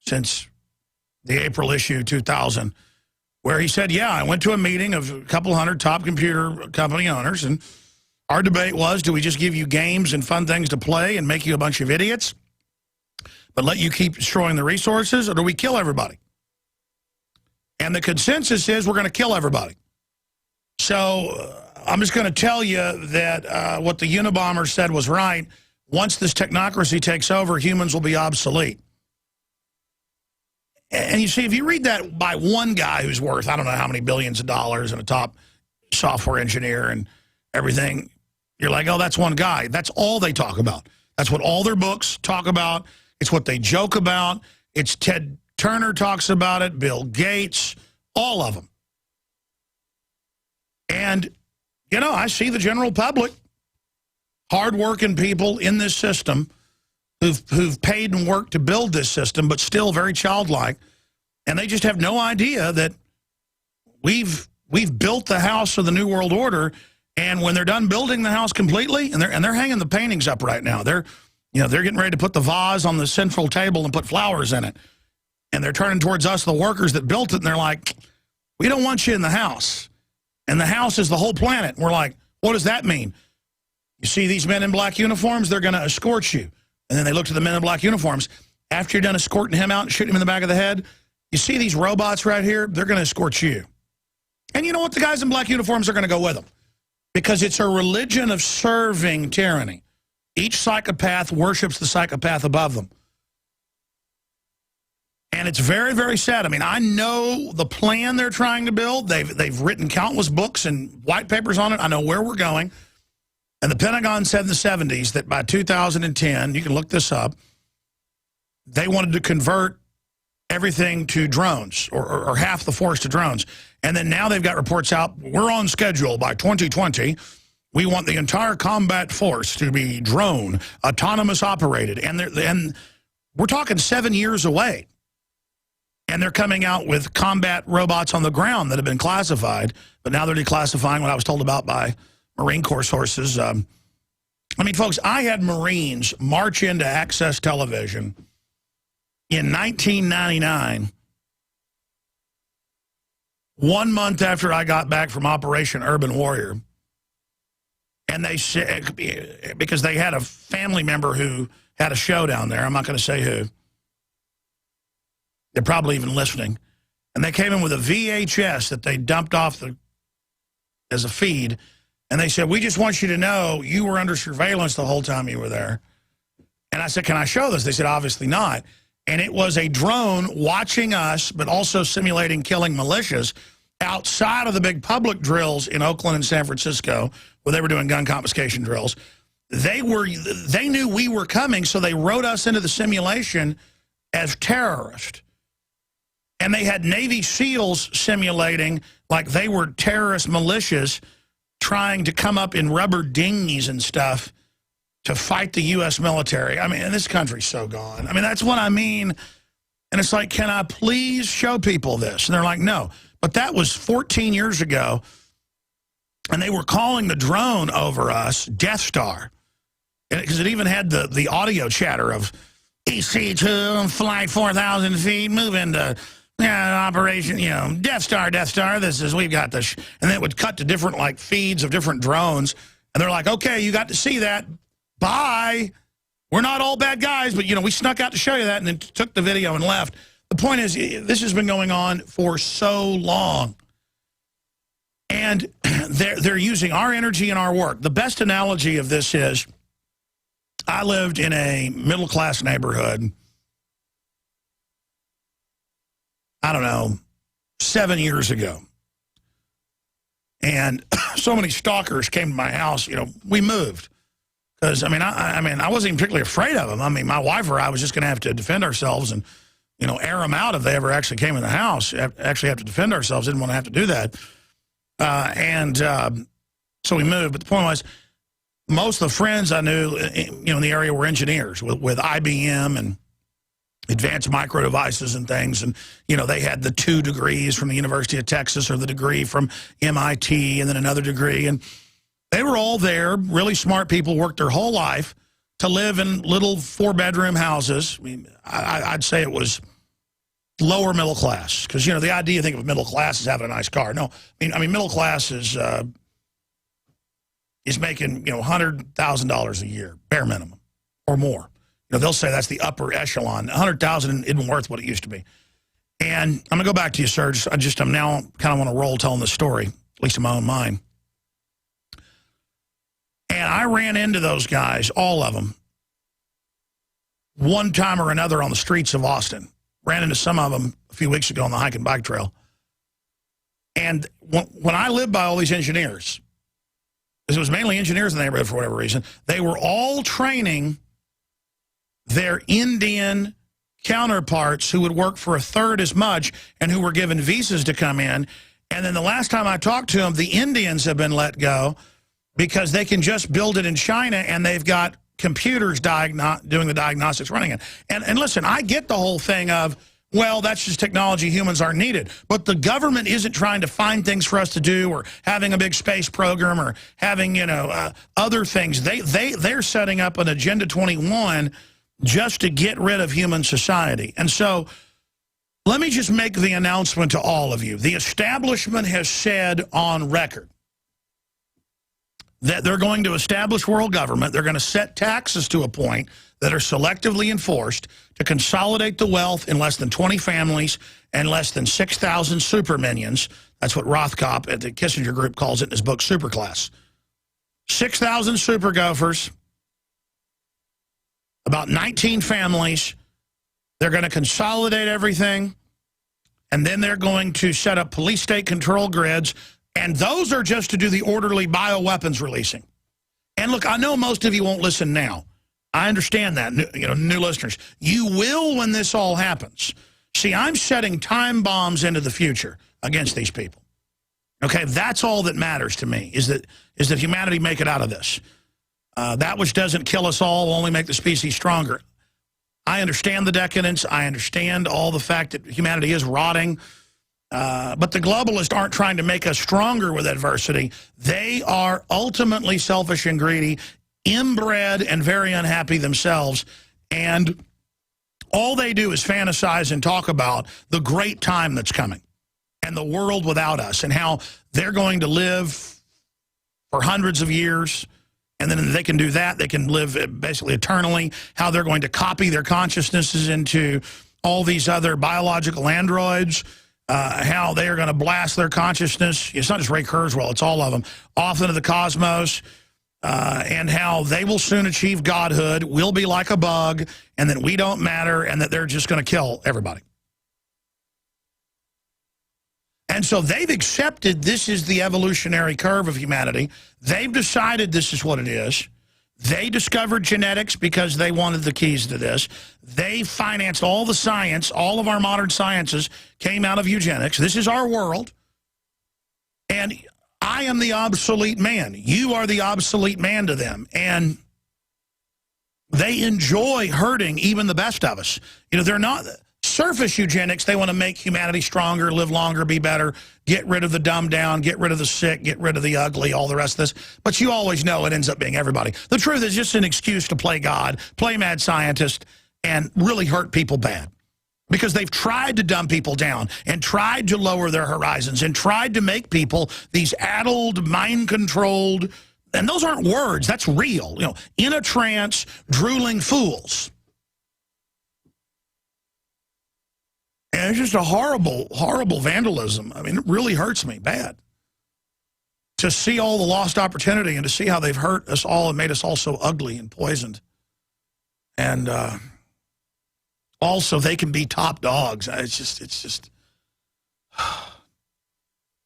since the April issue 2000, where he said, yeah, I went to a meeting of a couple hundred top computer company owners, and our debate was, do we just give you games and fun things to play and make you a bunch of idiots, but let you keep destroying the resources, or do we kill everybody? And the consensus is we're going to kill everybody. So I'm just going to tell you that what the Unabomber said was right. Once this technocracy takes over, humans will be obsolete. And you see, if you read that by one guy who's worth, I don't know how many billions of dollars and a top software engineer and everything. You're like, oh, that's one guy. That's all they talk about. That's what all their books talk about. It's what they joke about. It's Ted Turner talks about it, Bill Gates, all of them. And, you know, I see the general public, hardworking people in this system who've paid and worked to build this system, but still very childlike. And they just have no idea that we've built the house of the New World Order. And when they're done building the house completely, and they're hanging the paintings up right now, they're getting ready to put the vase on the central table and put flowers in it. And they're turning towards us, the workers that built it, and they're like, we don't want you in the house. And the house is the whole planet. And we're like, what does that mean? You see these men in black uniforms, they're going to escort you. And then they look to the men in black uniforms. After you're done escorting him out and shooting him in the back of the head, you see these robots right here? They're going to escort you. And you know what? The guys in black uniforms are going to go with them. Because it's a religion of serving tyranny. Each psychopath worships the psychopath above them. And it's very, very sad. I mean, I know the plan they're trying to build. They've written countless books and white papers on it. I know where we're going. And the Pentagon said in the 70s that by 2010, you can look this up, they wanted to convert everything to drones, or half the force to drones. And then now they've got reports out, we're on schedule by 2020. We want the entire combat force to be drone, autonomous operated. And we're talking 7 years away. And they're coming out with combat robots on the ground that have been classified, but now they're declassifying what I was told about by Marine Corps sources. I mean, folks, I had Marines march into Access Television in 1999, 1 month after I got back from Operation Urban Warrior. And they said, because they had a family member who had a show down there, I'm not going to say who. They're probably even listening. And they came in with a VHS that they dumped off as a feed. And they said, we just want you to know you were under surveillance the whole time you were there. And I said, can I show this? They said, obviously not. And it was a drone watching us, but also simulating killing militias outside of the big public drills in Oakland and San Francisco, where they were doing gun confiscation drills. They knew we were coming, so they wrote us into the simulation as terrorists. And they had Navy SEALs simulating like they were terrorist militias trying to come up in rubber dinghies and stuff to fight the U.S. military. I mean, and this country's so gone. I mean, that's what I mean. And it's like, can I please show people this? And they're like, no. But that was 14 years ago. And they were calling the drone over us Death Star. Because it even had the audio chatter of EC-2, flight 4,000 feet, move into operation, Death Star, this is, we've got this. And then it would cut to different, like, feeds of different drones. And they're like, okay, you got to see that. Bye. We're not all bad guys, but, we snuck out to show you that and then took the video and left. The point is, this has been going on for so long. And they're using our energy and our work. The best analogy of this is, I lived in a middle-class neighborhood, I don't know, 7 years ago. And so many stalkers came to my house, we moved. Because, I wasn't even particularly afraid of them. I mean, my wife or I was just going to have to defend ourselves and, air them out if they ever actually came in the house. Actually have to defend ourselves. Didn't want to have to do that. So we moved. But the point was, most of the friends I knew, in the area were engineers with IBM and advanced micro devices and things. And, they had the 2 degrees from the University of Texas or the degree from MIT and then another degree. And they were all there, really smart people, worked their whole life to live in little 4-bedroom houses. I mean, I'd say it was lower middle class. Because, the idea you think of middle class is having a nice car. No, I mean middle class is making, $100,000 a year, bare minimum, or more. They'll say that's the upper echelon. $100,000 isn't worth what it used to be. And I'm going to go back to you, Serge. I'm now kind of on a roll telling the story, at least in my own mind. And I ran into those guys, all of them, one time or another on the streets of Austin. Ran into some of them a few weeks ago on the hike and bike trail. And when I lived by all these engineers, because it was mainly engineers in the neighborhood for whatever reason, they were all training their Indian counterparts who would work for a third as much and who were given visas to come in. And then the last time I talked to them, the Indians have been let go because they can just build it in China and they've got computers doing the diagnostics running it. And listen, I get the whole thing of, well, that's just technology, humans aren't needed. But the government isn't trying to find things for us to do or having a big space program or having, other things. They're setting up an Agenda 21 just to get rid of human society. And so let me just make the announcement to all of you. The establishment has said on record that they're going to establish world government. They're going to set taxes to a point that are selectively enforced to consolidate the wealth in less than 20 families and less than 6,000 super minions. That's what Rothkopf at the Kissinger Group calls it in his book Superclass. 6,000 super gophers, about 19 families. They're going to consolidate everything, and then they're going to set up police state control grids, and those are just to do the orderly bioweapons releasing. And look, I know most of you won't listen now. I understand that, new listeners. You will when this all happens. See, I'm setting time bombs into the future against these people. Okay, that's all that matters to me, is that humanity make it out of this. That which doesn't kill us all will only make the species stronger. I understand the decadence. I understand all the fact that humanity is rotting. But the globalists aren't trying to make us stronger with adversity. They are ultimately selfish and greedy, inbred and very unhappy themselves. And all they do is fantasize and talk about the great time that's coming and the world without us and how they're going to live for hundreds of years. And then they can do that. They can live basically eternally. How they're going to copy their consciousnesses into all these other biological androids. How they are going to blast their consciousness. It's not just Ray Kurzweil. It's all of them. Off into the cosmos. And how they will soon achieve godhood, will be like a bug, and that we don't matter, and that they're just going to kill everybody. And so they've accepted this is the evolutionary curve of humanity. They've decided this is what it is. They discovered genetics because they wanted the keys to this. They financed all the science. All of our modern sciences came out of eugenics. This is our world. And I am the obsolete man. You are the obsolete man to them. And they enjoy hurting even the best of us. They're not surface eugenics. They want to make humanity stronger, live longer, be better, get rid of the dumbed down, get rid of the sick, get rid of the ugly, all the rest of this. But you always know it ends up being everybody. The truth is just an excuse to play God, play mad scientist, and really hurt people bad. Because they've tried to dumb people down and tried to lower their horizons and tried to make people these addled, mind-controlled, and those aren't words, that's real, in a trance, drooling fools. And it's just a horrible, horrible vandalism. I mean, it really hurts me bad to see all the lost opportunity and to see how they've hurt us all and made us all so ugly and poisoned. And also, they can be top dogs. It's just.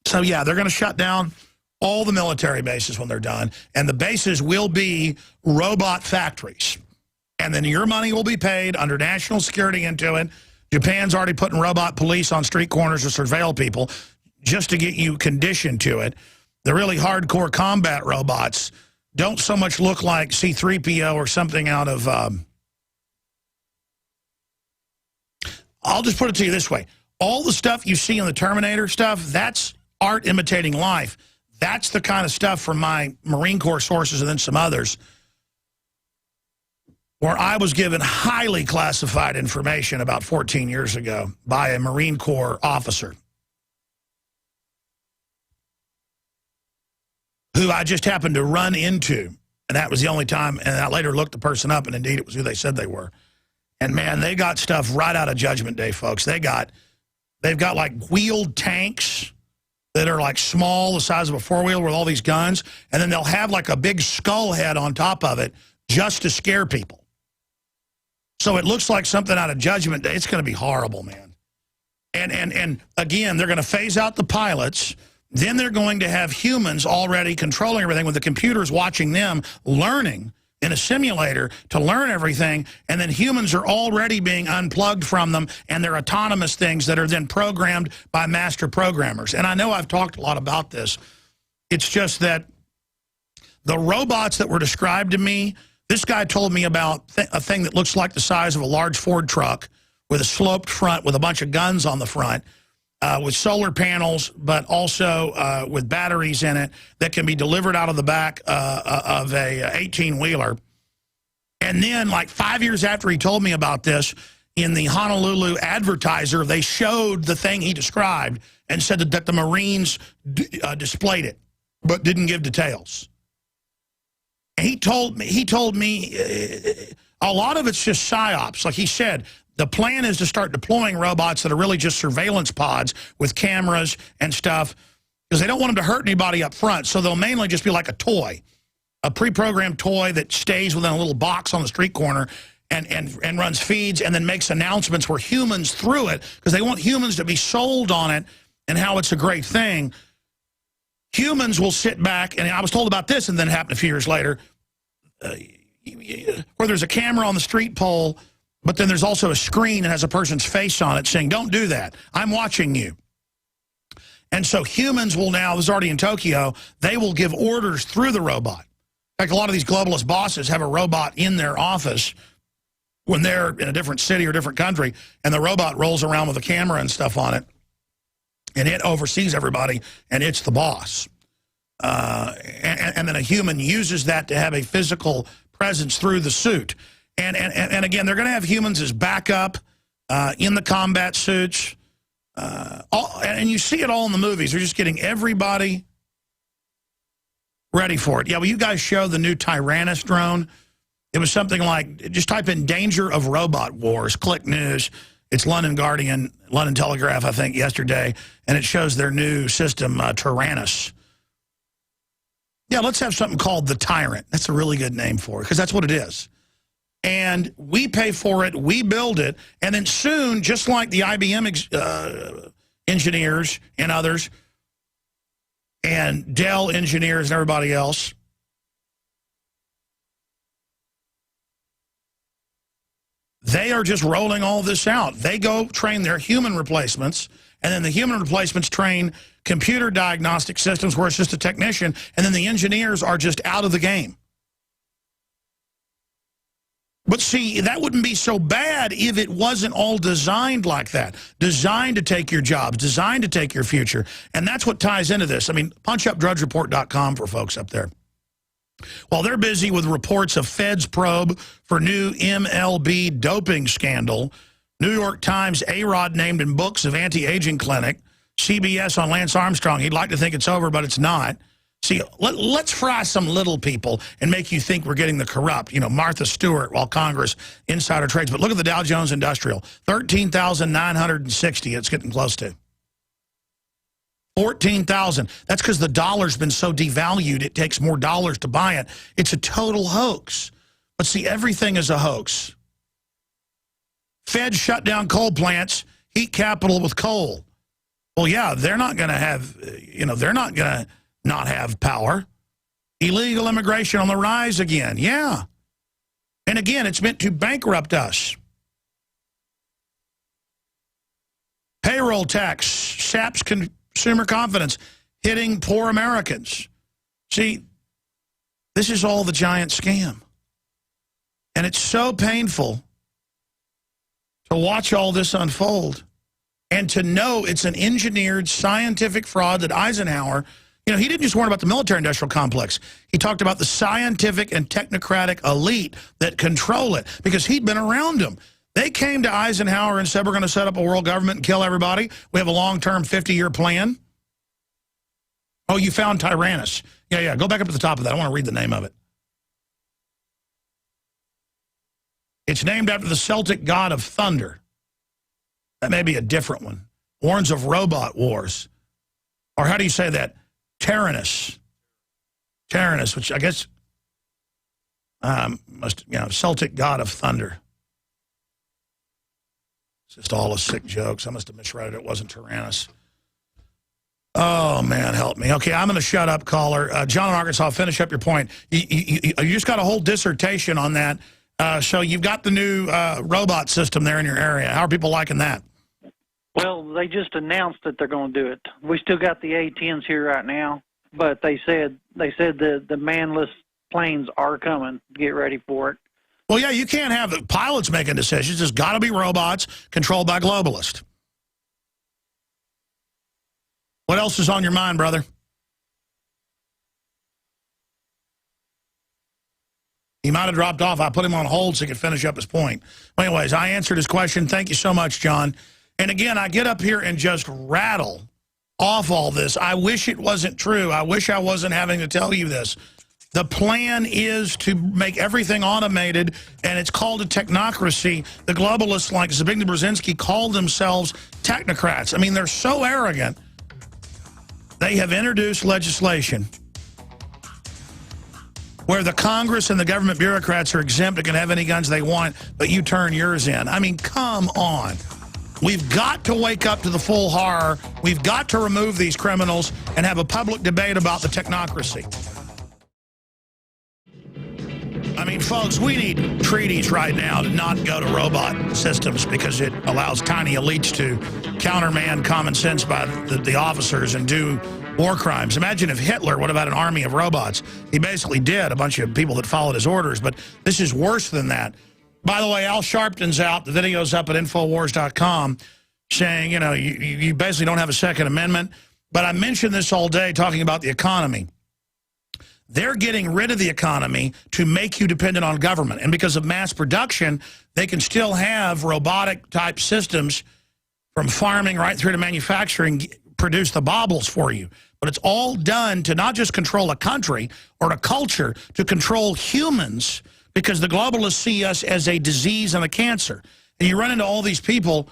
So, yeah, they're going to shut down all the military bases when they're done. And the bases will be robot factories. And then your money will be paid under national security into it. Japan's already putting robot police on street corners to surveil people just to get you conditioned to it. The really hardcore combat robots don't so much look like C-3PO or something out of... I'll just put it to you this way. All the stuff you see in the Terminator stuff, that's art imitating life. That's the kind of stuff from my Marine Corps sources and then some others where I was given highly classified information about 14 years ago by a Marine Corps officer who I just happened to run into. And that was the only time. And I later looked the person up, and indeed it was who they said they were. And, man, they got stuff right out of Judgment Day, folks. They've got like wheeled tanks that are like small, the size of a four-wheeler with all these guns. And then they'll have like a big skull head on top of it just to scare people. So it looks like something out of Judgment Day. It's going to be horrible, man. And again, they're going to phase out the pilots. Then they're going to have humans already controlling everything with the computers watching them, learning in a simulator to learn everything. And then humans are already being unplugged from them, and they're autonomous things that are then programmed by master programmers. And I know I've talked a lot about this. It's just that the robots that were described to me, this guy told me about a thing that looks like the size of a large Ford truck with a sloped front with a bunch of guns on the front, with solar panels, but also with batteries in it that can be delivered out of the back of a 18-wheeler. And then, like 5 years after he told me about this, in the Honolulu Advertiser, they showed the thing he described and said that the Marines displayed it, but didn't give details. And he told me a lot of it's just psyops. Like he said, the plan is to start deploying robots that are really just surveillance pods with cameras and stuff, because they don't want them to hurt anybody up front. So they'll mainly just be like a toy, a pre-programmed toy that stays within a little box on the street corner and runs feeds and then makes announcements where humans through it, because they want humans to be sold on it and how it's a great thing. Humans will sit back, and I was told about this, and then it happened a few years later, where there's a camera on the street pole, but then there's also a screen that has a person's face on it saying, don't do that. I'm watching you. And so humans will now, this is already in Tokyo, they will give orders through the robot. In fact, a lot of these globalist bosses have a robot in their office when they're in a different city or different country, and the robot rolls around with a camera and stuff on it, and it oversees everybody, and it's the boss. And then a human uses that to have a physical presence through the suit. And again, they're going to have humans as backup in the combat suits. And you see it all in the movies. They're just getting everybody ready for it. Yeah, well, you guys show the new Tyrannus drone. It was something like, just type in danger of robot wars, click news. It's London Guardian, London Telegraph, I think, yesterday. And it shows their new system, Tyrannus. Yeah, let's have something called the Tyrant. That's a really good name for it, because that's what it is. And we pay for it, we build it, and then soon, just like the IBM engineers and others, and Dell engineers and everybody else, they are just rolling all this out. They go train their human replacements, and then the human replacements train computer diagnostic systems where it's just a technician, and then the engineers are just out of the game. But see, that wouldn't be so bad if it wasn't all designed like that. Designed to take your jobs, designed to take your future. And that's what ties into this. I mean, punchupdrudgereport.com for folks up there. While they're busy with reports of Fed's probe for new MLB doping scandal, New York Times A-Rod named in books of anti-aging clinic, CBS on Lance Armstrong. He'd like to think it's over, but it's not. See, let's fry some little people and make you think we're getting the corrupt, you know, Martha Stewart, while Congress insider trades. But look at the Dow Jones Industrial, 13,960 it's getting close to. 14,000. That's because the dollar's been so devalued, it takes more dollars to buy it. It's a total hoax. But see, everything is a hoax. Fed shut down coal plants, heat capital with coal. Well, yeah, they're not going to have, you know, they're not going to not have power. Illegal immigration on the rise again. Yeah. And again, it's meant to bankrupt us. Payroll tax saps consumer confidence, hitting poor Americans. See, this is all the giant scam. And it's so painful to watch all this unfold and to know it's an engineered scientific fraud that Eisenhower, you know, he didn't just warn about the military-industrial complex. He talked about the scientific and technocratic elite that control it, because he'd been around them. They came to Eisenhower and said, we're going to set up a world government and kill everybody. We have a long-term 50-year plan. Oh, you found Tyrannus. Yeah, go back up to the top of that. I want to read the name of it. It's named after the Celtic god of thunder. That may be a different one. Warns of robot wars. Or how do you say that? Tyrannus. Tyrannus, which I guess must, you know, Celtic god of thunder. It's just all a sick jokes. I must have misread it. It wasn't Tyrannus. Oh, man, help me. Okay, I'm going to shut up, caller. John in Arkansas, finish up your point. You just got a whole dissertation on that. So you've got the new robot system there in your area. How are people liking that? Well, they just announced that they're going to do it. We still got the A-10s here right now, but they said the manless planes are coming. Get ready for it. Well, yeah, you can't have the pilots making decisions. It's got to be robots controlled by globalists. What else is on your mind, brother? He might have dropped off. I put him on hold so he could finish up his point. Well, anyways, I answered his question. Thank you so much, John. And again, I get up here and just rattle off all this. I wish it wasn't true. I wish I wasn't having to tell you this. The plan is to make everything automated, and it's called a technocracy. The globalists like Zbigniew Brzezinski call themselves technocrats. I mean, they're so arrogant. They have introduced legislation where the Congress and the government bureaucrats are exempt and can have any guns they want, but you turn yours in. I mean, come on. We've got to wake up to the full horror. We've got to remove these criminals and have a public debate about the technocracy. I mean, folks, we need treaties right now to not go to robot systems because it allows tiny elites to countermand common sense by the officers and do war crimes. Imagine if Hitler would have had an army of robots. He basically did, a bunch of people that followed his orders, but this is worse than that. By the way, Al Sharpton's out. The video's up at Infowars.com saying, you know, you basically don't have a Second Amendment. But I mentioned this all day talking about the economy. They're getting rid of the economy to make you dependent on government. And because of mass production, they can still have robotic-type systems from farming right through to manufacturing produce the baubles for you. But it's all done to not just control a country or a culture, to control humans, because the globalists see us as a disease and a cancer. And you run into all these people,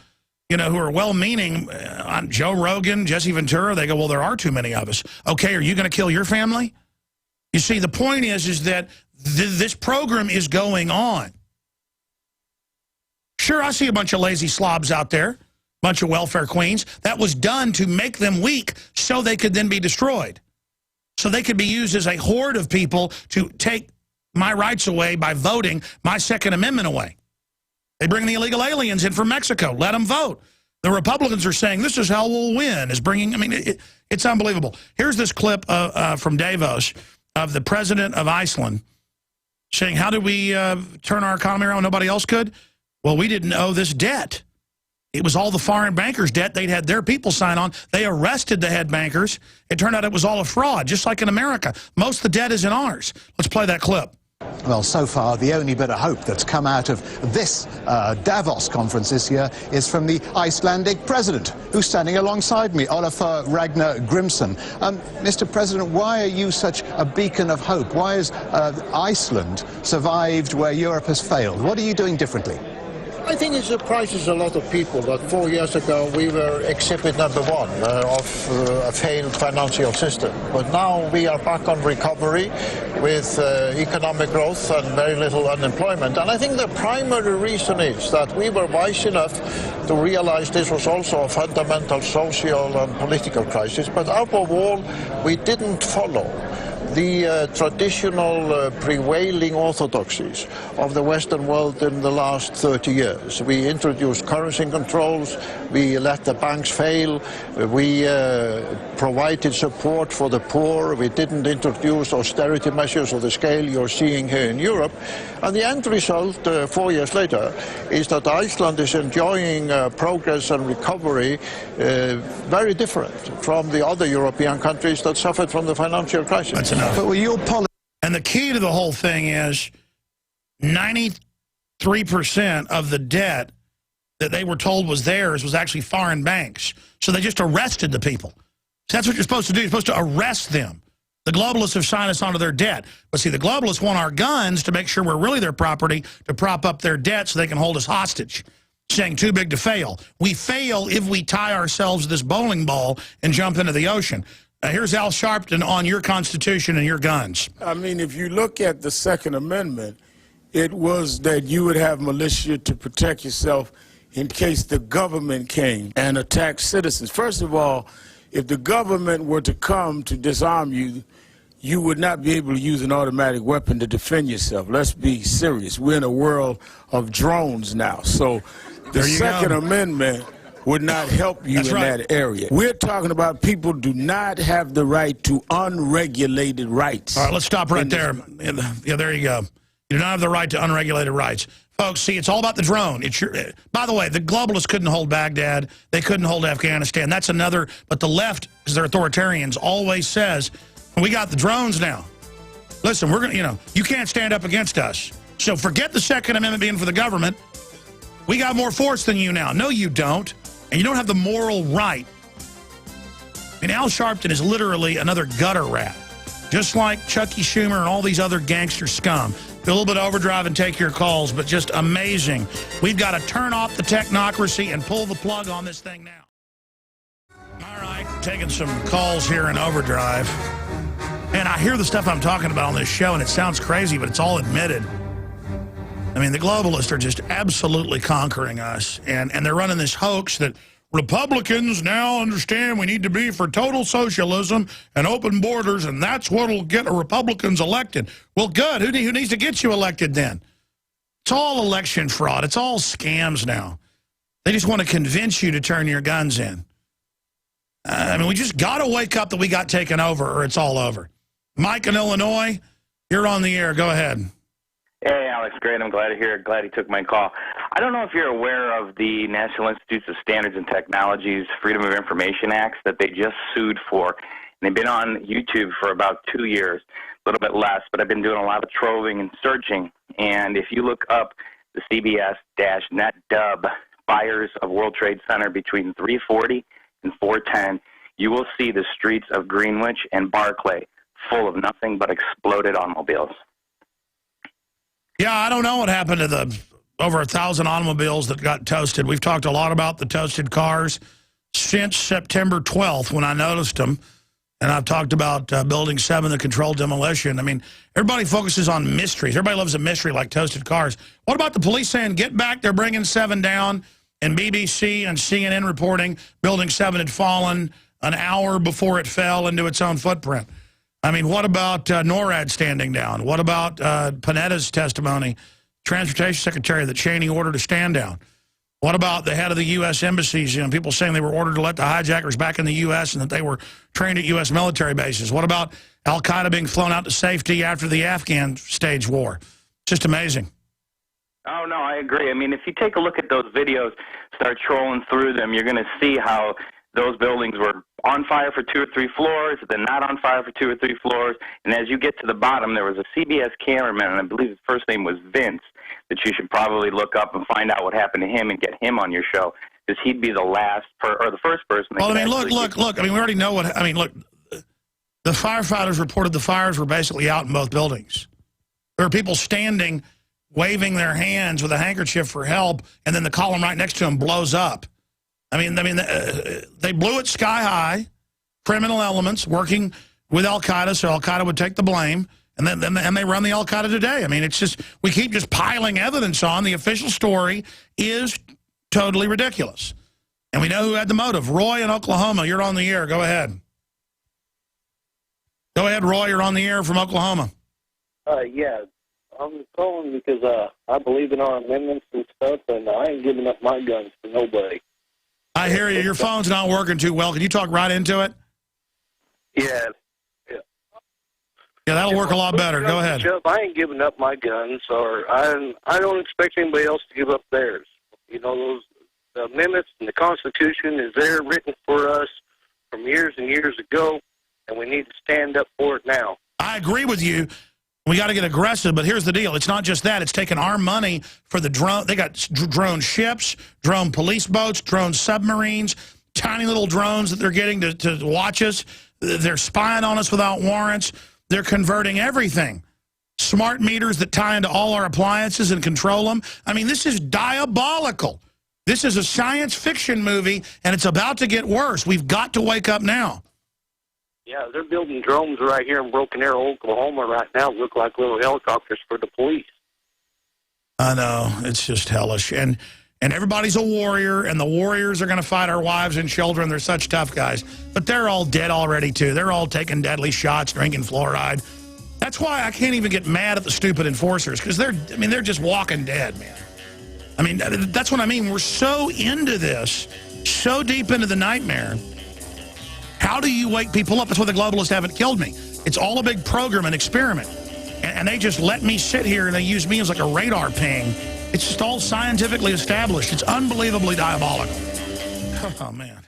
you know, who are well-meaning, on Joe Rogan, Jesse Ventura. They go, well, there are too many of us. Okay, are you going to kill your family? You see, the point is that this program is going on. Sure, I see a bunch of lazy slobs out there, bunch of welfare queens. That was done to make them weak so they could then be destroyed. So they could be used as a horde of people to take my rights away by voting my Second Amendment away. They bring the illegal aliens in from Mexico. Let them vote. The Republicans are saying this is how we'll win. Is bringing. I mean, it's unbelievable. Here's this clip from Davos of the president of Iceland saying, how did we turn our economy around when nobody else could? Well, we didn't owe this debt. It was all the foreign bankers' debt they'd had their people sign on. They arrested the head bankers. It turned out it was all a fraud, just like in America. Most of the debt is in ours. Let's play that clip. Well, so far, the only bit of hope that's come out of this Davos conference this year is from the Icelandic president, who's standing alongside me, Olafur Ragnar Grimsson. Mr. President, why are you such a beacon of hope? Why has Iceland survived where Europe has failed? What are you doing differently? I think it surprises a lot of people that 4 years ago we were exhibit number one of a failed financial system. But now we are back on recovery with economic growth and very little unemployment. And I think the primary reason is that we were wise enough to realize this was also a fundamental social and political crisis. But above all, we didn't follow the traditional prevailing orthodoxies of the Western world in the last 30 years. We introduced currency controls, we let the banks fail, we provided support for the poor, we didn't introduce austerity measures of the scale you're seeing here in Europe. And the end result, 4 years later, is that Iceland is enjoying progress and recovery very different from the other European countries that suffered from the financial crisis. That's enough. But and the key to the whole thing is 93% of the debt that they were told was theirs was actually foreign banks. So they just arrested the people. So that's what you're supposed to do. You're supposed to arrest them. The globalists have signed us onto their debt. But see, the globalists want our guns to make sure we're really their property, to prop up their debt so they can hold us hostage, saying too big to fail. We fail if we tie ourselves to this bowling ball and jump into the ocean. Here's Al Sharpton on your Constitution and your guns. I mean, if you look at the Second Amendment, it was that you would have militia to protect yourself in case the government came and attacked citizens. First of all, if the government were to come to disarm you, you would not be able to use an automatic weapon to defend yourself. Let's be serious. We're in a world of drones now. So the Second Amendment would not help you that area. We're talking about people do not have the right to unregulated rights. All right, let's stop right there. Yeah, there you go. You do not have the right to unregulated rights. Folks, see, it's all about the drone. It's your, by the way, the globalists couldn't hold Baghdad. They couldn't hold Afghanistan. That's another, but the left, because they're authoritarians, always says, we got the drones now. Listen, we're going to, you can't stand up against us. So forget the Second Amendment being for the government. We got more force than you now. No, you don't. And you don't have the moral right. I mean, Al Sharpton is literally another gutter rat. Just like Chucky Schumer and all these other gangster scum. Go a little bit overdrive and take your calls, but just amazing. We've got to turn off the technocracy and pull the plug on this thing now. All right, taking some calls here in overdrive. And I hear the stuff I'm talking about on this show, and it sounds crazy, but it's all admitted. I mean, the globalists are just absolutely conquering us, and they're running this hoax that Republicans now understand we need to be for total socialism and open borders, and that's what will get Republicans elected. Well, good. Who needs to get you elected then? It's all election fraud. It's all scams now. They just want to convince you to turn your guns in. I mean, we just got to wake up that we got taken over or it's all over. Mike in Illinois, you're on the air. Go ahead. Hey, Alex, great. I'm glad to hear it. Glad he took my call. I don't know if you're aware of the National Institutes of Standards and Technology's Freedom of Information Acts that they just sued for. And they've been on YouTube for about 2 years, a little bit less, but I've been doing a lot of trolling and searching. And if you look up the CBS-NetDub fires of World Trade Center between 3:40 and 4:10, you will see the streets of Greenwich and Barclay full of nothing but exploded automobiles. Yeah, I don't know what happened to the over 1,000 automobiles that got toasted. We've talked a lot about the toasted cars since September 12th when I noticed them. And I've talked about Building 7, the controlled demolition. I mean, everybody focuses on mysteries. Everybody loves a mystery like toasted cars. What about the police saying, get back, they're bringing 7 down, and BBC and CNN reporting Building 7 had fallen an hour before it fell into its own footprint? I mean, what about NORAD standing down? What about Panetta's testimony, Transportation Secretary, that Cheney ordered to stand down? What about the head of the U.S. embassies, people saying they were ordered to let the hijackers back in the U.S. and that they were trained at U.S. military bases? What about al-Qaeda being flown out to safety after the Afghan stage war? Just amazing. Oh, no, I agree. I mean, if you take a look at those videos, start trolling through them, you're going to see how those buildings were on fire for 2 or 3 floors, then not on fire for 2 or 3 floors. And as you get to the bottom, there was a CBS cameraman, and I believe his first name was Vince, that you should probably look up and find out what happened to him and get him on your show, because he'd be the last or the first person. Well, I mean, look. I mean, we already know what. I mean, look. The firefighters reported the fires were basically out in both buildings. There were people standing, waving their hands with a handkerchief for help, and then the column right next to them blows up. I mean, they blew it sky high, criminal elements working with al-Qaeda, so al-Qaeda would take the blame, and then they run the al-Qaeda today. I mean, it's just, we keep just piling evidence on. The official story is totally ridiculous. And we know who had the motive. Roy in Oklahoma, you're on the air. Go ahead. Go ahead, Roy, you're on the air from Oklahoma. Yeah, I'm calling because I believe in our amendments and stuff, and I ain't giving up my guns for nobody. I hear you. Your phone's not working too well. Can you talk right into it? Yeah. Yeah, that'll work a lot better. Go ahead. I ain't giving up my guns, or I don't expect anybody else to give up theirs. You know, the amendments and the Constitution is there written for us from years and years ago, and we need to stand up for it now. I agree with you. We got to get aggressive, but here's the deal. It's not just that. It's taking our money for the drone. They got drone ships, drone police boats, drone submarines, tiny little drones that they're getting to watch us. They're spying on us without warrants. They're converting everything. Smart meters that tie into all our appliances and control them. I mean, this is diabolical. This is a science fiction movie, and it's about to get worse. We've got to wake up now. Yeah, they're building drones right here in Broken Arrow, Oklahoma right now. Look like little helicopters for the police. I know. It's just hellish. And And everybody's a warrior, and the warriors are going to fight our wives and children. They're such tough guys. But they're all dead already, too. They're all taking deadly shots, drinking fluoride. That's why I can't even get mad at the stupid enforcers, because they're just walking dead, man. I mean, that's what I mean. We're so into this, so deep into the nightmare. How do you wake people up? That's why the globalists haven't killed me. It's all a big program, an experiment. And they just let me sit here, and they use me as like a radar ping. It's just all scientifically established. It's unbelievably diabolical. Oh, man.